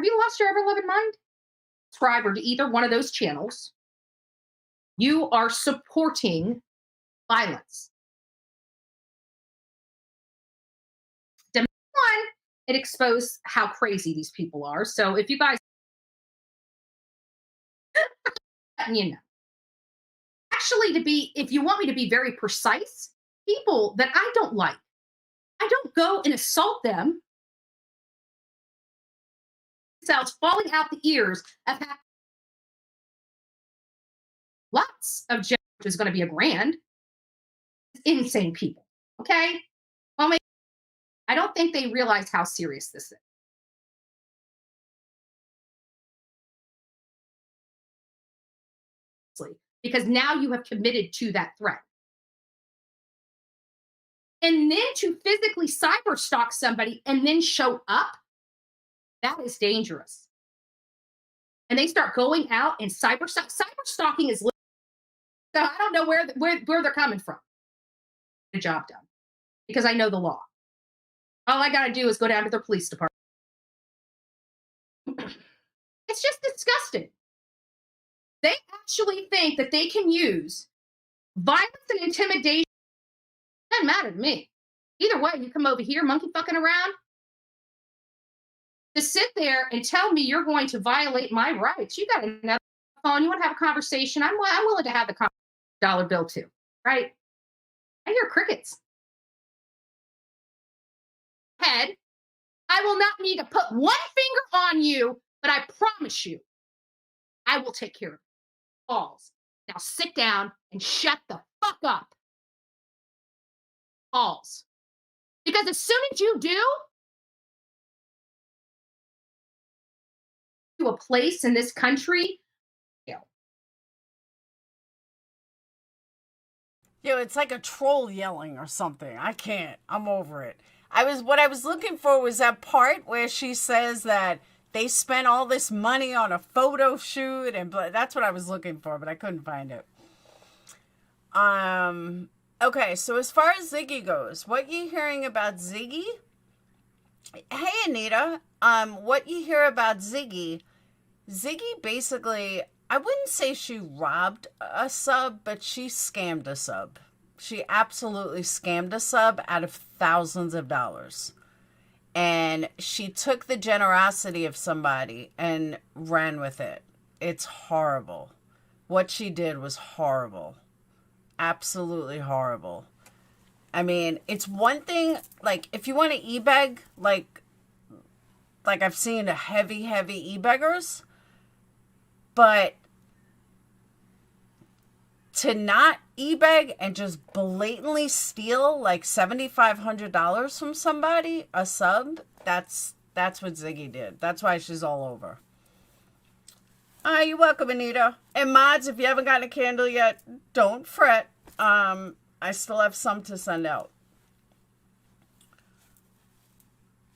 you lost your ever-loving mind? Subscriber to either one of those channels. You are supporting violence. One, it exposed how crazy these people are. So if you guys, you know, actually if you want me to be very precise, people that I don't like, I don't go and assault them. Cells falling out the ears of lots of which is going to be a grand. Insane people. Okay. Oh my, I don't think they realize how serious this is. Because now you have committed to that threat. And then to physically cyber stalk somebody and then show up, that is dangerous. And they start going out and cyber stalking is. So I don't know where they're coming from. The job done because I know the law. All I got to do is go down to their police department. It's just disgusting. They actually think that they can use violence and intimidation. Doesn't matter to me. Either way, you come over here, monkey fucking around, to sit there and tell me you're going to violate my rights. You got another phone. You want to have a conversation? I'm willing to have the dollar bill too, right? I hear crickets. Head, I will not need to put one finger on you, but I promise you, I will take care of it. Balls. Now sit down and shut the fuck up. Balls. Because as soon as you do, to a place in this country, Yo, it's like a troll yelling or something. I can't. I'm over it. What I was looking for was that part where she says that they spent all this money on a photo shoot, and that's what I was looking for, but I couldn't find it. Okay, so as far as Ziggy goes, what you hearing about Ziggy? Hey, Anita. What you hear about Ziggy? Ziggy basically, I wouldn't say she robbed a sub, but she scammed a sub. She absolutely scammed a sub out of thousands of dollars. And she took the generosity of somebody and ran with it. It's horrible. What she did was horrible. Absolutely horrible. I mean, it's one thing, like, if you want to e-beg, like I've seen heavy e-beggars, but to not e-beg and just blatantly steal like $7,500 from somebody, a sub, that's what Ziggy did. That's why she's all over. You're welcome, Anita. And mods, if you haven't gotten a candle yet, don't fret. I still have some to send out.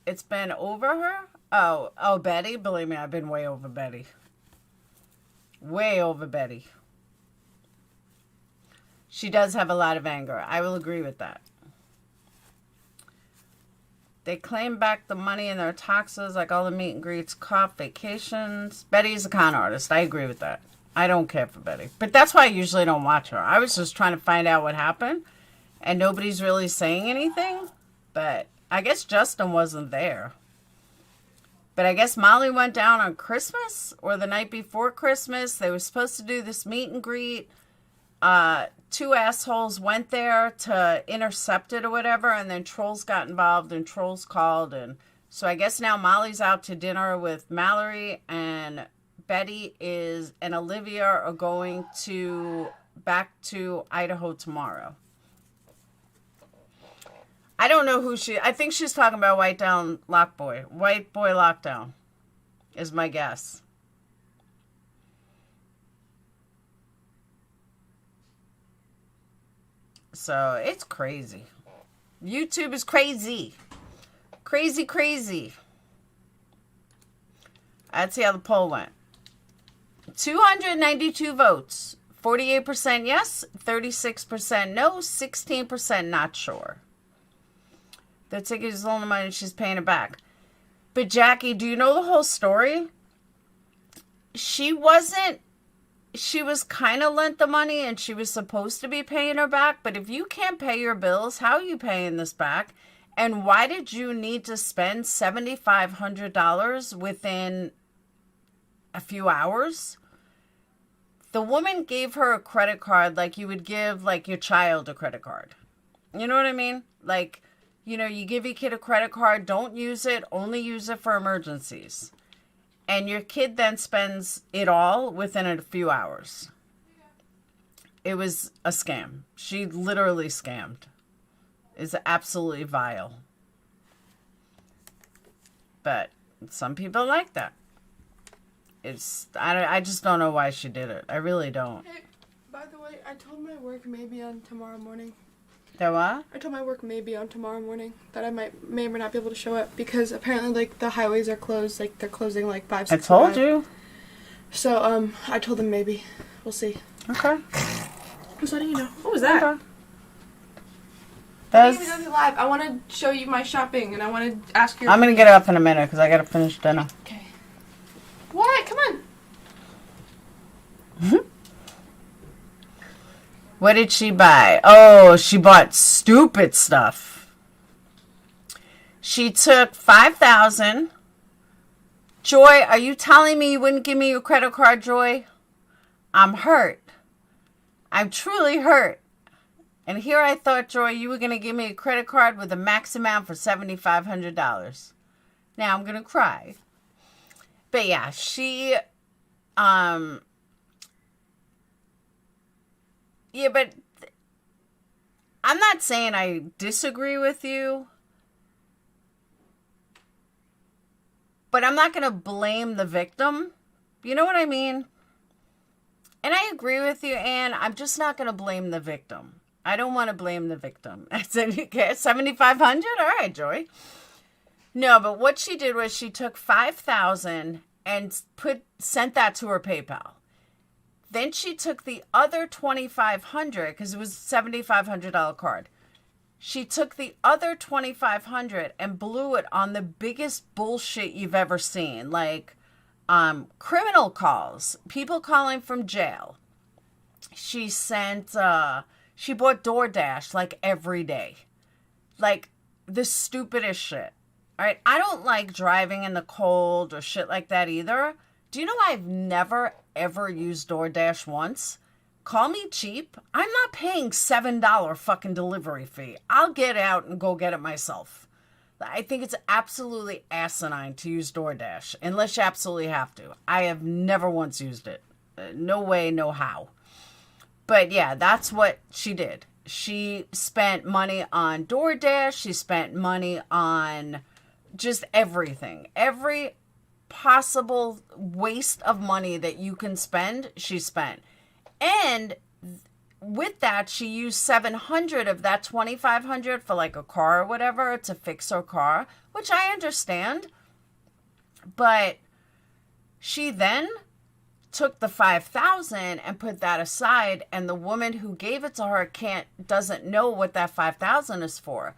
It's been over her? Oh, Betty? Believe me, I've been way over Betty. Way over Betty. She does have a lot of anger. I will agree with that. They claim back the money in their taxes, like all the meet and greets, cop vacations. Betty's a con artist. I agree with that. I don't care for Betty. But that's why I usually don't watch her. I was just trying to find out what happened, and nobody's really saying anything. But I guess Justin wasn't there. But I guess Molly went down on Christmas or the night before Christmas. They were supposed to do this meet and greet. Two assholes went there to intercept it or whatever, and then trolls got involved and trolls called. And so I guess now Molly's out to dinner with Mallory, and Betty and Olivia are going back to Idaho tomorrow. I don't know who I think she's talking about White Boy Lockdown is my guess. So it's crazy. YouTube is crazy. Crazy. Let's see how the poll went. 292 votes. 48% yes, 36% no, 16% not sure. The ticket is loaning the money and she's paying it back. But Jackie, do you know the whole story? She was kind of lent the money and she was supposed to be paying her back. But if you can't pay your bills, how are you paying this back? And why did you need to spend $7,500 within a few hours? The woman gave her a credit card like you would give like your child a credit card. You know what I mean? Like, you know, you give your kid a credit card, don't use it, only use it for emergencies. And your kid then spends it all within a few hours. It was a scam. She literally scammed. is absolutely vile. But some people like that. I just don't know why she did it. I really don't. Hey, by the way, I told my work maybe on tomorrow morning. That what? I told my work maybe on tomorrow morning that I may or not be able to show up because apparently like the highways are closed. Like they're closing like 5, 6. I told you. So I told them maybe. We'll see. Okay. Just letting you know. What was that? Okay. I didn't even know live. I want to show you my shopping and I want to ask your. I'm gonna get up in a minute because I gotta finish dinner. Okay. What? Come on. What did she buy? Oh, she bought stupid stuff. She took $5,000. Joy, are you telling me you wouldn't give me your credit card, Joy? I'm hurt. I'm truly hurt. And here I thought, Joy, you were going to give me a credit card with a max amount for $7,500. Now I'm going to cry. But yeah, she, yeah, but I'm not saying I disagree with you, but I'm not going to blame the victim. You know what I mean? And I agree with you, Anne. I'm just not going to blame the victim. I don't want to blame the victim. I said, okay, $7,500? All right, Joy. No, but what she did was she took $5,000 and sent that to her PayPal. Then she took the other $2,500 because it was a $7,500 card. She took the other $2,500 and blew it on the biggest bullshit you've ever seen, like criminal calls, people calling from jail. She sent, she bought DoorDash like every day, like the stupidest shit. All right, I don't like driving in the cold or shit like that either. Do you know I've never, ever used DoorDash once? Call me cheap. I'm not paying $7 fucking delivery fee. I'll get out and go get it myself. I think it's absolutely asinine to use DoorDash, unless you absolutely have to. I have never once used it. No way, no how. But yeah, that's what she did. She spent money on DoorDash. She spent money on just everything. Every possible waste of money that you can spend, she spent. And with that, she used $700 of that $2,500 for like a car or whatever to fix her car, which I understand. But she then took the $5,000 and put that aside, and the woman who gave it to her doesn't know what that $5,000 is for.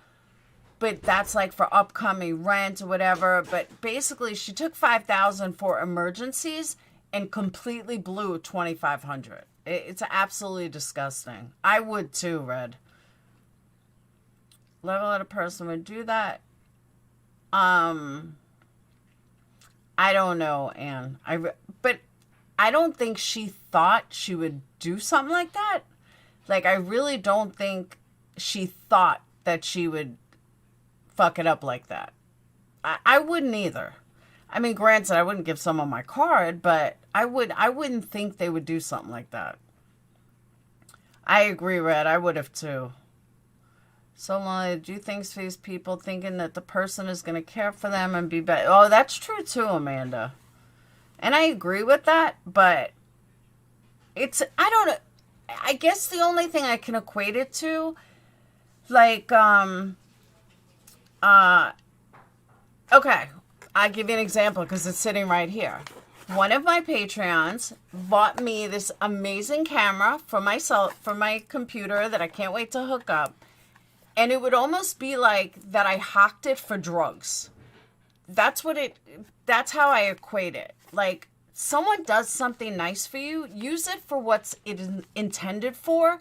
But that's like for upcoming rent or whatever. But basically, she took $5,000 for emergencies and completely blew $2,500. It's absolutely disgusting. I would too, Red. Level-headed person would do that. I don't know, Anne. But I don't think she thought she would do something like that. Like, I really don't think she thought that she would fuck it up like that. I wouldn't either. I mean, granted, I wouldn't give someone my card, but I wouldn't think they would do something like that. I agree, Red. I would have too. So long to do things for these people thinking that the person is going to care for them and be better. Oh, that's true too, Amanda. And I agree with that, but I don't know. I guess the only thing I can equate it to, like, okay, I'll give you an example because it's sitting right here. One of my Patreons bought me this amazing camera for my computer that I can't wait to hook up. And it would almost be like that I hocked it for drugs. That's how I equate it. Like, someone does something nice for you, use it for what's it is intended for.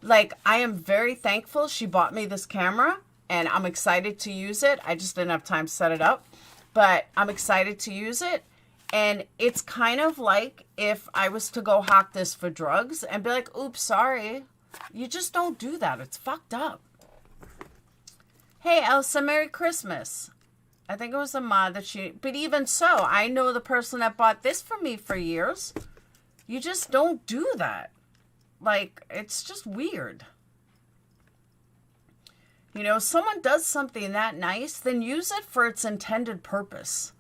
Like, I am very thankful she bought me this camera, and I'm excited to use it. I just didn't have time to set it up, but I'm excited to use it. And it's kind of like if I was to go hawk this for drugs and be like, oops, sorry. You just don't do that. It's fucked up. Hey, Elsa, Merry Christmas. I think it was a mod but even so, I know the person that bought this for me for years. You just don't do that. Like, it's just weird. You know, if someone does something that nice, then use it for its intended purpose.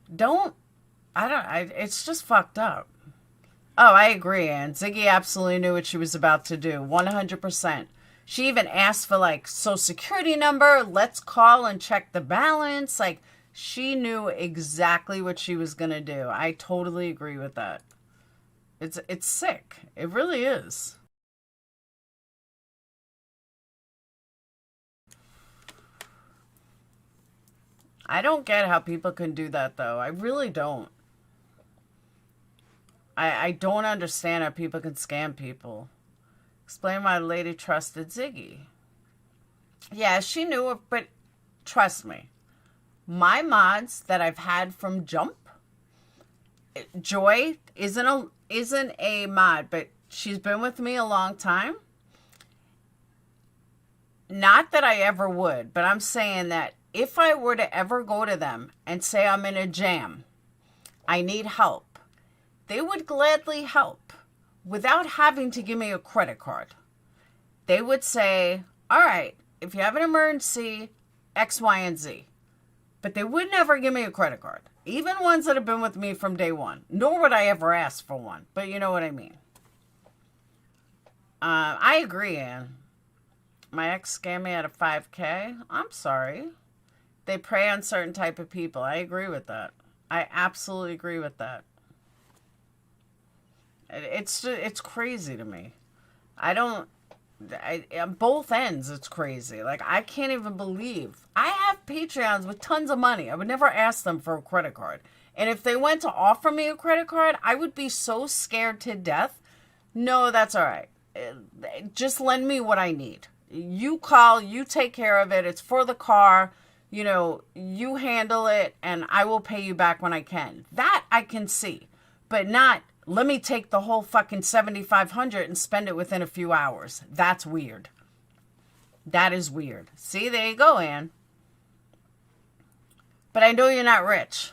It's just fucked up. Oh, I agree, Ann. Ziggy absolutely knew what she was about to do. 100%. She even asked for, like, social security number. Let's call and check the balance. Like, she knew exactly what she was going to do. I totally agree with that. It's sick. It really is. I don't get how people can do that, though. I really don't. I don't understand how people can scam people. Explain why the lady trusted Ziggy. Yeah, she knew it, but trust me. My mods that I've had from Jump, Joy isn't a mod, but she's been with me a long time. Not that I ever would, but I'm saying that if I were to ever go to them and say I'm in a jam, I need help, they would gladly help without having to give me a credit card. They would say, all right, if you have an emergency, X, Y, and Z. But they would never give me a credit card. Even ones that have been with me from day one. Nor would I ever ask for one. But you know what I mean. I agree, Ann. My ex scammed me out of $5K. I'm sorry. They prey on certain type of people. I agree with that. I absolutely agree with that. It's crazy to me. On both ends, it's crazy. Like, I can't even believe. I have Patreons with tons of money. I would never ask them for a credit card. And if they went to offer me a credit card, I would be so scared to death. No, that's all right. Just lend me what I need. You call, you take care of it. It's for the car. You know, you handle it, and I will pay you back when I can. That I can see. But not, let me take the whole fucking $7,500 and spend it within a few hours. That's weird. That is weird. See, there you go, Ann. But I know you're not rich.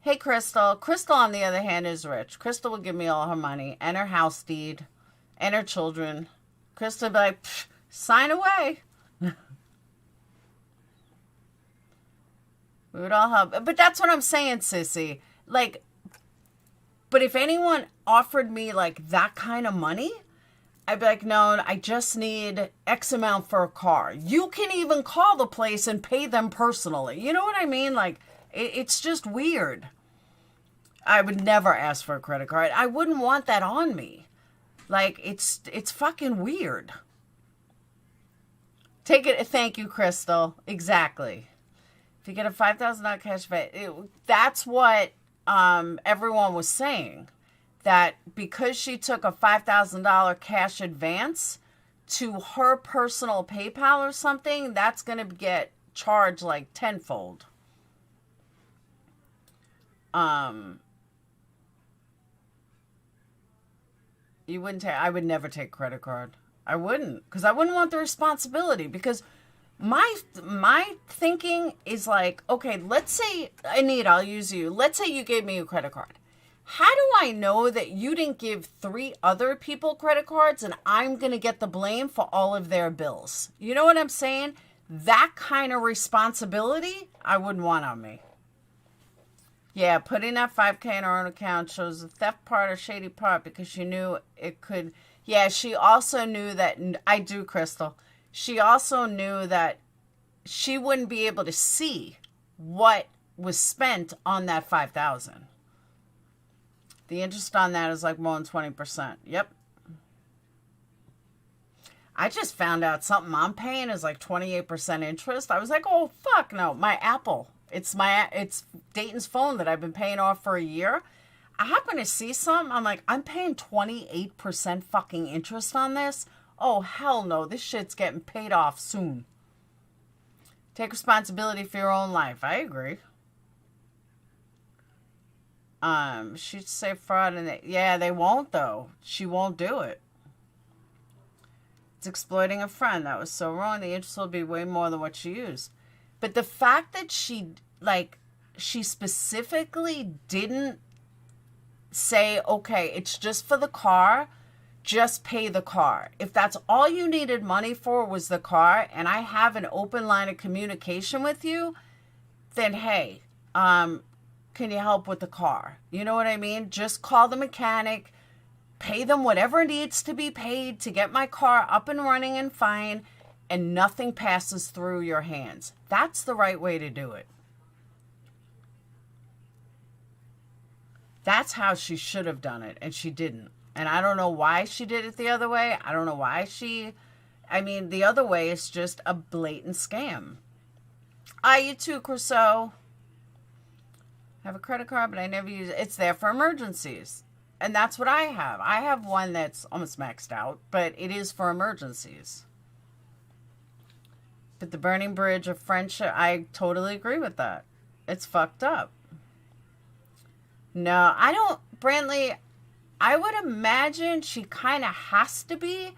Hey, Crystal. Crystal, on the other hand, is rich. Crystal will give me all her money and her house deed and her children. Crystal will be like, sign away. We would all help. But that's what I'm saying, sissy. Like, but if anyone offered me, like, that kind of money, I'd be like, no, I just need X amount for a car. You can even call the place and pay them personally. You know what I mean? Like, it's just weird. I would never ask for a credit card. I wouldn't want that on me. Like, it's fucking weird. Take it. Thank you, Crystal. Exactly. If you get a $5,000 cash back, that's what everyone was saying. That because she took a $5,000 cash advance to her personal PayPal or something, that's going to get charged like tenfold. You wouldn't take, I would never take credit card. I wouldn't, because I wouldn't want the responsibility. Because my thinking is like, okay, let's say, Anita, I'll use you. Let's say you gave me a credit card. How do I know that you didn't give 3 other people credit cards and I'm going to get the blame for all of their bills? You know what I'm saying? That kind of responsibility, I wouldn't want on me. Yeah, putting that $5K in her own account shows the theft part or shady part because she knew it could. Yeah, she also knew that. I do, Crystal. She also knew that she wouldn't be able to see what was spent on that $5,000. The interest on that is like more than 20%. Yep. I just found out something I'm paying is like 28% interest. I was like, oh, fuck no. My Apple. It's Dayton's phone that I've been paying off for a year. I happen to see something. I'm like, I'm paying 28% fucking interest on this? Oh, hell no. This shit's getting paid off soon. Take responsibility for your own life. I agree. She'd say fraud and yeah, they won't though. She won't do it. It's exploiting a friend. That was so wrong. The interest will be way more than what she used. But the fact that she specifically didn't say, okay, it's just for the car. just pay the car. If that's all you needed money for was the car, and I have an open line of communication with you, then hey, can you help with the car? You know what I mean? Just call the mechanic, pay them whatever needs to be paid to get my car up and running and fine, and nothing passes through your hands. That's the right way to do it. That's how she should have done it, and she didn't. And I don't know why she did it the other way. I don't know why the other way is just a blatant scam. You too, Crusoe. I have a credit card, but I never use it. It's there for emergencies. And that's what I have. I have one that's almost maxed out, but it is for emergencies. But the burning bridge of friendship, I totally agree with that. It's fucked up. No, I don't, Brantley, I would imagine she kind of has to be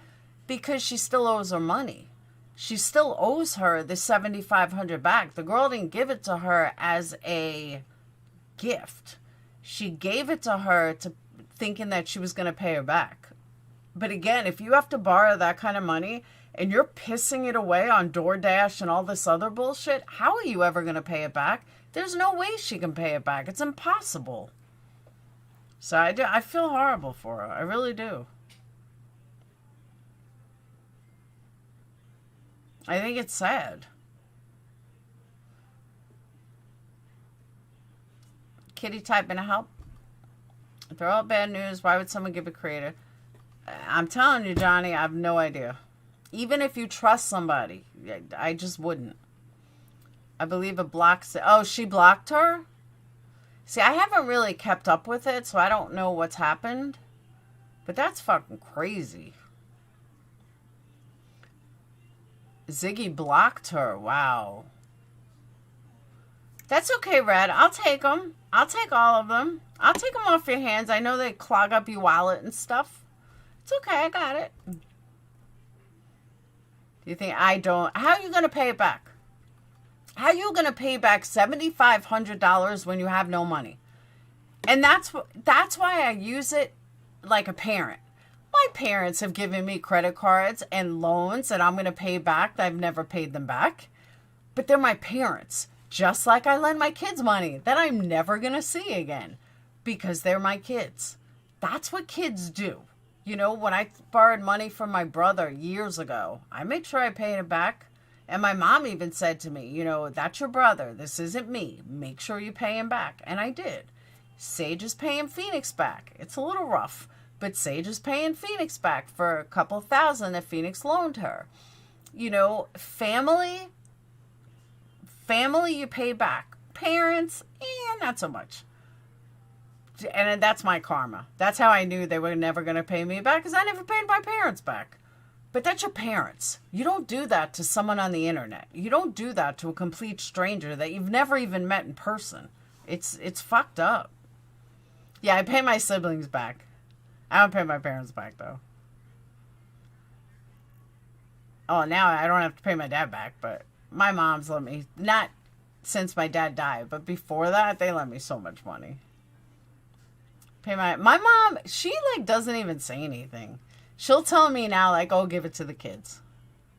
because she still owes her money. She still owes her the $7,500 back. The girl didn't give it to her as a gift. She gave it to her to thinking that she was going to pay her back. But again, if you have to borrow that kind of money and you're pissing it away on DoorDash and all this other bullshit, how are you ever going to pay it back? There's no way she can pay it back. It's impossible. So I feel horrible for her. I really do. I think it's sad. Kitty typing to help. If they're all bad news, why would someone give a creator? I'm telling you, Johnny, I have no idea. Even if you trust somebody, I just wouldn't. I believe it blocks it. Oh, she blocked her? See, I haven't really kept up with it, so I don't know what's happened. But that's fucking crazy. Ziggy blocked her. Wow. That's okay, Red. I'll take them. I'll take all of them. I'll take them off your hands. I know they clog up your wallet and stuff. It's okay. I got it. Do you think I don't? How are you going to pay it back? How are you going to pay back $7,500 when you have no money? And that's why I use it like a parent. My parents have given me credit cards and loans that I'm going to pay back. I've never paid them back. But they're my parents. Just like I lend my kids money that I'm never going to see again. Because they're my kids. That's what kids do. You know, when I borrowed money from my brother years ago, I made sure I paid it back. And my mom even said to me, you know, that's your brother. This isn't me. Make sure you pay him back. And I did. Sage is paying Phoenix back. It's a little rough. But Sage is paying Phoenix back for a couple $1,000 that Phoenix loaned her. You know, family you pay back. Parents, not so much. And that's my karma. That's how I knew they were never going to pay me back, because I never paid my parents back. But that's your parents. You don't do that to someone on the internet. You don't do that to a complete stranger that you've never even met in person. It's fucked up. Yeah, I pay my siblings back. I don't pay my parents back, though. Oh, now I don't have to pay my dad back, but my mom's let me, not since my dad died, but before that, they lent me so much money. My mom, she like doesn't even say anything. She'll tell me now, like, oh, give it to the kids.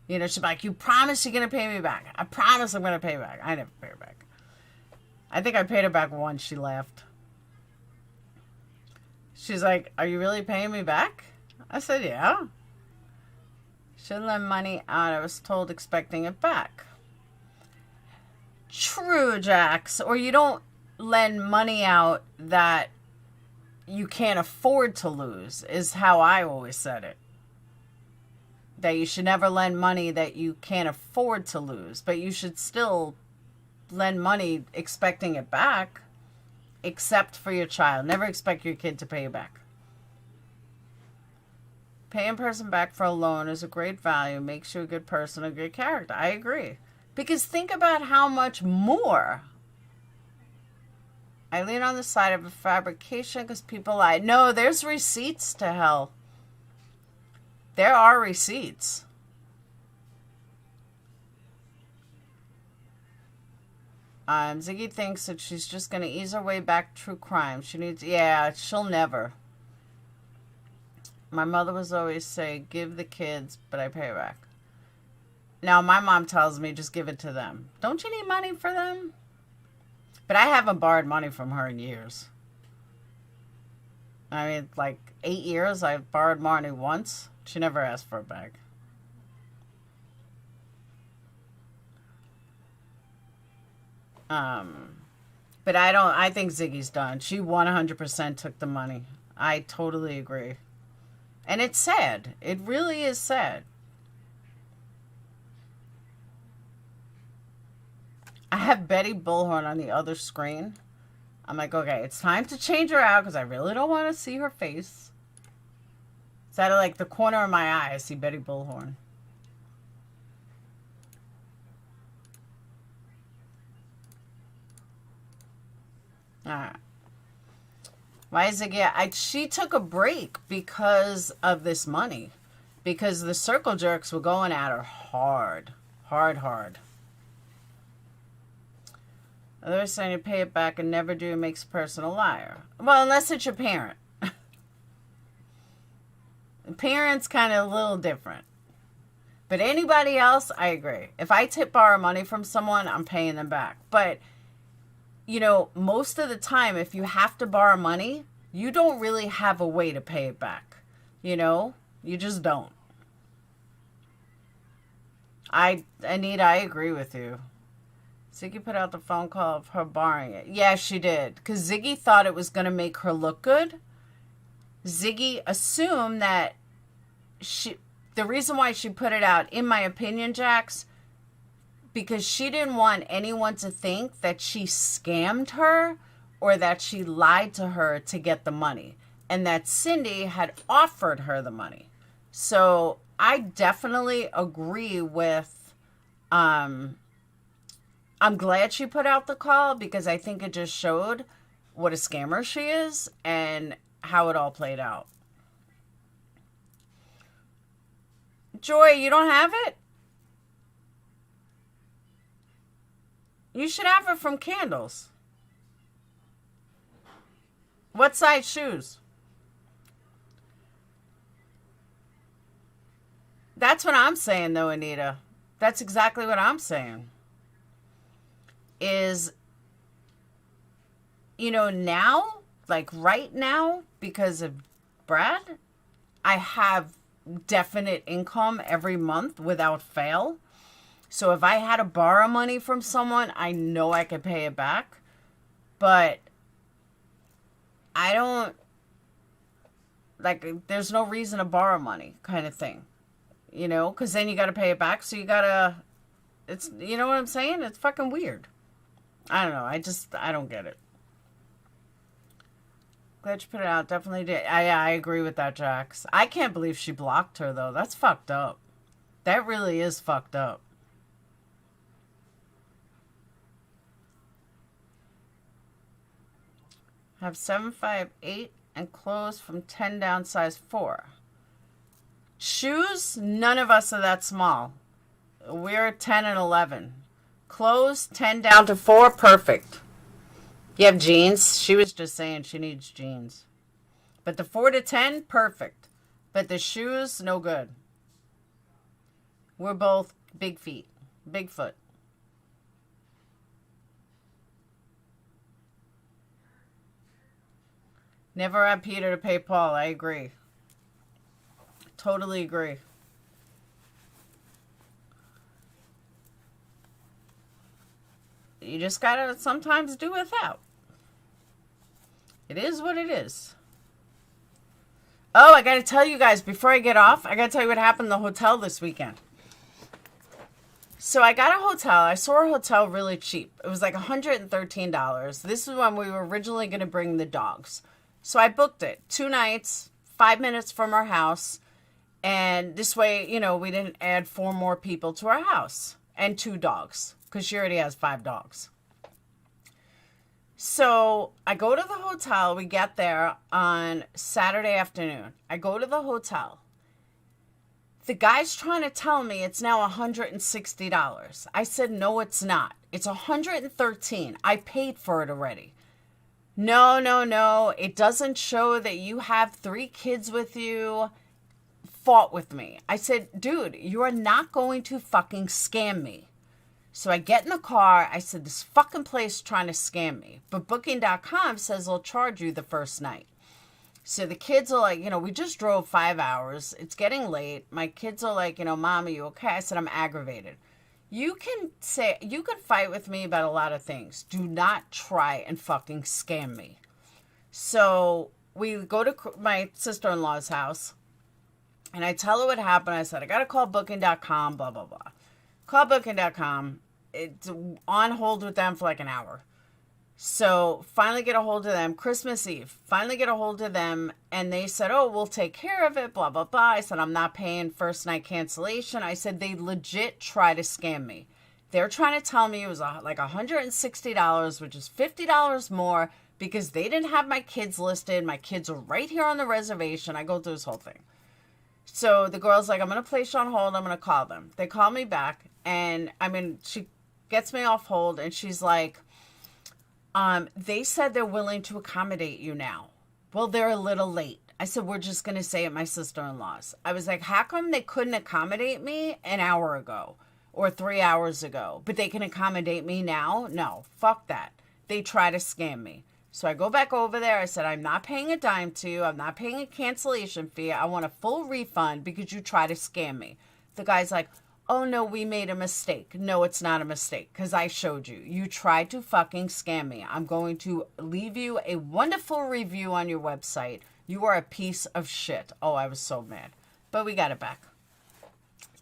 You know, she's like, you promise you're going to pay me back. I promise I'm going to pay her back. I never pay her back. I think I paid her back once. She laughed. She's like, are you really paying me back? I said, yeah. Should lend money out. I was told expecting it back. True, Jax. Or you don't lend money out that you can't afford to lose, is how I always said it. That you should never lend money that you can't afford to lose, but you should still lend money expecting it back, except for your child. Never expect your kid to pay you back. Paying a person back for a loan is a great value, makes you a good person, a good character. I agree. Because think about how much more. I lean on the side of a fabrication because people lie. No, there's receipts to hell. There are receipts. Ziggy thinks that she's just going to ease her way back to true crime. She needs, yeah, she'll never. My mother was always say, give the kids, but I pay back. Now, my mom tells me, just give it to them. Don't you need money for them? But I haven't borrowed money from her in years. I mean, like 8 years, I borrowed money once. She never asked for it back. But I think Ziggy's done. She 100% took the money. I totally agree. And it's sad. It really is sad. I have Betty Bullhorn on the other screen. I'm like, okay, it's time to change her out because I really don't want to see her face. It's out of like the corner of my eye. I see Betty Bullhorn. Alright. Why is it? Yeah, she took a break because of this money. Because the circle jerks were going at her hard. Hard. Others saying to pay it back and never do makes a person a liar. Well, unless it's your parent. Parents kind of a little different. But anybody else, I agree. If I borrow money from someone, I'm paying them back. But, you know, most of the time, if you have to borrow money, you don't really have a way to pay it back. You know? You just don't. Anita, I agree with you. Ziggy put out the phone call of her borrowing it. Yeah, she did. Because Ziggy thought it was going to make her look good. Ziggy assumed that the reason why she put it out, in my opinion, Jax, because she didn't want anyone to think that she scammed her or that she lied to her to get the money. And that Cindy had offered her the money. So I definitely agree with... I'm glad she put out the call because I think it just showed what a scammer she is and how it all played out. Joy, you don't have it? You should have it from Candles. What size shoes? That's what I'm saying, though, Anita. That's exactly what I'm saying. Is, you know, now, like right now, because of Brad, I have definite income every month without fail. So if I had to borrow money from someone, I know I could pay it back. But I don't, like, there's no reason to borrow money kind of thing. You know, because then you got to pay it back. So you got to, it's, you know what I'm saying? It's fucking weird. I don't know. I don't get it. Glad you put it out. Definitely did. I agree with that, Jax. I can't believe she blocked her, though. That's fucked up. That really is fucked up. Have 7, 5, 8 and clothes from 10 down size 4. Shoes, none of us are that small. We're 10 and 11. Clothes, 10 down to 4, perfect. You have jeans? She was just saying she needs jeans. But the 4 to 10, perfect. But the shoes, no good. We're both big feet. Big foot. Never had Peter to pay Paul. I agree. Totally agree. You just gotta sometimes do without. It is what it is. Oh, I gotta tell you guys, before I get off, I gotta tell you what happened in the hotel this weekend. So I got a hotel. I saw a hotel really cheap. It was like $113. This is when we were originally gonna bring the dogs. So I booked it. 2 nights, 5 minutes from our house. And this way, you know, we didn't add 4 more people to our house. And 2 dogs. Because she already has 5 dogs. So I go to the hotel. We get there on Saturday afternoon. I go to the hotel. The guy's trying to tell me it's now $160. I said, no, it's not. It's $113. I paid for it already. No, no, no. It doesn't show that you have 3 kids with you. Fought with me. I said, dude, you are not going to fucking scam me. So I get in the car. I said, this fucking place is trying to scam me. But Booking.com says they'll charge you the first night. So the kids are like, we just drove 5 hours. It's getting late. My kids are like, Mom, are you okay? I said, I'm aggravated. You can fight with me about a lot of things. Do not try and fucking scam me. So we go to my sister-in-law's house. And I tell her what happened. I said, I got to call Booking.com, blah, blah, blah. Call Booking.com. It's on hold with them for like an hour. So finally get a hold of them. Christmas Eve. Finally get a hold of them. And they said, oh, we'll take care of it, blah, blah, blah. I said, I'm not paying first night cancellation. I said, they legit try to scam me. They're trying to tell me it was like $160, which is $50 more because they didn't have my kids listed. My kids are right here on the reservation. I go through this whole thing. So the girl's like, I'm going to place you on hold. I'm going to call them. They call me back. And she gets me off hold. And she's like, they said they're willing to accommodate you now. Well, they're a little late. I said, we're just going to stay at my sister-in-law's. I was like, how come they couldn't accommodate me an hour ago or 3 hours ago, but they can accommodate me now? No, fuck that. They try to scam me. So I go back over there. I said, I'm not paying a dime to you. I'm not paying a cancellation fee. I want a full refund because you try to scam me. The guy's like, oh, no, we made a mistake. No, it's not a mistake because I showed you. You tried to fucking scam me. I'm going to leave you a wonderful review on your website. You are a piece of shit. Oh, I was so mad. But we got it back.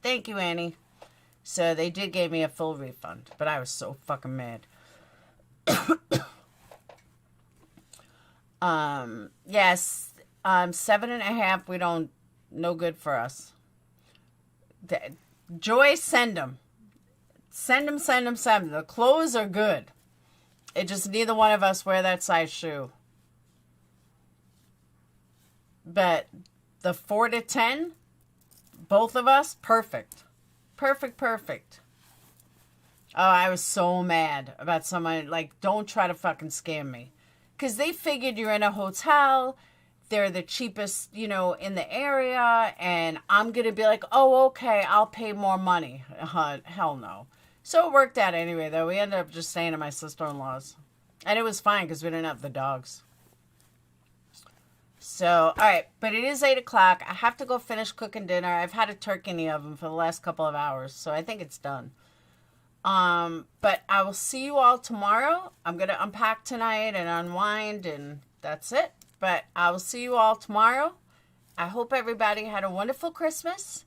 Thank you, Annie. So they did give me a full refund, but I was so fucking mad. Yes, 7.5, we don't, no good for us. Joy, send them. Send them. The clothes are good. It just, neither one of us wear that size shoe. But the 4 to 10, both of us, perfect. Perfect. Oh, I was so mad about someone, like, don't try to fucking scam me. Because they figured you're in a hotel, they're the cheapest, in the area, and I'm going to be like, oh, okay, I'll pay more money. Hell no. So it worked out anyway, though. We ended up just staying at my sister-in-law's. And it was fine because we didn't have the dogs. So, all right, but it is 8 o'clock. I have to go finish cooking dinner. I've had a turkey in the oven for the last couple of hours, so I think it's done. But I will see you all tomorrow. I'm going to unpack tonight and unwind, and that's it. But I will see you all tomorrow. I hope everybody had a wonderful Christmas.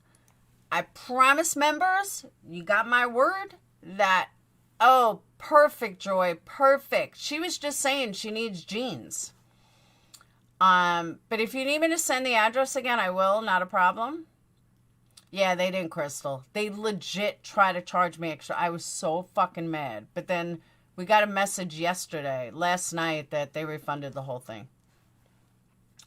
I promise, members, you got my word that, oh, perfect, Joy, perfect. She was just saying she needs jeans. But if you need me to send the address again, I will, not a problem. Yeah, they didn't, Crystal. They legit try to charge me extra. I was so fucking mad. But then we got a message last night, that they refunded the whole thing.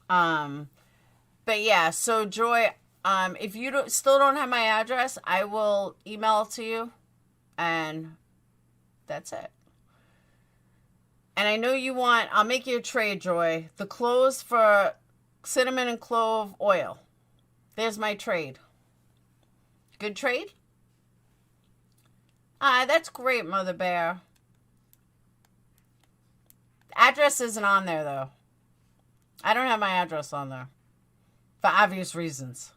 But yeah, so Joy, if you still don't have my address, I will email it to you. And that's it. And I know you want, I'll make you a trade, Joy. The clothes for cinnamon and clove oil. There's my trade. Good trade? That's great, Mother Bear. Address isn't on there, though. I don't have my address on there. For obvious reasons.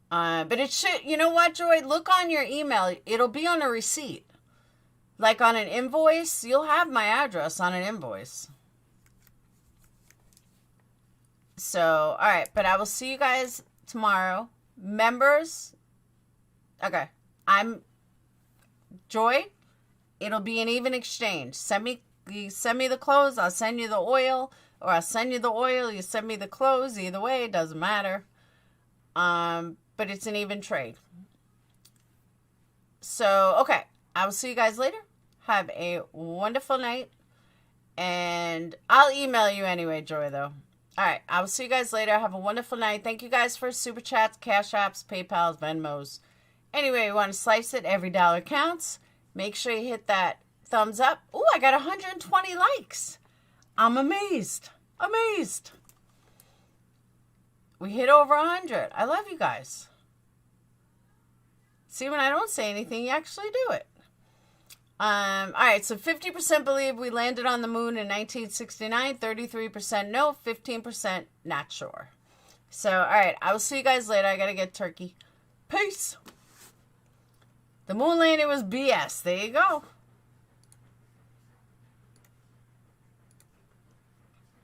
But it should, you know what, Joy? Look on your email. It'll be on a receipt. Like on an invoice, you'll have my address on an invoice. So, all right. But I will see you guys tomorrow. Members, okay. I'm Joy. It'll be an even exchange. Send me the clothes, I'll send you the oil. Or I'll send you the oil, you send me the clothes. Either way, it doesn't matter. But it's an even trade. So, okay. I will see you guys later. Have a wonderful night. And I'll email you anyway, Joy, though. All right. I will see you guys later. Have a wonderful night. Thank you guys for Super Chats, Cash Apps, PayPals, Venmos. Anyway, you want to slice it. Every dollar counts. Make sure you hit that thumbs up. Ooh, I got 120 likes. I'm amazed. Amazed. We hit over 100. I love you guys. See, when I don't say anything, you actually do it. All right, so 50% believe we landed on the moon in 1969, 33% no, 15% not sure. So, all right, I will see you guys later. I got to get turkey. Peace. The moon landing was BS. There you go.